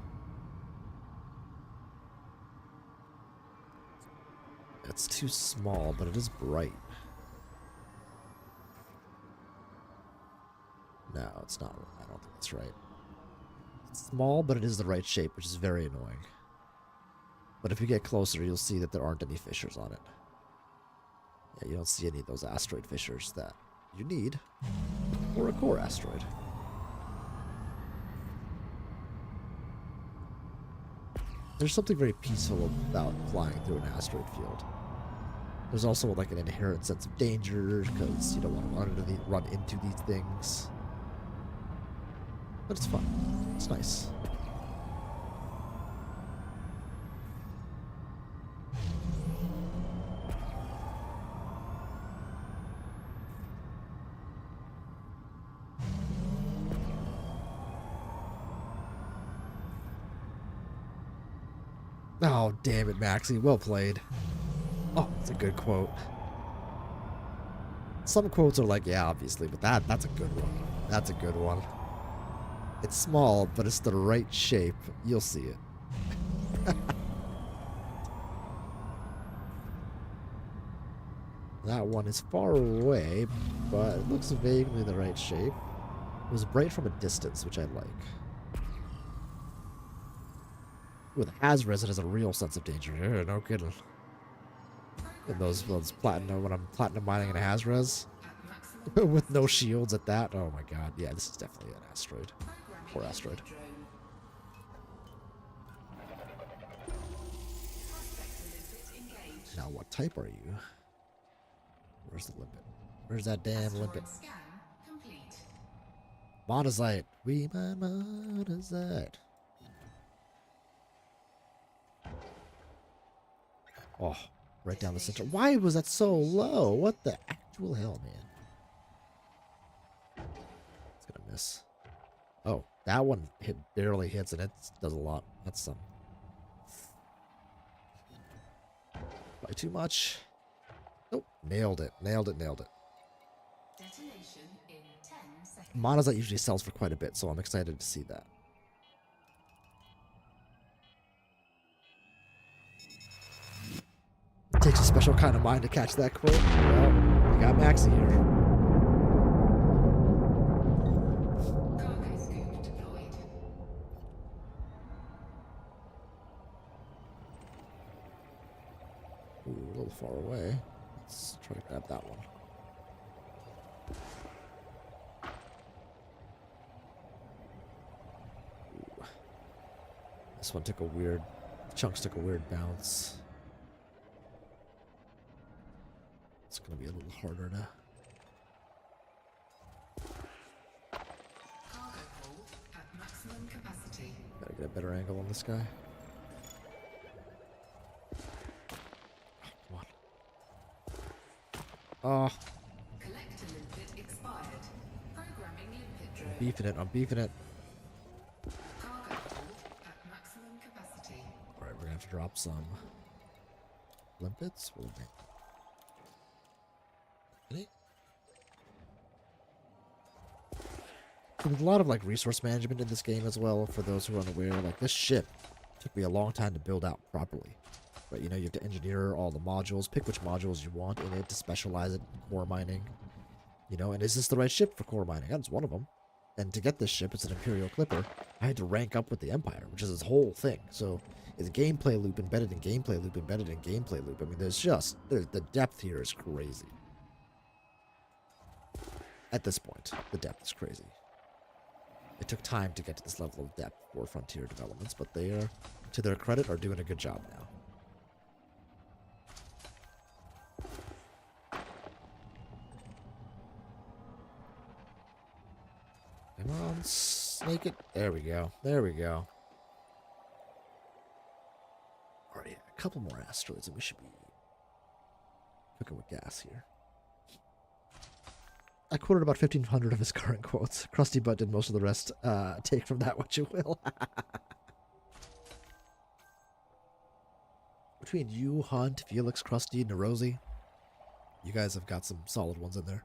It's too small, but it is bright. No, it's not. I don't think that's right. It's small, but it is the right shape, which is very annoying. But if you get closer, you'll see that there aren't any fissures on it. Yeah, you don't see any of those asteroid fissures that you need for a core asteroid. There's something very peaceful about flying through an asteroid field. There's also like an inherent sense of danger because you don't want to run into these things. But it's fun. It's nice. Oh, damn it, Maxie. Well played. Oh, that's a good quote. Some quotes are like, yeah, obviously, but that's a good one. That's a good one. It's small, but it's the right shape. You'll see it. That one is far away, but it looks vaguely the right shape. It was bright from a distance, which I like. With Hazres, it has a real sense of danger. Yeah, no kidding. In those platinum, when I'm platinum mining in a Hazres, With no shields at that. Oh my god. Yeah, this is definitely an asteroid. Poor asteroid. Now, what type are you? Where's the limpet? Where's that damn limpet? Scan complete. Monazite. We mine monazite. Oh, right down the center. Why was that so low? What the actual hell, man? It's gonna miss. Oh, that one barely hits, and it does a lot. That's some. Probably too much. Nope. Nailed it. Nailed it. Nailed it. Detonation in 10 seconds. Monazite usually sells for quite a bit, so I'm excited to see that. It takes a special kind of mind to catch that quote. Well, we got Maxi here. Cargo scoop deployed. Ooh, a little far away. Let's try to grab that one. Ooh. This one took a weird... Chunks took a weird bounce. It's gonna be a little harder to... Cargo hold at maximum capacity. Gotta get a better angle on this guy. Oh, come on. Oh, Collector limpet expired. Programming limpet drone. beefing it. I'm beefing it. Cargo hold at maximum capacity. Alright, we're gonna have to drop some limpets. We'll make... Any? There's a lot of like resource management in this game as well. For those who are unaware, like this ship took me a long time to build out properly. But you know, you have to engineer all the modules, pick which modules you want in it to specialize it in core mining. You know, and is this the right ship for core mining? That's one of them. And to get this ship, it's an Imperial Clipper. I had to rank up with the Empire, which is this whole thing. So it's a gameplay loop embedded in gameplay loop embedded in gameplay loop. I mean, the depth here is crazy. At this point, the depth is crazy. It took time to get to this level of depth for Frontier developments, but they are, to their credit, are doing a good job now. Come on, snake it. There we go. There we go. Alright, a couple more asteroids and we should be cooking with gas here. I quoted about 1,500 of his current quotes. Krusty Butt did most of the rest. Take from that what you will. Between you, Hunt, Felix, Krusty, Nerosi, you guys have got some solid ones in there.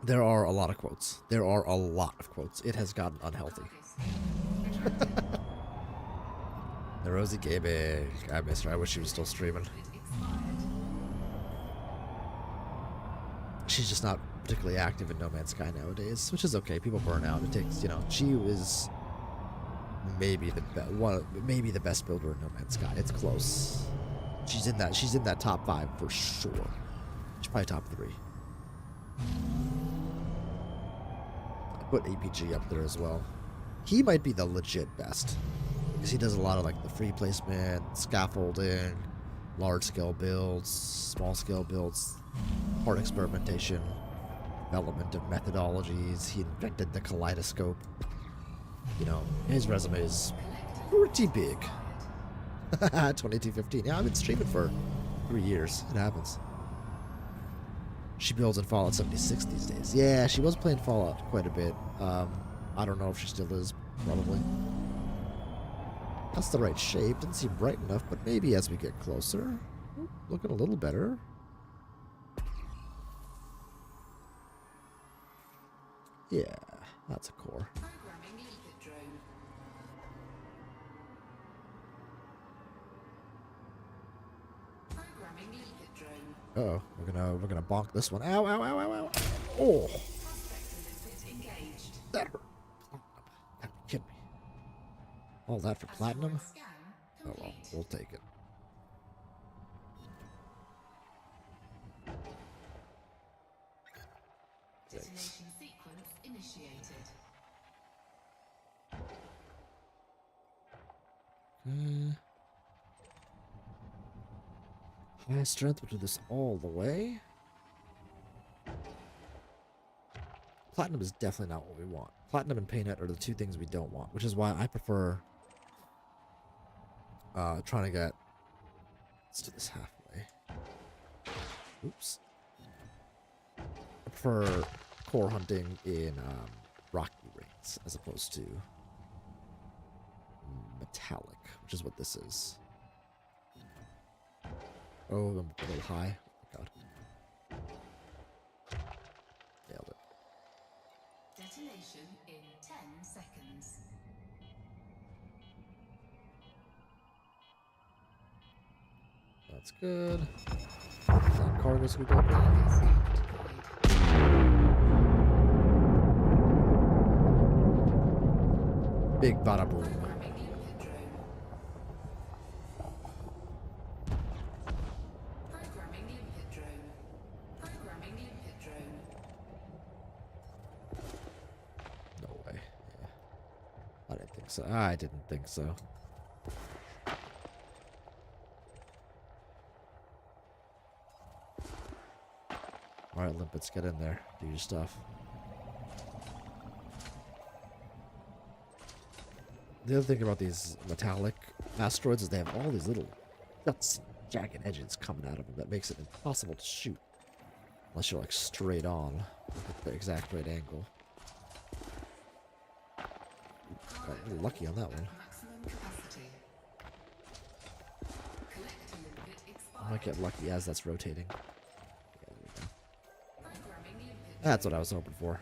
There are a lot of quotes. There are a lot of quotes. It has gotten unhealthy. The Rosie Gaming. I missed her. I wish she was still streaming. She's just not particularly active in No Man's Sky nowadays, which is okay. People burn out. It takes, you know, she is maybe maybe the best builder in No Man's Sky. It's close. She's in that top 5 for sure. She's probably top 3. I put APG up there as well. He might be the legit best. Because he does a lot of like the free placement, scaffolding, large scale builds, small scale builds, hard experimentation, development of methodologies. He invented the kaleidoscope. You know, his resume is pretty big. 2215. Yeah, I've been streaming for 3 years. It happens. She builds in Fallout 76 these days. Yeah, she was playing Fallout quite a bit. I don't know if she still is. Probably. That's the right shape. Didn't seem bright enough, but maybe as we get closer. Looking a little better. Yeah, that's a core. Programming limpet drone. Programming limpet drone. Uh-oh, we're gonna bonk this one. Ow, ow, ow, ow, ow. Oh, Prospector limpet engaged. that hurt. That kidding me. All that for platinum? Scan Oh well, complete. we'll take it. Detonation sequence initiated. High strength, we'll do this all the way. Platinum is definitely not what we want. Platinum and painted are the two things we don't want, which is why I prefer trying to get... Let's do this halfway. Oops. I prefer core hunting in rocky rings as opposed to metallic, which is what this is. Oh, I'm a little high. Oh my god. Nailed it. Detonation in 10 seconds. That's good. That cargo scoop open. Cargo scanner deployed. Big bada boom. Programming limpet drone. Programming limpet drone. Programming limpet drone. No way. Yeah. I didn't think so. I didn't think so. Alright, limpets, get in there. Do your stuff. The other thing about these metallic asteroids is they have all these little nuts, jagged edges coming out of them that makes it impossible to shoot. Unless you're like straight on at the exact right angle. Got a little lucky on that one. Maximum capacity. Collector limpet I expired. might get lucky as that's rotating. Yeah, there we go. Programming limpet That's what I was hoping for.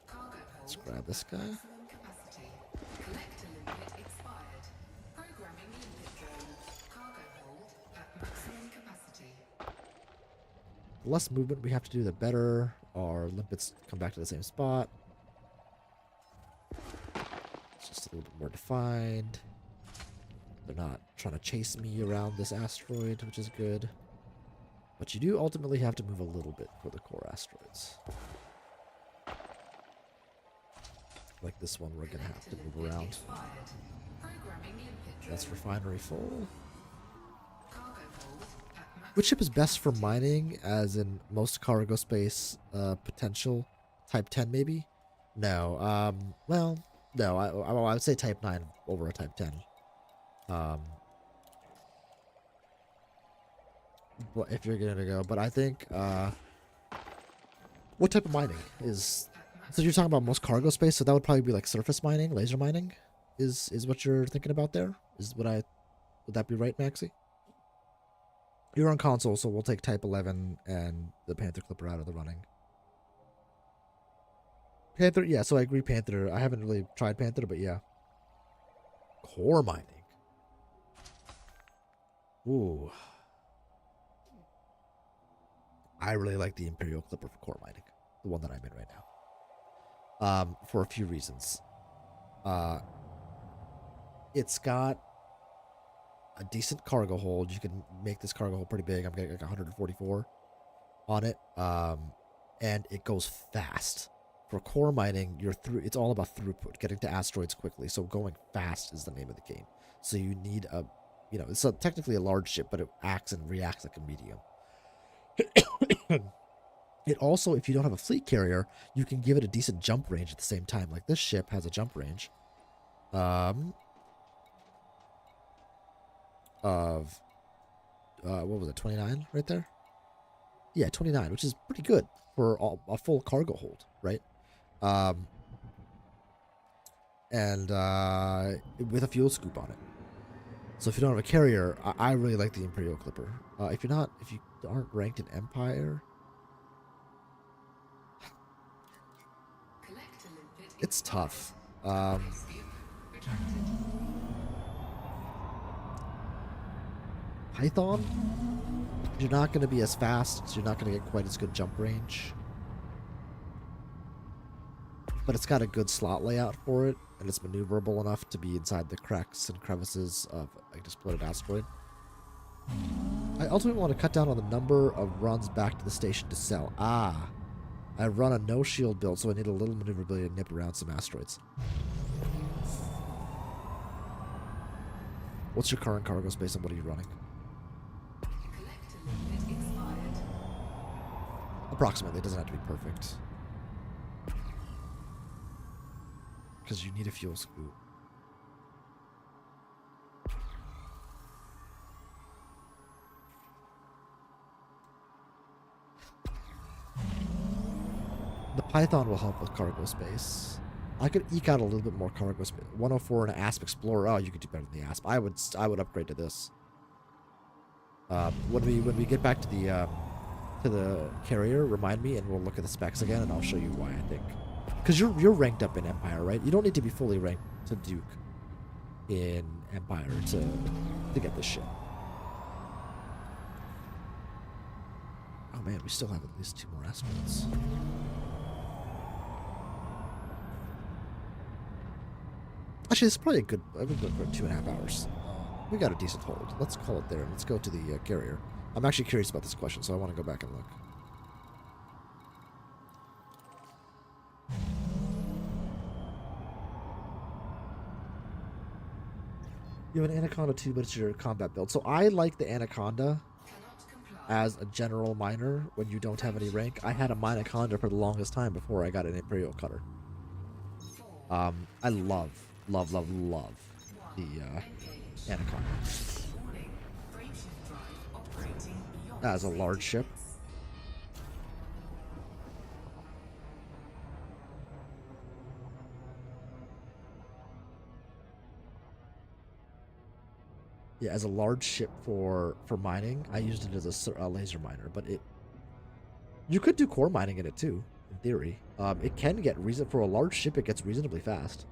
cargo Let's hold. grab this guy. Maximum capacity. Collector limpet expired. Programming limpet drone. Cargo hold at maximum capacity. The less movement we have to do, the better. Our limpets come back to the same spot. It's just a little bit more defined. They're not trying to chase me around this asteroid, which is good. But you do ultimately have to move a little bit for the core asteroids. Like this one, we're going to have to move around. Expired. Programming limpet drone. That's refinery full. Cargo hold at maximum. Which ship is best for mining, as in most cargo space potential? Type 10 maybe? No. Well, no. I would say Type 9 over a Type 10. But if you're gonna go, but I think what type of mining is? So you're talking about most cargo space, so that would probably be like surface mining, laser mining, is what you're thinking about there? Would that be right, Maxi? You're on console, so we'll take Type 11 and the Panther Clipper out of the running. Panther, yeah, so I agree, Panther. I haven't really tried Panther, but yeah. Core mining. Ooh. I really like the Imperial Clipper for core mining, the one that I'm in right now. For a few reasons. It's got a decent cargo hold. You can make this cargo hold pretty big. I'm getting like 144 on it. And it goes fast. For core mining, it's all about throughput, getting to asteroids quickly. So going fast is the name of the game. So you need it's technically a large ship, but it acts and reacts like a medium. It also, if you don't have a fleet carrier, you can give it a decent jump range at the same time. Like this ship has a jump range of what was it, 29 right there? Yeah, 29, which is pretty good for a full cargo hold, right? And with a fuel scoop on it. So if you don't have a carrier, I really like the Imperial Clipper. If you aren't ranked in Empire, Collector limpet it's tough. scoop retracted. Python, you're not going to be as fast, so you're not going to get quite as good jump range. but it's got a good slot layout for it, and it's maneuverable enough to be inside the cracks and crevices of an exploded asteroid. I ultimately want to cut down on the number of runs back to the station to sell. Ah, I run a no-shield build, so I need a little maneuverability to nip around some asteroids. What's your current cargo space and what are you running? Collector limit expired. Approximately, it doesn't have to be perfect. Because you need a fuel scoop. The Python will help with cargo space. I could eke out a little bit more cargo space. 104 and an Asp Explorer. Oh, you could do better than the Asp. I would upgrade to this. When we get back to the carrier, remind me, and we'll look at the specs again, and I'll show you why I think. Because you're ranked up in Empire, right? You don't need to be fully ranked to Duke in Empire to get this shit. Oh man, we still have at least 2 more asteroids. Actually, it's probably a good. I've been good for 2.5 hours. We got a decent hold. Let's call it there. Let's go to the carrier. I'm actually curious about this question, so I want to go back and look. You have an Anaconda too, but it's your combat build. So I like the Anaconda Cannot comply. as a general miner when you don't have any rank. I had a Anaconda for the longest time before I got an Imperial Cutter. I love the Anaconda. Warning. Frameshift drive operating beyond As a large safety ship. limits. Yeah, as a large ship for mining, I used it as a laser miner, but you could do core mining in it too, in theory. It can get for a large ship, it gets reasonably fast.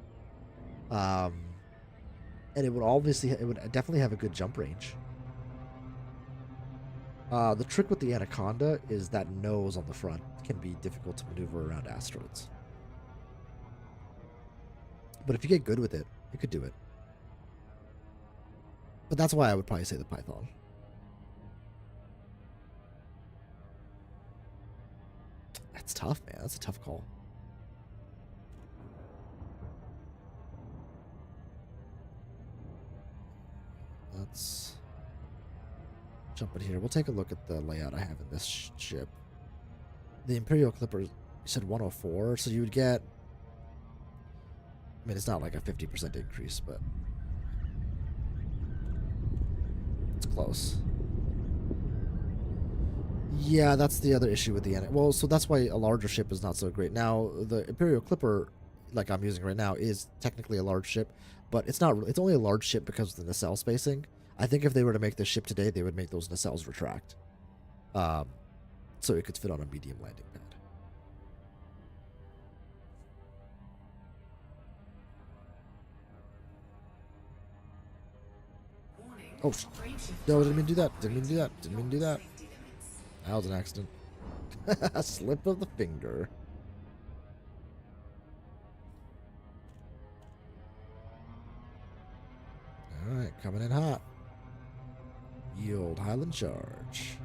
And it would definitely have a good jump range. The trick with the Anaconda is that nose on the front can be difficult to maneuver around asteroids. But if you get good with it, you could do it. But that's why I would probably say the Python. That's tough, man. That's a tough call. Let's jump in here. We'll take a look at the layout I have in this ship. The Imperial Clipper, you said 104, so you would get... I mean, it's not like a 50% increase, but... it's close. Yeah, that's the other issue with the... well, so that's why a larger ship is not so great. Now, the Imperial Clipper, like I'm using right now, is technically a large ship, but it's not. It's only a large ship because of the nacelle spacing. I think if they were to make this ship today, they would make those nacelles retract, so it could fit on a medium landing pad. Warning. Oh, Frameshift no! drive Didn't mean to do that. Didn't mean to do that. operating Didn't mean to do beyond that. safety limits. That was an accident. A slip of the finger. All right, coming in hot. Yield Highland charge.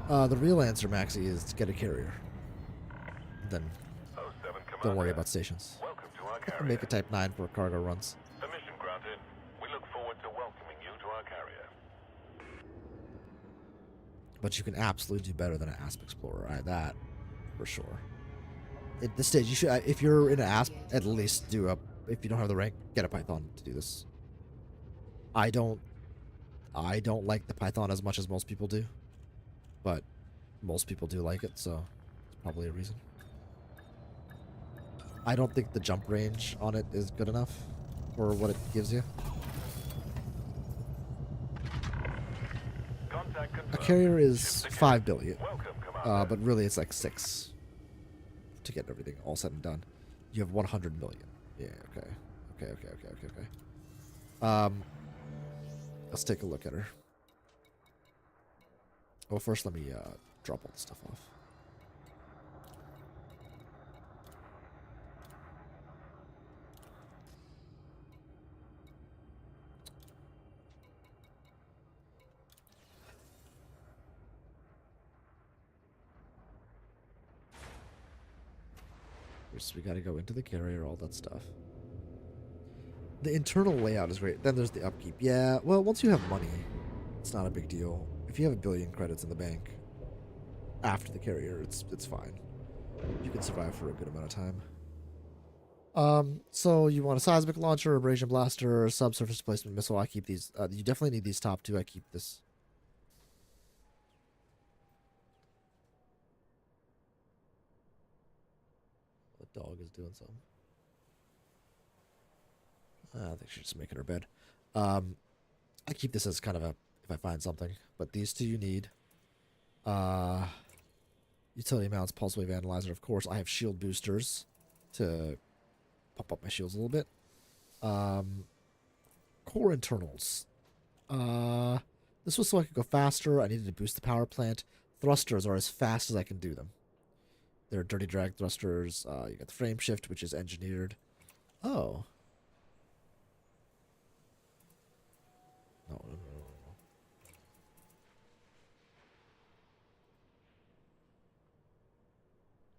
The real answer, Maxie, is to get a carrier. Then 07 don't worry Commander. about stations. Welcome to our carrier. Make a Type 9 for cargo runs. Permission granted. We look forward to welcoming you to our carrier. But you can absolutely do better than an Asp Explorer. That for sure. At this stage, you should, if you're in an Asp, at least do a. If you don't have the rank, get a Python to do this. I don't like the Python as much as most people do, but most people do like it, so it's probably a reason. I don't think the jump range on it is good enough for what it gives you. Contact confirmed. A carrier is 5 billion, Welcome, Commander. but really it's like 6 to get everything all said and done. You have 100 million. Yeah, okay. Okay. Let's take a look at her. Well, first let me drop all the stuff off. First, we gotta go into the carrier, all that stuff. The internal layout is great. Then there's the upkeep. Yeah, well, once you have money, it's not a big deal. If you have 1 billion credits in the bank after the carrier, it's fine. You can survive for a good amount of time. So you want a seismic launcher, abrasion blaster, subsurface displacement missile. I keep these. You definitely need these top 2. I keep this. The dog is doing something. I think she's just making her bed. I keep this as kind of a if I find something. But these 2 you need. Utility mounts, pulse wave analyzer. Of course, I have shield boosters to pop up my shields a little bit. Core internals. This was so I could go faster. I needed to boost the power plant. Thrusters are as fast as I can do them. They're dirty drag thrusters. You got the frame shift, which is engineered. Oh. No.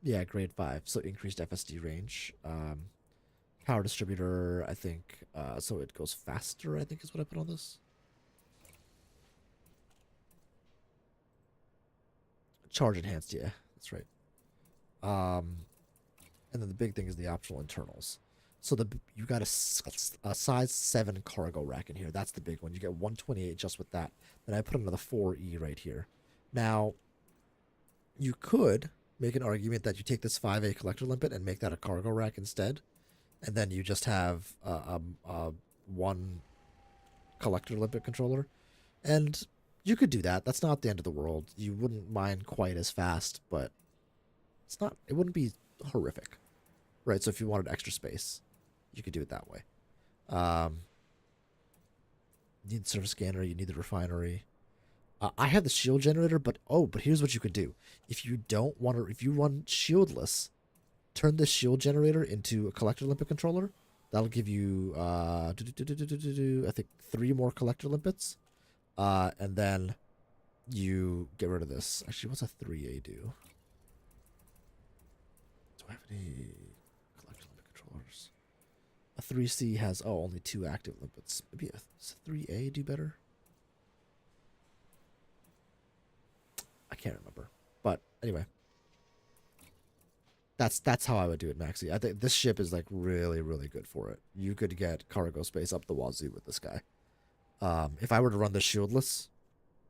Yeah, grade 5. So increased FSD range. Power distributor, I think. So it goes faster, I think is what I put on this. Charge enhanced, yeah, that's right. And then the big thing is the optional internals. So you got a size 7 cargo rack in here. That's the big one. You get 128 just with that. Then I put another 4E right here. Now, you could make an argument that you take this 5A collector limpet and make that a cargo rack instead. And then you just have one collector limpet controller. And you could do that. That's not the end of the world. You wouldn't mine quite as fast, but it wouldn't be horrific. Right, so if you wanted extra space, you could do it that way. You need the surface scanner, you need the refinery. I have the shield generator, but here's what you could do. If you run shieldless, turn this shield generator into a collector limpet controller. That'll give you I think 3 more collector limpets. And then you get rid of this. Actually, what's a 3A do? Do I have any collector limpet controllers? A 3C has only 2 active limpets. Maybe a 3A do better? I can't remember. But anyway. That's how I would do it, Maxi. I think this ship is like really, really good for it. You could get cargo space up the wazoo with this guy. If I were to run this shieldless,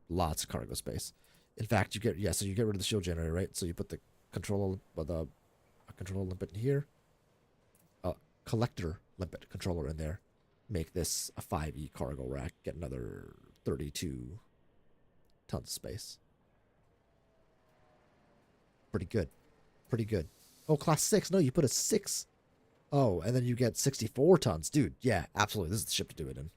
lots of cargo space. In fact, you get rid of the shield generator, right? So you put the controller limpet in here, collector limpet controller in there, make this a 5E cargo rack, get another 32 tons of space. Pretty good. Pretty good. Oh, class 6. No, you put a 6. Oh, and then you get 64 tons. Dude, yeah, absolutely. This is the ship to do it in.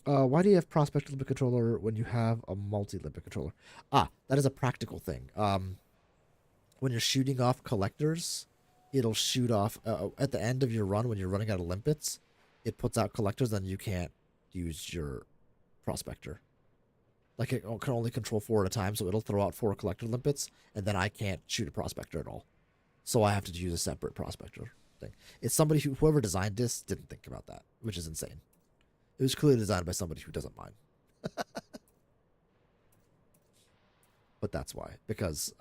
Why do you have prospector limpet controller when you have a multi-limpet controller? That is a practical thing. When you're shooting off collectors, it'll shoot off at the end of your run when you're running out of limpets. It puts out collectors, then you can't use your prospector. Like, it can only control 4 at a time, so it'll throw out 4 collector limpets, and then I can't shoot a prospector at all. So I have to use a separate prospector thing. It's whoever designed this didn't think about that, which is insane. It was clearly designed by somebody who doesn't mind. But that's why. Because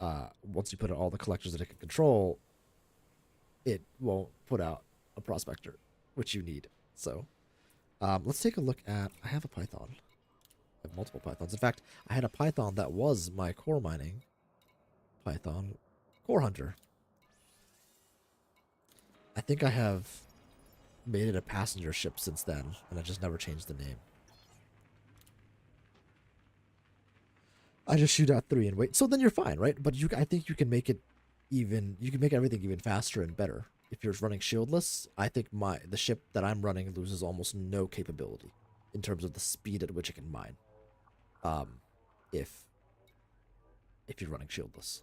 once you put out all the collectors that it can control, it won't put out a prospector, which you need. So let's take a look at... I have a Python. I have multiple Pythons. In fact, I had a Python that was my core mining Python. Core Hunter. I think I have made it a passenger ship since then, and I just never changed the name. I just shoot out 3 and wait. So then you're fine, right? But I think you can make it even... You can make everything even faster and better. If you're running shieldless, I think the ship that I'm running loses almost no capability in terms of the speed at which it can mine. If you're running shieldless.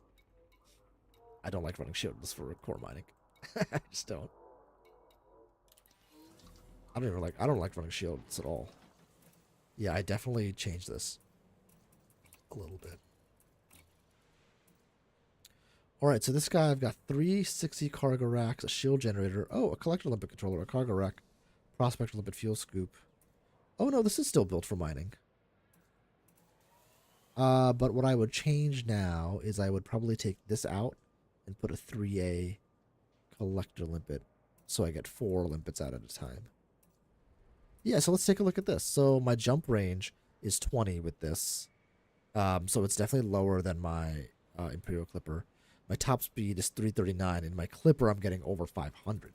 I don't like running shieldless for core mining. I just don't. I don't like running shields at all. Yeah, I definitely changed this a little bit. Alright, so this guy, I've got 360 cargo racks, a shield generator, oh, a collector limpet controller, a cargo rack, prospector limpet fuel scoop. Oh no, this is still built for mining. But what I would change now is I would probably take this out and put a 3A collector limpet so I get 4 limpets out at a time. Yeah, so let's take a look at this. So my jump range is 20 with this. So it's definitely lower than my Imperial Clipper. My top speed is 339, and my Clipper I'm getting over 500.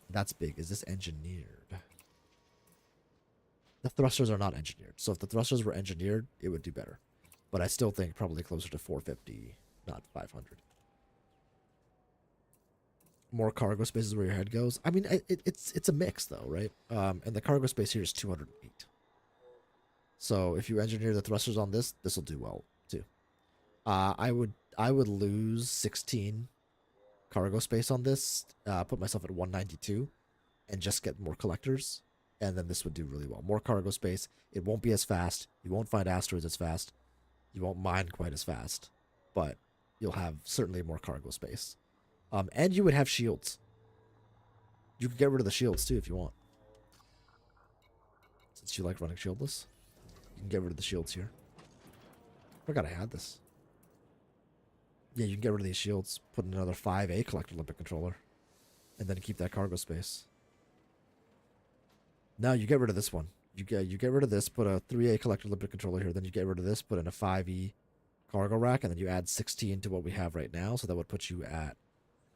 That's big. Is this engineered? The thrusters are not engineered. So if the thrusters were engineered, it would do better. But I still think probably closer to 450, not 500. More cargo space is where your head goes. I mean, it's a mix though, right? And the cargo space here is 208. So if you engineer the thrusters on this, this will do well too. I would lose 16 cargo space on this. Put myself at 192, and just get more collectors, and then this would do really well. More cargo space. It won't be as fast. You won't find asteroids as fast. You won't mine quite as fast, but you'll have certainly more cargo space. And you would have shields. You could get rid of the shields too if you want. Since you like running shieldless, you can get rid of the shields here. Forgot I had this. Yeah, you can get rid of these shields, put in another 5A collector limpet controller, and then keep that cargo space. Now you get rid of this one. You get rid of this, put a 3A collector limpet controller here, then you get rid of this, put in a 5E cargo rack, and then you add 16 to what we have right now, so that would put you at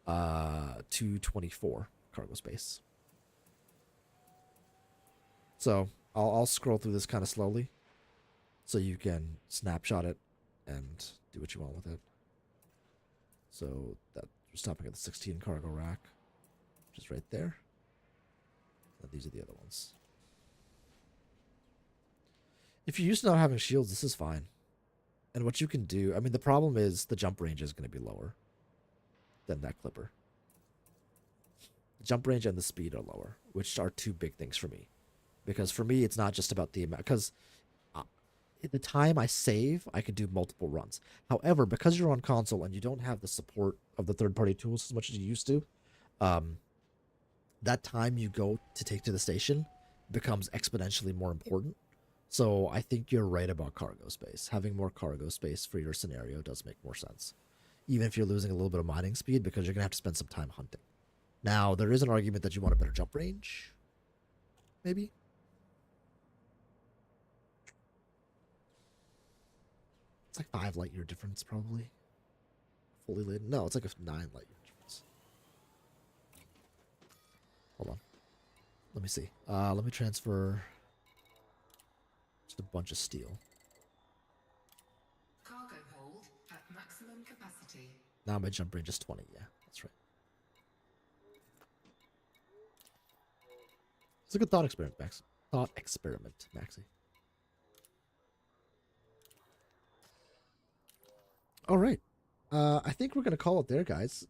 224 cargo space. So I'll scroll through this kind of slowly, so you can snapshot it and do what you want with it. So that we're stopping at the 16 cargo rack, which is right there. And these are the other ones. If you're used to not having shields, this is fine. And what you can do, I mean, the problem is the jump range is going to be lower than that Clipper. The jump range and the speed are lower, which are two big things for me. Because for me, it's not just about the amount, because at the time I save, I can do multiple runs. However, because you're on console and you don't have the support of the third-party tools as much as you used to, that time you go to take to the station becomes exponentially more important. So I think you're right about cargo space. Having more cargo space for your scenario does make more sense. Even if you're losing a little bit of mining speed, because you're going to have to spend some time hunting. Now, there is an argument that you want a better jump range. Maybe? It's like 5 light year difference, probably. Fully laden. No, it's like a 9 light year difference. Hold on. Let me see. Let me transfer just a bunch of steel. Cargo hold at maximum capacity. Now my jump range is 20. Yeah, that's right. It's a good thought experiment, Max. Thought experiment, Maxie. All right. I think we're going to call it there, guys.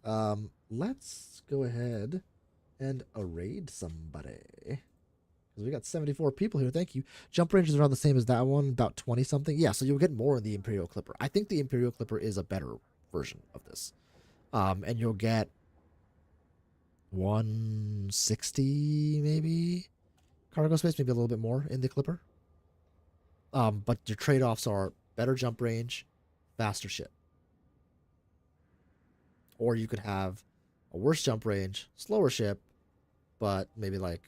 Let's go ahead and raid somebody. Because we got 74 people here. Thank you. Jump range is around the same as that one, about 20-something. Yeah, so you'll get more in the Imperial Clipper. I think the Imperial Clipper is a better version of this. And you'll get 160, maybe, cargo space, maybe a little bit more in the Clipper. But your trade-offs are better jump range, faster ship. Or you could have a worse jump range, slower ship, but maybe like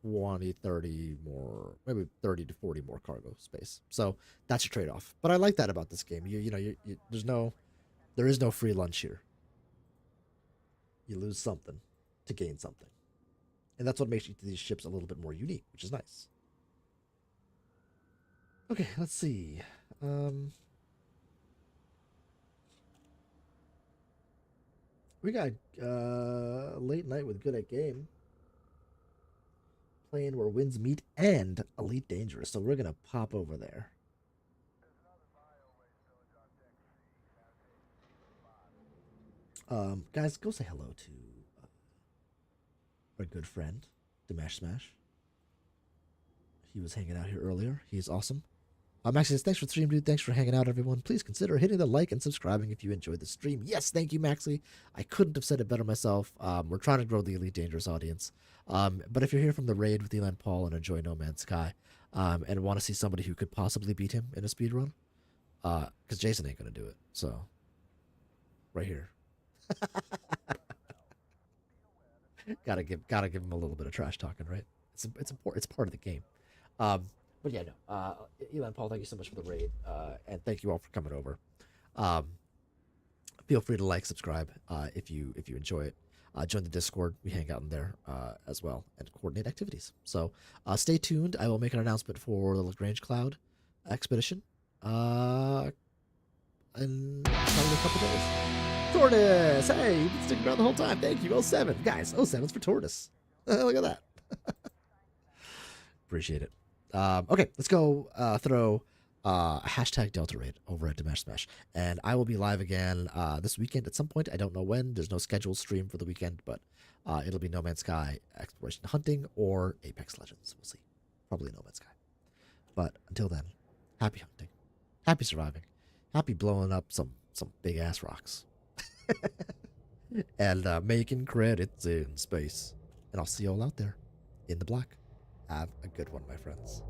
20, 30 more, maybe 30 to 40 more cargo space. So that's your trade-off. But I like that about this game. There is no free lunch here. You lose something to gain something. And that's what makes each of these ships a little bit more unique, which is nice. Okay, let's see. We got late night with good at game. Playing where wins meet and Elite Dangerous. So we're going to pop over there. Guys, go say hello to our good friend, Dimash Smash. He was hanging out here earlier. He's awesome. Max says, thanks for the stream, dude. Thanks for hanging out, everyone. Please consider hitting the like and subscribing if you enjoyed the stream. Yes, thank you, Maxie. I couldn't have said it better myself. We're trying to grow the Elite Dangerous audience. But if you're here from the raid with Elan Paul and enjoy No Man's Sky, and want to see somebody who could possibly beat him in a speed run, because Jason ain't going to do it. So, right here. gotta give him a little bit of trash talking, right? It's important. It's part of the game. But yeah, no. Elan Paul, thank you so much for the raid, and thank you all for coming over. Feel free to like, subscribe if you enjoy it. Join the Discord. We hang out in there as well and coordinate activities. So stay tuned. I will make an announcement for the Lagrange Cloud expedition in probably a couple days. Tortoise! Hey, you've been sticking around the whole time. Thank you. 07. Guys, 07's for Tortoise. Look at that. Appreciate it. Okay, let's go throw a hashtag Delta Raid over at Dimash Smash. And I will be live again this weekend at some point. I don't know when. There's no scheduled stream for the weekend, but it'll be No Man's Sky Exploration Hunting or Apex Legends. We'll see. Probably No Man's Sky. But until then, happy hunting, happy surviving, happy blowing up some big ass rocks, and making credits in space. And I'll see you all out there in the black. Have a good one, my friends.